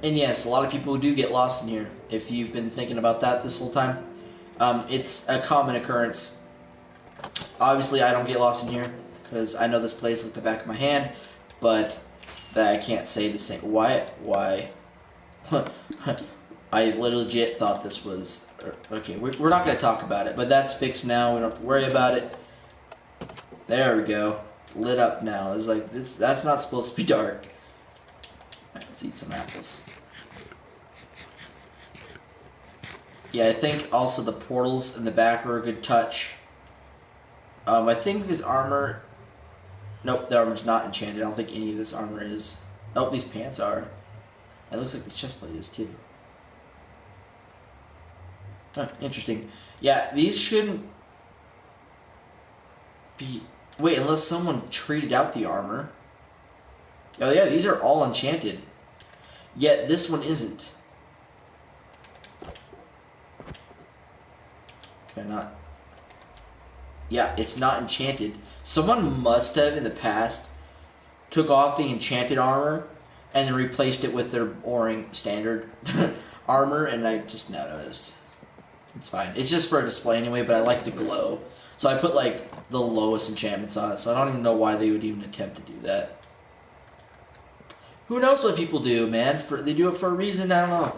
And yes, a lot of people do get lost in here. If you've been thinking about that this whole time, it's a common occurrence. Obviously, I don't get lost in here because I know this place like the back of my hand, but that I can't say the same. Why? I legit thought this was... Okay, we're not going to talk about it, but that's fixed now. We don't have to worry about it. There we go. Lit up now. It's like, that's not supposed to be dark. Right, let's eat some apples. Yeah, I think also the portals in the back are a good touch. I think this armor... Nope, the armor's not enchanted. I don't think any of this armor is. Oh, these pants are. It looks like this chestplate is too. Huh, interesting. Yeah, these shouldn't be... Wait, unless someone traded out the armor. Oh yeah, these are all enchanted. Yet this one isn't. Can I not? Yeah, it's not enchanted. Someone must have in the past took off the enchanted armor and then replaced it with their boring standard armor, and I just now noticed. It's fine. It's just for a display anyway, but I like the glow. So I put like the lowest enchantments on it, so I don't even know why they would even attempt to do that. Who knows what people do, man? They do it for a reason, I don't know.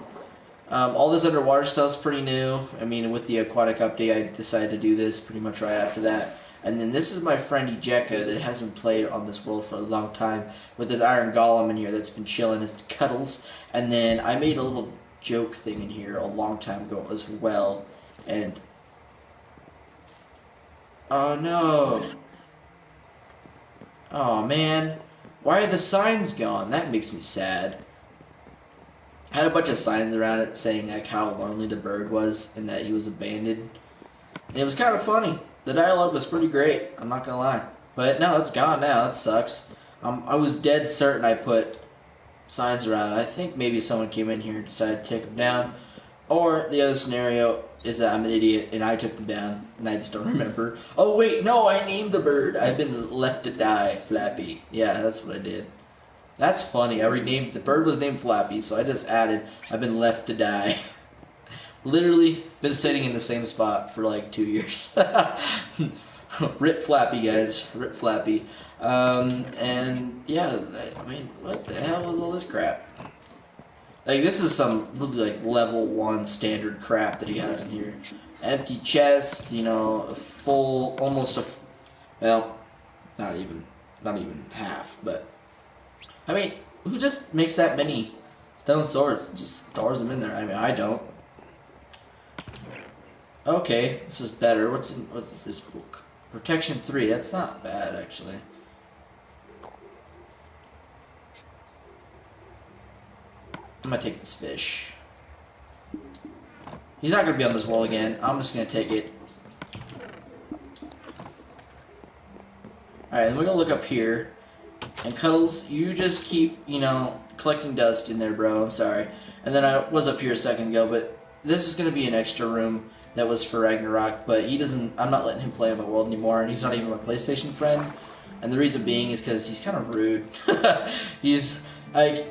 All this underwater stuff's pretty new. I mean, with the aquatic update, I decided to do this pretty much right after that. And then this is my friend Ejeka that hasn't played on this world for a long time with this iron golem in here that's been chilling his cuddles. And then I made a little joke thing in here a long time ago as well. And... Oh no! Oh man. Why are the signs gone? That makes me sad. I had a bunch of signs around it saying like how lonely the bird was and that he was abandoned. And it was kind of funny. The dialogue was pretty great, I'm not gonna lie. But no, it's gone now, it sucks. I was dead certain I put signs around. I think maybe someone came in here and decided to take them down. Or the other scenario is that I'm an idiot and I took them down and I just don't remember. Oh wait, no, I named the bird. I've been left to die, Flappy. Yeah, that's what I did. That's funny. I renamed the bird was named Flappy, so I just added I've been left to die. Literally been sitting in the same spot for like 2 years. Rip Flappy, guys. Rip Flappy. And yeah, I mean, what the hell is all this crap? Like, this is some like level 1 standard crap that he has in here. Empty chest, you know, a full, almost a, well, not even half, but. I mean, who just makes that many stone swords and just stores them in there? I mean, I don't. Okay, this is better. What is this book? Protection 3. That's not bad, actually. I'm gonna take this fish. He's not gonna be on this world again. I'm just gonna take it. Alright, then we're gonna look up here. And Cuddles, you just keep, you know, collecting dust in there, bro. I'm sorry. And then I was up here a second ago, but this is going to be an extra room that was for Ragnarok, but he doesn't, I'm not letting him play on my world anymore, and he's not even my PlayStation friend. And the reason being is because he's kind of rude. He's, like,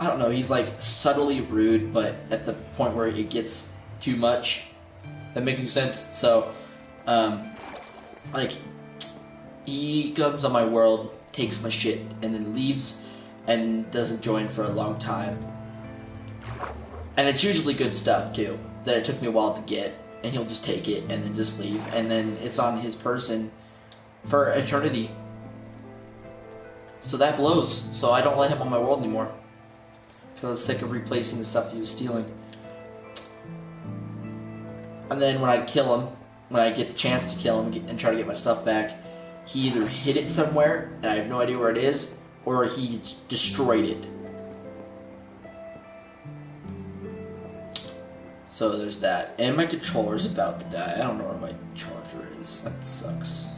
I don't know, he's, like, subtly rude, but at the point where it gets too much. That making sense? So, like, he comes on my world, takes my shit, and then leaves and doesn't join for a long time. And it's usually good stuff too, that it took me a while to get, and he'll just take it and then just leave, and then it's on his person for eternity. So that blows. So I don't let him on my world anymore. because I was sick of replacing the stuff he was stealing. And then when I'd kill him, when I get the chance to kill him and try to get my stuff back, he either hid it somewhere, and I have no idea where it is, or he destroyed it. So there's that. And my controller's about to die. I don't know where my charger is. That sucks.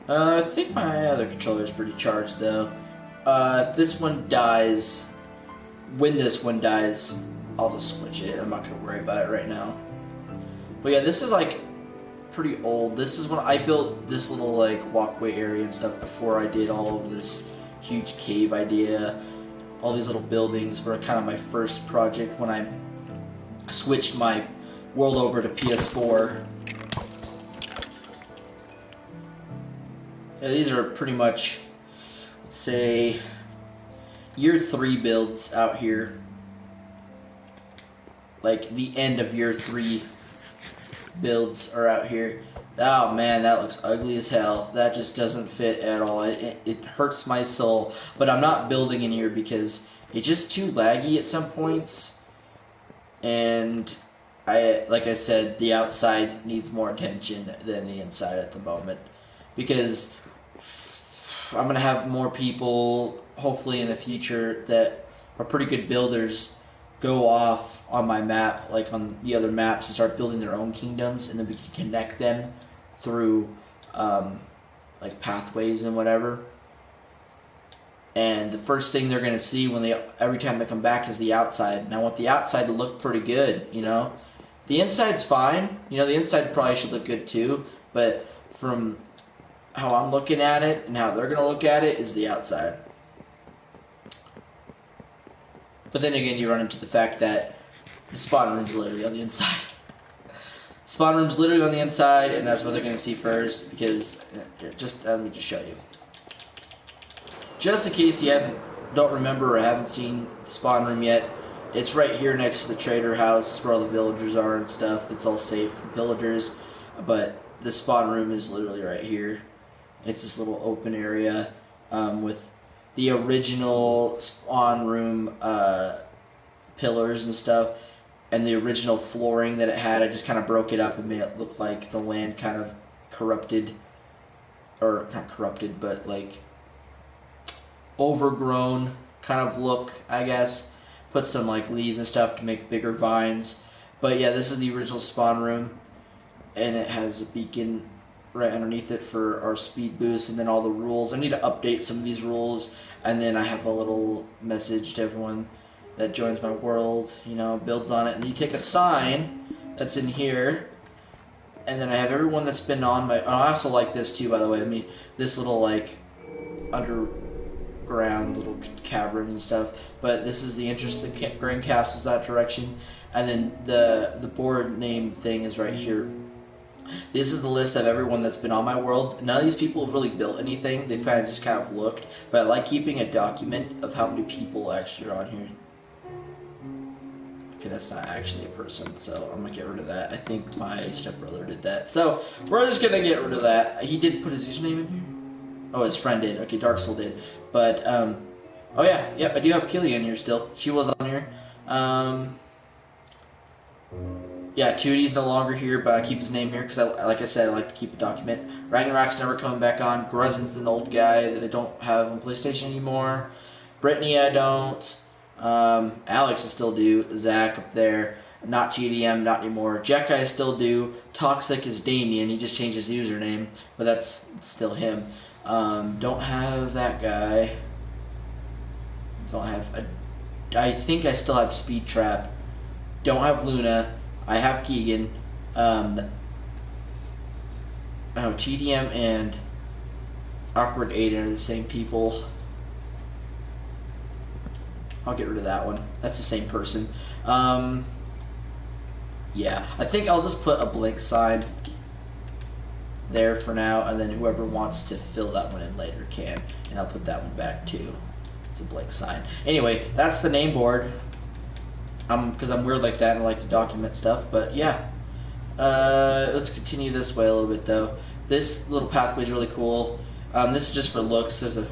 I think my other controller is pretty charged, though. If this one dies, when this one dies, I'll just switch it. I'm not going to worry about it right now. But yeah, this is like pretty old. This is when I built this little like walkway area and stuff before I did all of this huge cave idea. All these little buildings were kind of my first project when I switched my world over to PS4. Yeah, these are pretty much, let's say, year 3 builds out here. Like the end of year 3 builds are out here. Oh man, that looks ugly as hell. That just doesn't fit at all. It hurts my soul. But I'm not building in here because it's just too laggy at some points. And like I said, the outside needs more attention than the inside at the moment. Because I'm going to have more people, hopefully in the future, that are pretty good builders go off on my map, like on the other maps, and start building their own kingdoms, and then we can connect them through like pathways and whatever. And the first thing they're going to see every time they come back is the outside. And I want the outside to look pretty good, you know. The inside's fine. You know, the inside probably should look good too. But from how I'm looking at it and how they're going to look at it is the outside. But then again, you run into the fact that the spawn room's literally on the inside. Spawn room's literally on the inside, and that's what they're going to see first. Because, let me just show you. Just in case you don't remember or haven't seen the spawn room yet, it's right here next to the trader house where all the villagers are and stuff. That's all safe from pillagers. But the spawn room is literally right here. It's this little open area with the original spawn room pillars and stuff, and the original flooring that it had. I just kind of broke it up and made it look like the land kind of corrupted, or not corrupted, but like overgrown kind of look, I guess. Put some like leaves and stuff to make bigger vines. But yeah, this is the original spawn room, and it has a beacon right underneath it for our speed boost, and then all the rules. I need to update some of these rules, and then I have a little message to everyone that joins my world, you know, builds on it. And you take a sign that's in here, and then I have everyone that's been on my... I also like this too, by the way. I mean, this little like underground little caverns and stuff. But this is the entrance to the Grand Castle's that direction, and then the board name thing is right here. This is the list of everyone that's been on my world. None of these people have really built anything. They've just kind of looked. But I like keeping a document of how many people actually are on here. Okay, that's not actually a person, so I'm going to get rid of that. I think my stepbrother did that. So, we're just going to get rid of that. He did put his username in here? Oh, his friend did. Okay, Dark Soul did. But, oh yeah, yep, I do have Killian here still. She was on here. Yeah, Tootie's no longer here, but I keep his name here because, like I said, I like to keep a document. Ragnarok's never coming back on. Gruzin's an old guy that I don't have on PlayStation anymore. Brittany, I don't. Alex, I still do. Zach up there. Not TDM, not anymore. Jack, I still do. Toxic is Damien. He just changed his username, but that's still him. Don't have that guy. Don't have... I think I still have Speed Trap. Don't have Luna. I have Keegan. TDM and Awkward Aiden are the same people. I'll get rid of that one. That's the same person. Yeah, I think I'll just put a blank sign there for now, and then whoever wants to fill that one in later can. And I'll put that one back too. It's a blank sign. Anyway, that's the name board. Because I'm weird like that and I like to document stuff, but yeah. Let's continue this way a little bit though. This little pathway is really cool. This is just for looks. There's a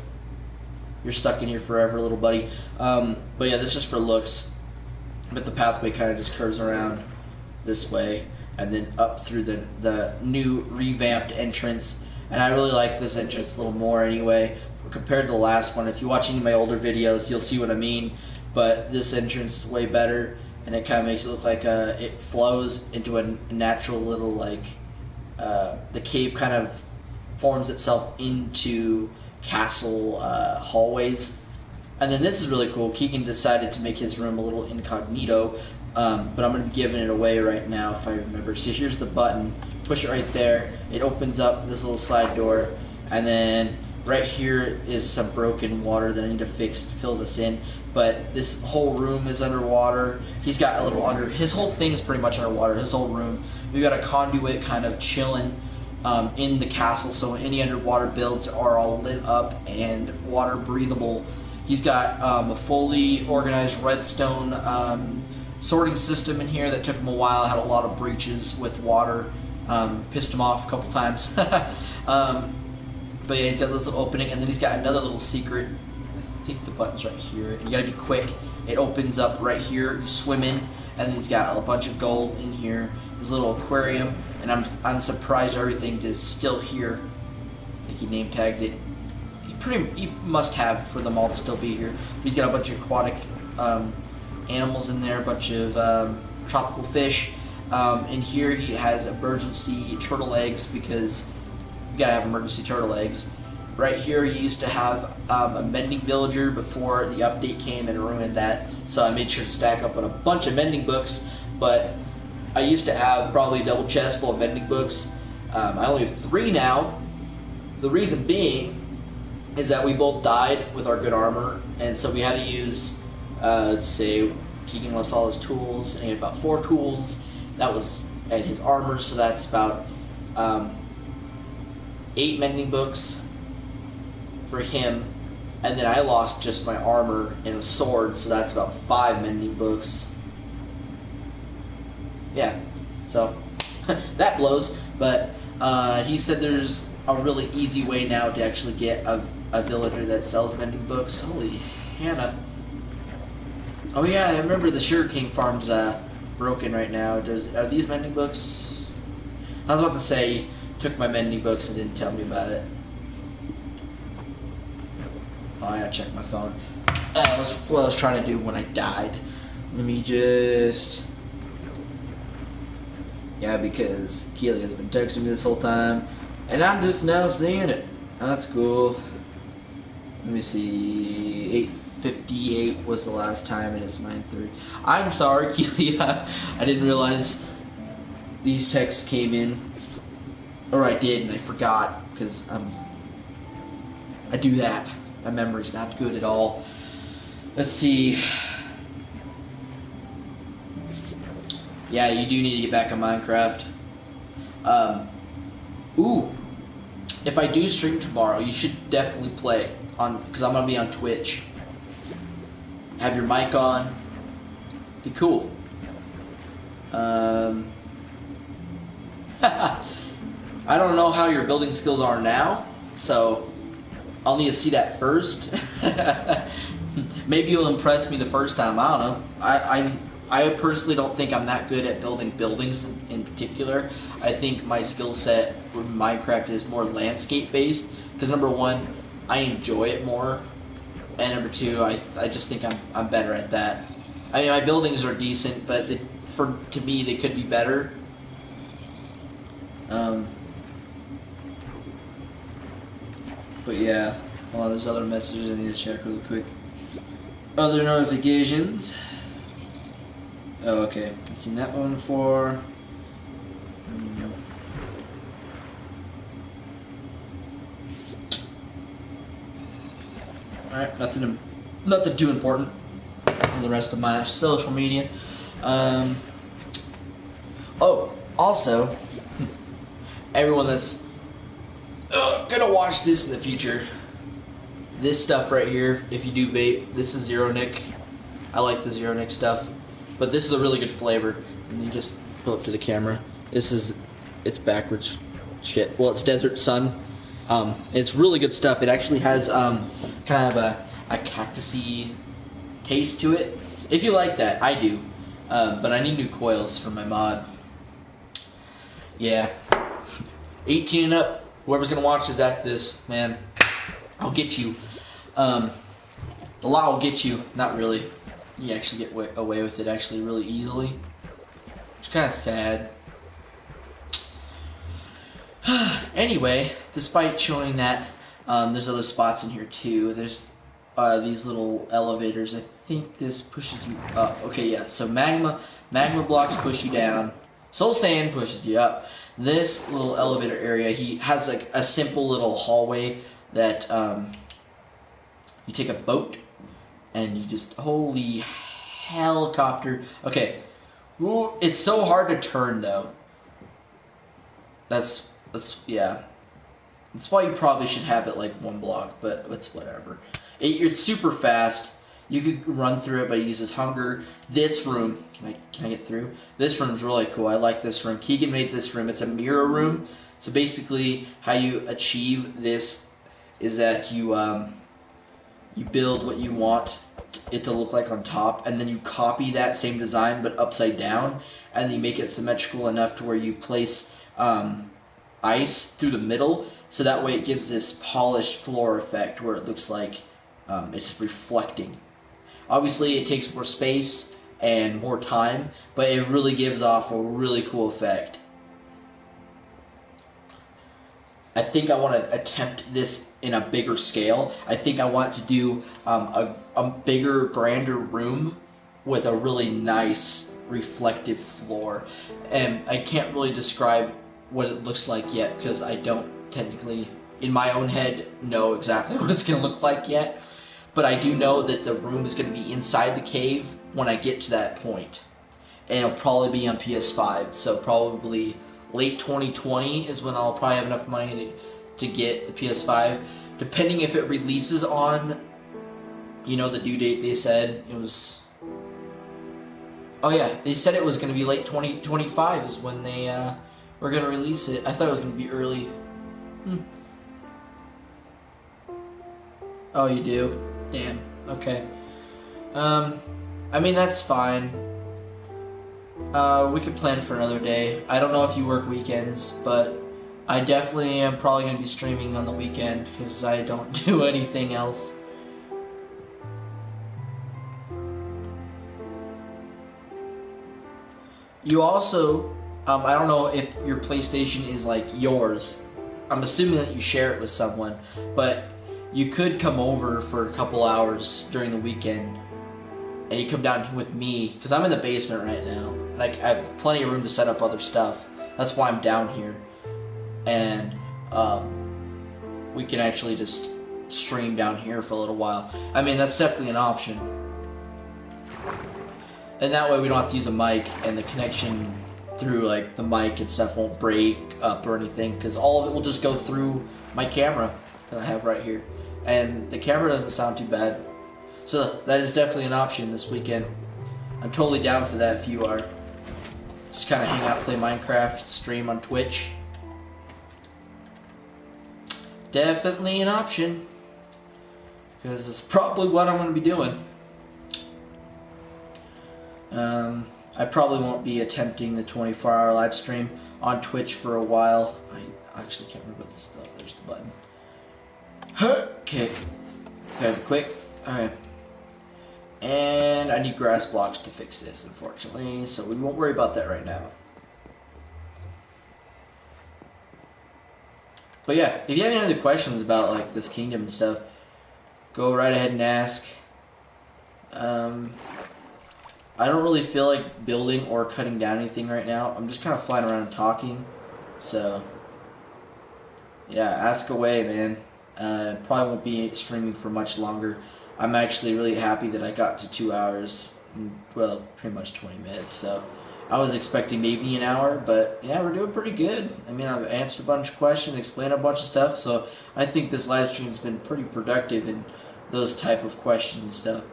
you're stuck in here forever, little buddy. But yeah, this is just for looks. But the pathway kind of just curves around this way and then up through the new revamped entrance. And I really like this entrance a little more anyway compared to the last one. If you watch any of my older videos, you'll see what I mean. But this entrance is way better, and it kind of makes it look like it flows into a natural little, like, the cave kind of forms itself into castle hallways. And then this is really cool. Keegan decided to make his room a little incognito, but I'm going to be giving it away right now if I remember. So here's the button. Push it right there. It opens up this little slide door, and then right here is some broken water that I need to fix to fill this in. But this whole room is underwater. He's got a little his whole thing is pretty much underwater, his whole room. We've got a conduit kind of chilling in the castle, so any underwater builds are all lit up and water breathable. He's got a fully organized redstone sorting system in here that took him a while. Had a lot of breaches with water. Pissed him off a couple times. But yeah, he's got this little opening, and then he's got another little secret. I think the button's right here. And you gotta be quick. It opens up right here. You swim in, and then he's got a bunch of gold in here. His little aquarium, and I'm surprised everything is still here. I think he name tagged it. He must have for them all to still be here. But he's got a bunch of aquatic animals in there, a bunch of tropical fish. In here he has emergency turtle eggs because you gotta have emergency turtle eggs. Right here he used to have a mending villager before the update came and ruined that. So I made sure to stack up on a bunch of mending books, but I used to have probably a double chest full of mending books. I only have 3 now. The reason being is that we both died with our good armor, and so we had to use, let's say, Keegan lost all his tools, and he had about 4 tools. That was at his armor, so that's about 8 mending books for him, and then I lost just my armor and a sword, so that's about 5 mending books. Yeah, so that blows, but he said there's a really easy way now to actually get a villager that sells mending books. Holy Hannah. Oh yeah, I remember the sugarcane farm's broken right now. Are these mending books? I was about to say, took my mending books and didn't tell me about it. Oh, I gotta check my phone. That was what I was trying to do when I died. Let me just... Yeah, because Keely has been texting me this whole time, and I'm just now seeing it. That's cool. Let me see. 8:58 was the last time, and it's 9:30. I'm sorry, Keely. I didn't realize these texts came in, or I did, and I forgot because I do that. My memory's not good at all. Let's see. Yeah, you do need to get back on Minecraft. Ooh, if I do stream tomorrow, you should definitely play on, because I'm gonna be on Twitch. Have your mic on. Be cool. I don't know how your building skills are now, so I'll need to see that first. Maybe you'll impress me the first time. I don't know. I personally don't think I'm that good at building buildings in particular. I think my skill set with Minecraft is more landscape based, because number one, I enjoy it more, and number two, I just think I'm better at that. I mean, my buildings are decent, but to me they could be better. But yeah, well, there's other messages I need to check really quick. Other notifications. Oh, okay. I've seen that one before. Alright, nothing too important for the rest of my social media. Oh, also, everyone that's gonna watch this in the future, this stuff right here, if you do vape, this is Zero Nick. I like the Zero Nick stuff. But this is a really good flavor. And you just pull up to the camera. It's backwards shit. Well, it's Desert Sun. It's really good stuff. It actually has kind of a cactusy taste to it. If you like that, I do. But I need new coils for my mod. Yeah. 18 and up. Whoever's gonna watch this after this, man, I'll get you. The law will get you. Not really. You actually get away with it actually really easily. It's kind of sad. Anyway, despite showing that, there's other spots in here too. There's these little elevators. I think this pushes you up. Okay, yeah. So magma blocks push you down. Soul sand pushes you up. This little elevator area, he has like a simple little hallway that you take a boat and you just holy helicopter. Okay, ooh, it's so hard to turn though. That's yeah. That's why you probably should have it like one block, but it's whatever. It's super fast. You could run through it, but it uses hunger. This room, can I get through? This room's really cool. I like this room. Keegan made this room. It's a mirror room. So basically, how you achieve this is that you build what you want it to look like on top, and then you copy that same design but upside down, and then you make it symmetrical enough to where you place ice through the middle, so that way it gives this polished floor effect where it looks like it's reflecting. Obviously, it takes more space and more time, but it really gives off a really cool effect. I think I want to attempt this in a bigger scale. I think I want to do a bigger, grander room with a really nice reflective floor. And I can't really describe what it looks like yet because I don't technically, in my own head, know exactly what it's going to look like yet. But I do know that the room is going to be inside the cave when I get to that point. And it'll probably be on PS5, so probably late 2020 is when I'll probably have enough money to get the PS5. Depending if it releases on, you know, the due date they said it was. Oh yeah, they said it was going to be late 2025 is when they were going to release it. I thought it was going to be early. Oh, you do? Damn. Okay. I mean, that's fine. We could plan for another day. I don't know if you work weekends, but I definitely am probably going to be streaming on the weekend because I don't do anything else. You also, I don't know if your PlayStation is like yours. I'm assuming that you share it with someone, but you could come over for a couple hours during the weekend, and you come down with me, because I'm in the basement right now, and I have plenty of room to set up other stuff. That's why I'm down here. And we can actually just stream down here for a little while. I mean, that's definitely an option. And that way we don't have to use a mic, and the connection through like the mic and stuff won't break up or anything, because all of it will just go through my camera that I have right here. And the camera doesn't sound too bad. So that is definitely an option this weekend. I'm totally down for that if you are. Just kind of hang out, play Minecraft, stream on Twitch. Definitely an option. Because it's probably what I'm going to be doing. I probably won't be attempting the 24-hour live stream on Twitch for a while. I actually can't remember what this stuff. There's the button. Okay. Gotta be quick. Alright. And I need grass blocks to fix this, unfortunately, so we won't worry about that right now. But yeah, if you have any other questions about like this kingdom and stuff, go right ahead and ask. I don't really feel like building or cutting down anything right now. I'm just kind of flying around and talking. So, yeah, ask away, man. Probably won't be streaming for much longer. I'm actually really happy that I got to 2 hours, well, pretty much 20 minutes. So, I was expecting maybe an hour, but yeah, we're doing pretty good. I mean, I've answered a bunch of questions, explained a bunch of stuff, so I think this live stream's been pretty productive in those type of questions and stuff.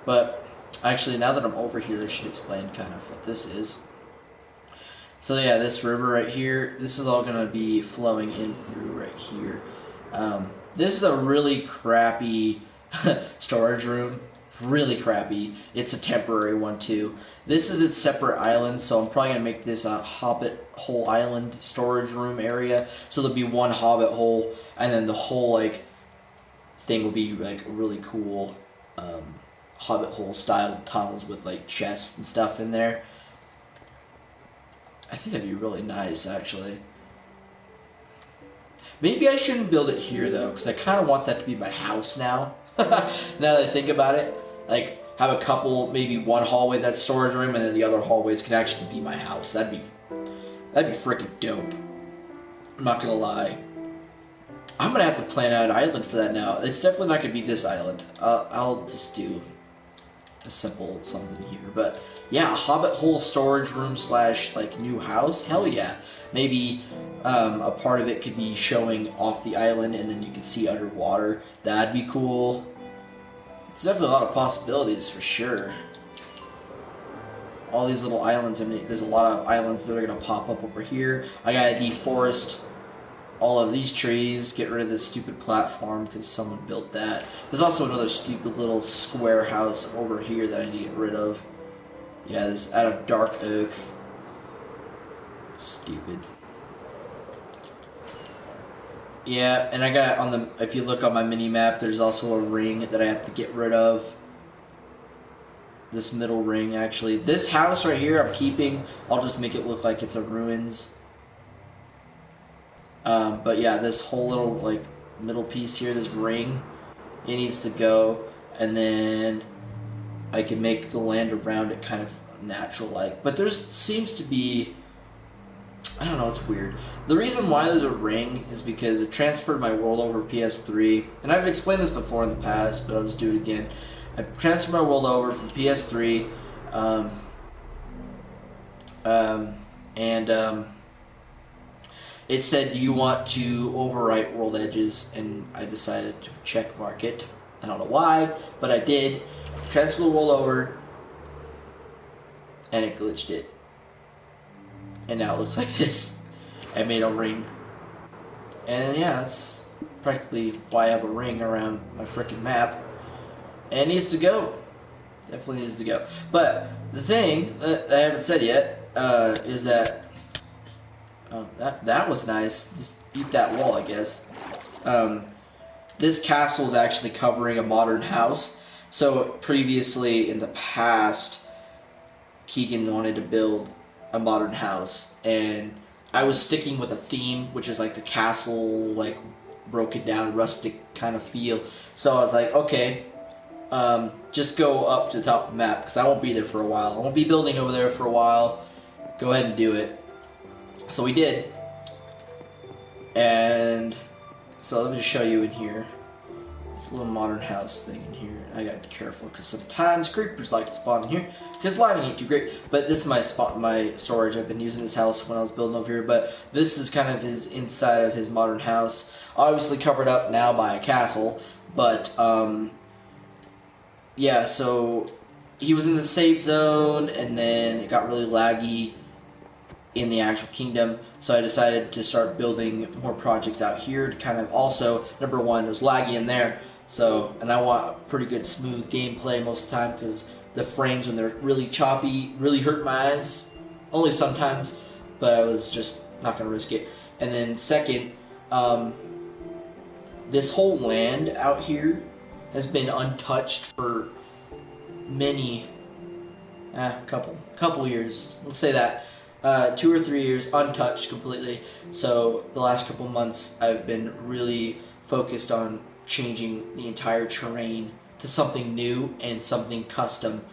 But actually, now that I'm over here, I should explain kind of what this is. So yeah, this river right here, this is all going to be flowing in through right here. This is a really crappy storage room. Really crappy. It's a temporary one too. This is its separate island, so I'm probably gonna make this a hobbit hole island storage room area. So there'll be one hobbit hole, and then the whole like thing will be like really cool hobbit hole style tunnels with like chests and stuff in there. I think that'd be really nice, actually. Maybe I shouldn't build it here though, because I kind of want that to be my house now. Now that I think about it, like have a couple, maybe one hallway that's storage room, and then the other hallways can actually be my house. That'd be freaking dope. I'm not gonna lie. I'm gonna have to plan out an island for that now. It's definitely not gonna be this island. I'll just do a simple something here. But yeah, a hobbit hole storage room slash like new house. Hell yeah. Maybe a part of it could be showing off the island, and then you could see underwater. That'd be cool. There's definitely a lot of possibilities for sure. All these little islands. I mean, there's a lot of islands that are gonna pop up over here. I gotta deforest all of these trees, get rid of this stupid platform because someone built that. There's also another stupid little square house over here that I need to get rid of. Yeah, this out of dark oak. Stupid. Yeah, and I got on the, if you look on my mini map, there's also a ring that I have to get rid of. This middle ring, actually. This house right here I'm keeping. I'll just make it look like it's a ruins. But yeah, this whole little like middle piece here, this ring, it needs to go, and then I can make the land around it kind of natural like. But there seems to be, I don't know, it's weird. The reason why there's a ring is because it transferred my world over PS3, and I've explained this before in the past, but I'll just do it again. I transferred my world over from PS3, it said, do you want to overwrite world edges? And I decided to check mark it. I don't know why, but I did. Transfer the world over, and it glitched it. And now it looks like this. I made a ring. And yeah, that's practically why I have a ring around my freaking map. And it needs to go. Definitely needs to go. But the thing that I haven't said yet is that that was nice. Just beat that wall, I guess. This castle is actually covering a modern house. So previously, in the past, Keegan wanted to build a modern house, and I was sticking with a theme, which is like the castle, like broken down, rustic kind of feel. So I was like, okay, just go up to the top of the map, because I won't be there for a while. I won't be building over there for a while. Go ahead and do it. So we did, and so let me just show you in here. This little modern house thing in here. I gotta be careful because sometimes creepers like to spawn in here because lighting ain't too great. But this is my storage. I've been using this house when I was building over here. But this is kind of his inside of his modern house. Obviously covered up now by a castle. But yeah, so he was in the safe zone, and then it got really laggy in the actual kingdom, so I decided to start building more projects out here to kind of also, number one, it was laggy in there, so, and I want pretty good smooth gameplay most of the time, because the frames when they're really choppy really hurt my eyes, only sometimes, but I was just not going to risk it. And then second, this whole land out here has been untouched for many, couple years, we'll say that. 2 or 3 years untouched completely. So the last couple months I've been really focused on changing the entire terrain to something new and something custom,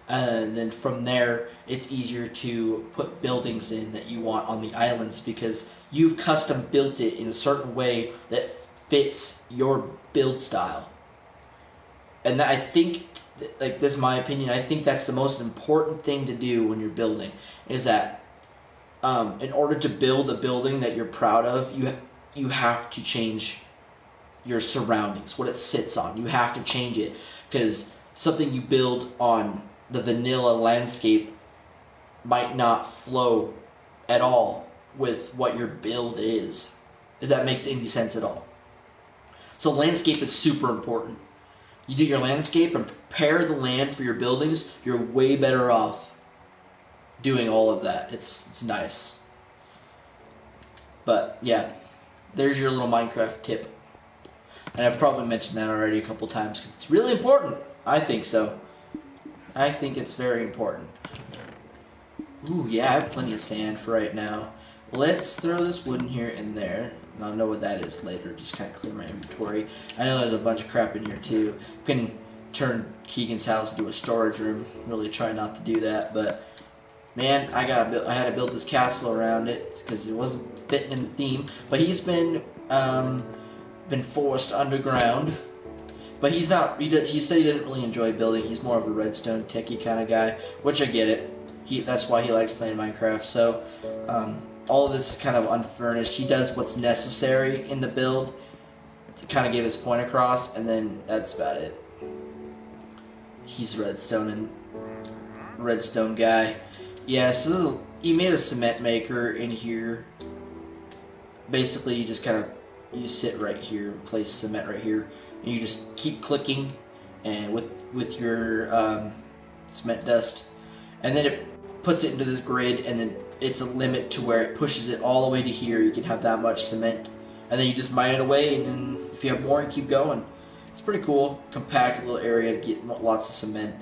and then from there it's easier to put buildings in that you want on the islands because you've custom built it in a certain way that fits your build style. And I think, like, this is my opinion, I think that's the most important thing to do when you're building, is that in order to build a building that you're proud of, you have to change your surroundings, what it sits on. You have to change it, because something you build on the vanilla landscape might not flow at all with what your build is, if that makes any sense at all. So landscape is super important, you do your landscape and prepare the land for your buildings, you're way better off doing all of that. It's nice. But yeah, there's your little Minecraft tip. And I've probably mentioned that already a couple times. It's really important. I think so. I think it's very important. Ooh, yeah, I have plenty of sand for right now. Let's throw this wood in here and there. And I'll know what that is later. Just kind of clear my inventory. I know there's a bunch of crap in here too. Can turn Keegan's house into a storage room. Really try not to do that, but man, I had to build this castle around it because it wasn't fitting in the theme. But he's been forced underground. But he's not. He said he doesn't really enjoy building. He's more of a redstone techie kind of guy, which I get it. That's why he likes playing Minecraft. So all of this is kind of unfurnished. He does what's necessary in the build to kind of get his point across, and then that's about it. He's redstone guy. Yeah, so he made a cement maker in here. Basically, you just kind of sit right here and place cement right here, and you just keep clicking, and with your cement dust, and then it puts it into this grid, and then it's a limit to where it pushes it all the way to here. You can have that much cement, and then you just mine it away, and then if you have more, you keep going. It's pretty cool, compact little area to get lots of cement.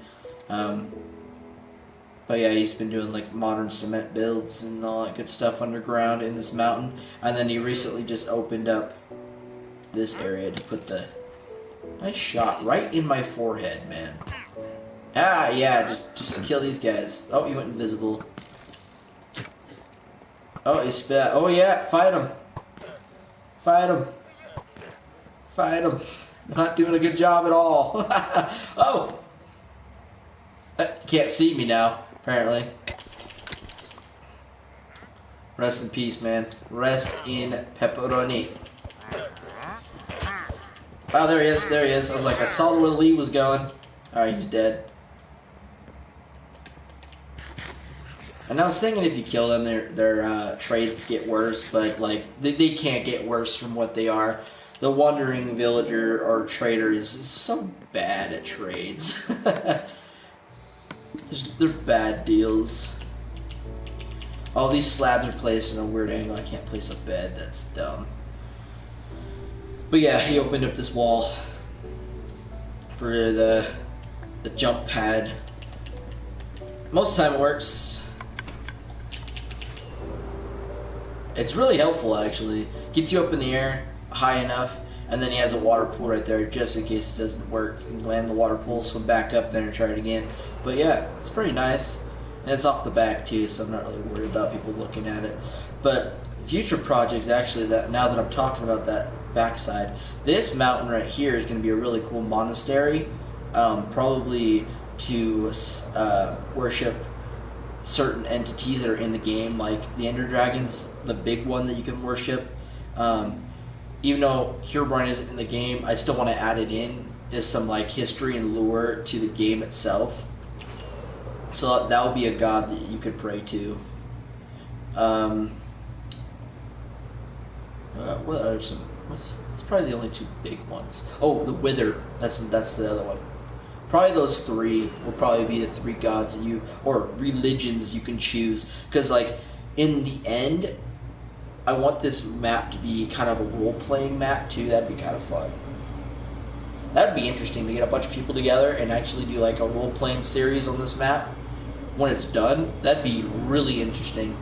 But yeah, he's been doing like modern cement builds and all that good stuff underground in this mountain. And then he recently just opened up this area to put the... Nice shot right in my forehead, man. Ah, yeah, just to kill these guys. Oh, he went invisible. Oh, he spit. Oh yeah, fight him. Fight him. Fight him. They're not doing a good job at all. Oh! Can't see me now, apparently. Rest in peace, man. Rest in pepperoni. Oh, there he is. There he is. I was like, I saw where Lee was going. Alright, he's dead. And I was thinking if you kill them, their trades get worse, but like they can't get worse from what they are. The wandering villager or trader is so bad at trades. They're bad deals. Oh, these slabs are placed in a weird angle. I can't place a bed. That's dumb. But yeah, he opened up this wall for the jump pad. Most of the time it works. It's really helpful, actually. Gets you up in the air high enough, and then he has a water pool right there just in case it doesn't work. You can land in the water pool, swim back up there and try it again. But yeah, it's pretty nice. And it's off the back too, so I'm not really worried about people looking at it. But future projects, actually, that now that I'm talking about that backside, this mountain right here is going to be a really cool monastery, probably to worship certain entities that are in the game, like the Ender Dragon's the big one that you can worship. Even though Herobrine isn't in the game, I still want to add it in as some like history and lure to the game itself. So that would be a god that you could pray to. What are some? It's probably the only two big ones. Oh, the Wither. That's the other one. Probably those three will probably be the three gods that you, or religions you can choose. Because like in the end, I want this map to be kind of a role-playing map too. That'd be kind of fun. That'd be interesting to get a bunch of people together and actually do like a role-playing series on this map. When it's done, that'd be really interesting.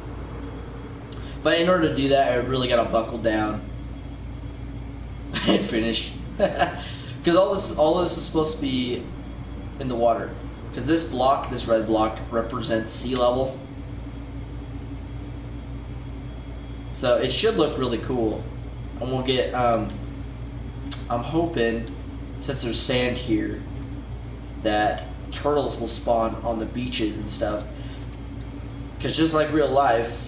But in order to do that, I really gotta buckle down and finish. Because all this is supposed to be in the water. Because this block, this red block, represents sea level. So it should look really cool. And we'll get, I'm hoping, since there's sand here, that turtles will spawn on the beaches and stuff. Because just like real life,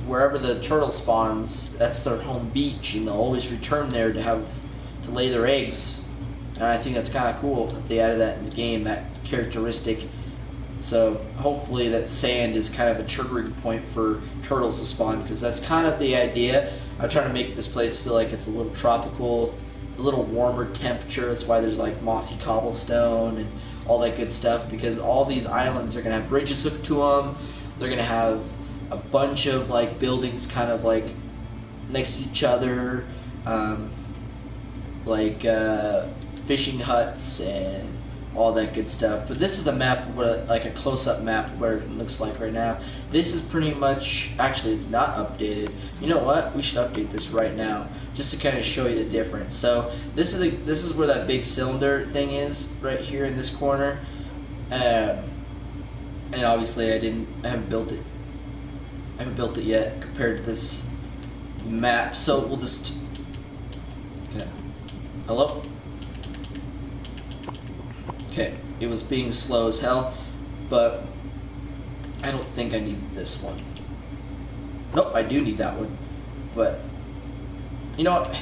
wherever the turtle spawns, that's their home beach, and they'll always return there to lay their eggs. And I think that's kind of cool that they added that in the game, that characteristic. So hopefully that sand is kind of a triggering point for turtles to spawn, because that's kind of the idea. I'm trying to make this place feel like it's a little tropical, a little warmer temperature. That's why there's like mossy cobblestone and all that good stuff, because all these islands are going to have bridges hooked to them. They're going to have a bunch of like buildings kind of like next to each other, like fishing huts and all that good stuff. But this is a map, like a close-up map where it looks like right now. This is pretty much, actually it's not updated. You know what? We should update this right now just to kind of show you the difference. So this is where that big cylinder thing is, right here in this corner. And obviously I haven't built it. I haven't built it yet compared to this map. So we'll just, hello? Okay, it was being slow as hell, but I don't think I need this one. Nope, I do need that one, but you know what?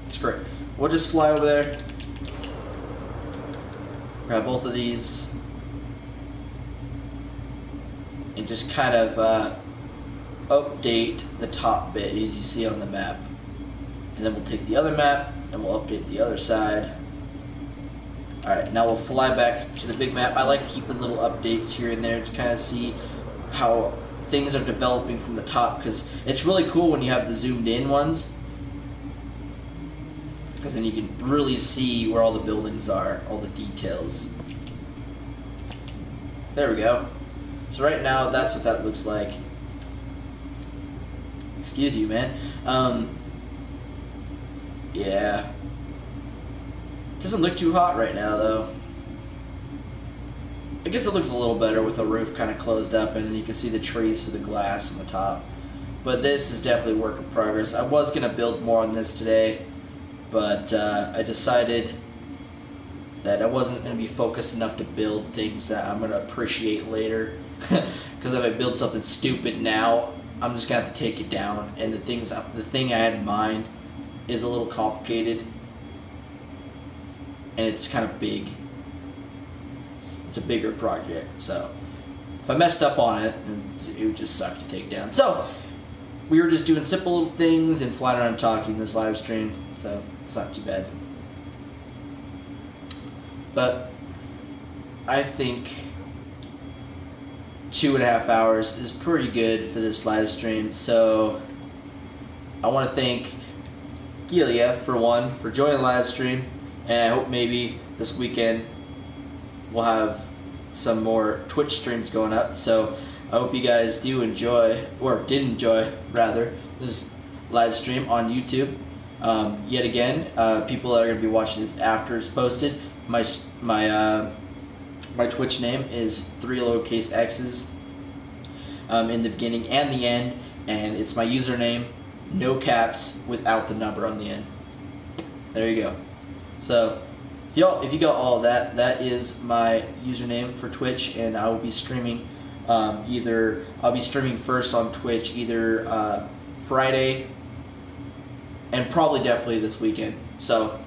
Screw it. We'll just fly over there, grab both of these, and just kind of update the top bit as you see on the map. And then we'll take the other map and we'll update the other side. Alright, now we'll fly back to the big map. I like keeping little updates here and there to kind of see how things are developing from the top, because it's really cool when you have the zoomed in ones, because then you can really see where all the buildings are, all the details. There we go. So right now that's what that looks like. Excuse you, man. Yeah. Doesn't look too hot right now, though. I guess it looks a little better with the roof kind of closed up, and then you can see the trees through the glass on the top. But this is definitely work in progress. I was going to build more on this today, but I decided that I wasn't going to be focused enough to build things that I'm going to appreciate later. Because if I build something stupid now, I'm just going to have to take it down. And the thing I had in mind is a little complicated. And it's kind of big. It's a bigger project, so if I messed up on it, then it would just suck to take down. So we were just doing simple little things and flying around talking this live stream, so it's not too bad. But I think 2.5 hours is pretty good for this live stream. So I want to thank Gilia for joining the live stream. And I hope maybe this weekend we'll have some more Twitch streams going up. So I hope you guys do enjoy, or did enjoy rather, this live stream on YouTube. Yet again, people that are going to be watching this after it's posted, my Twitch name is 3 lowercase x's in the beginning and the end, and it's my username, no caps, without the number on the end. There you go. So, if you got all of that, that is my username for Twitch, and I will be streaming I'll be streaming first on Twitch either Friday and probably definitely this weekend. So,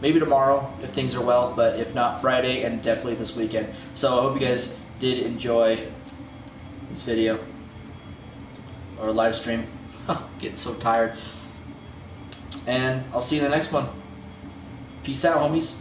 maybe tomorrow if things are well, but if not, Friday and definitely this weekend. So, I hope you guys did enjoy this video or live stream. Getting so tired. And I'll see you in the next one. Peace out, homies.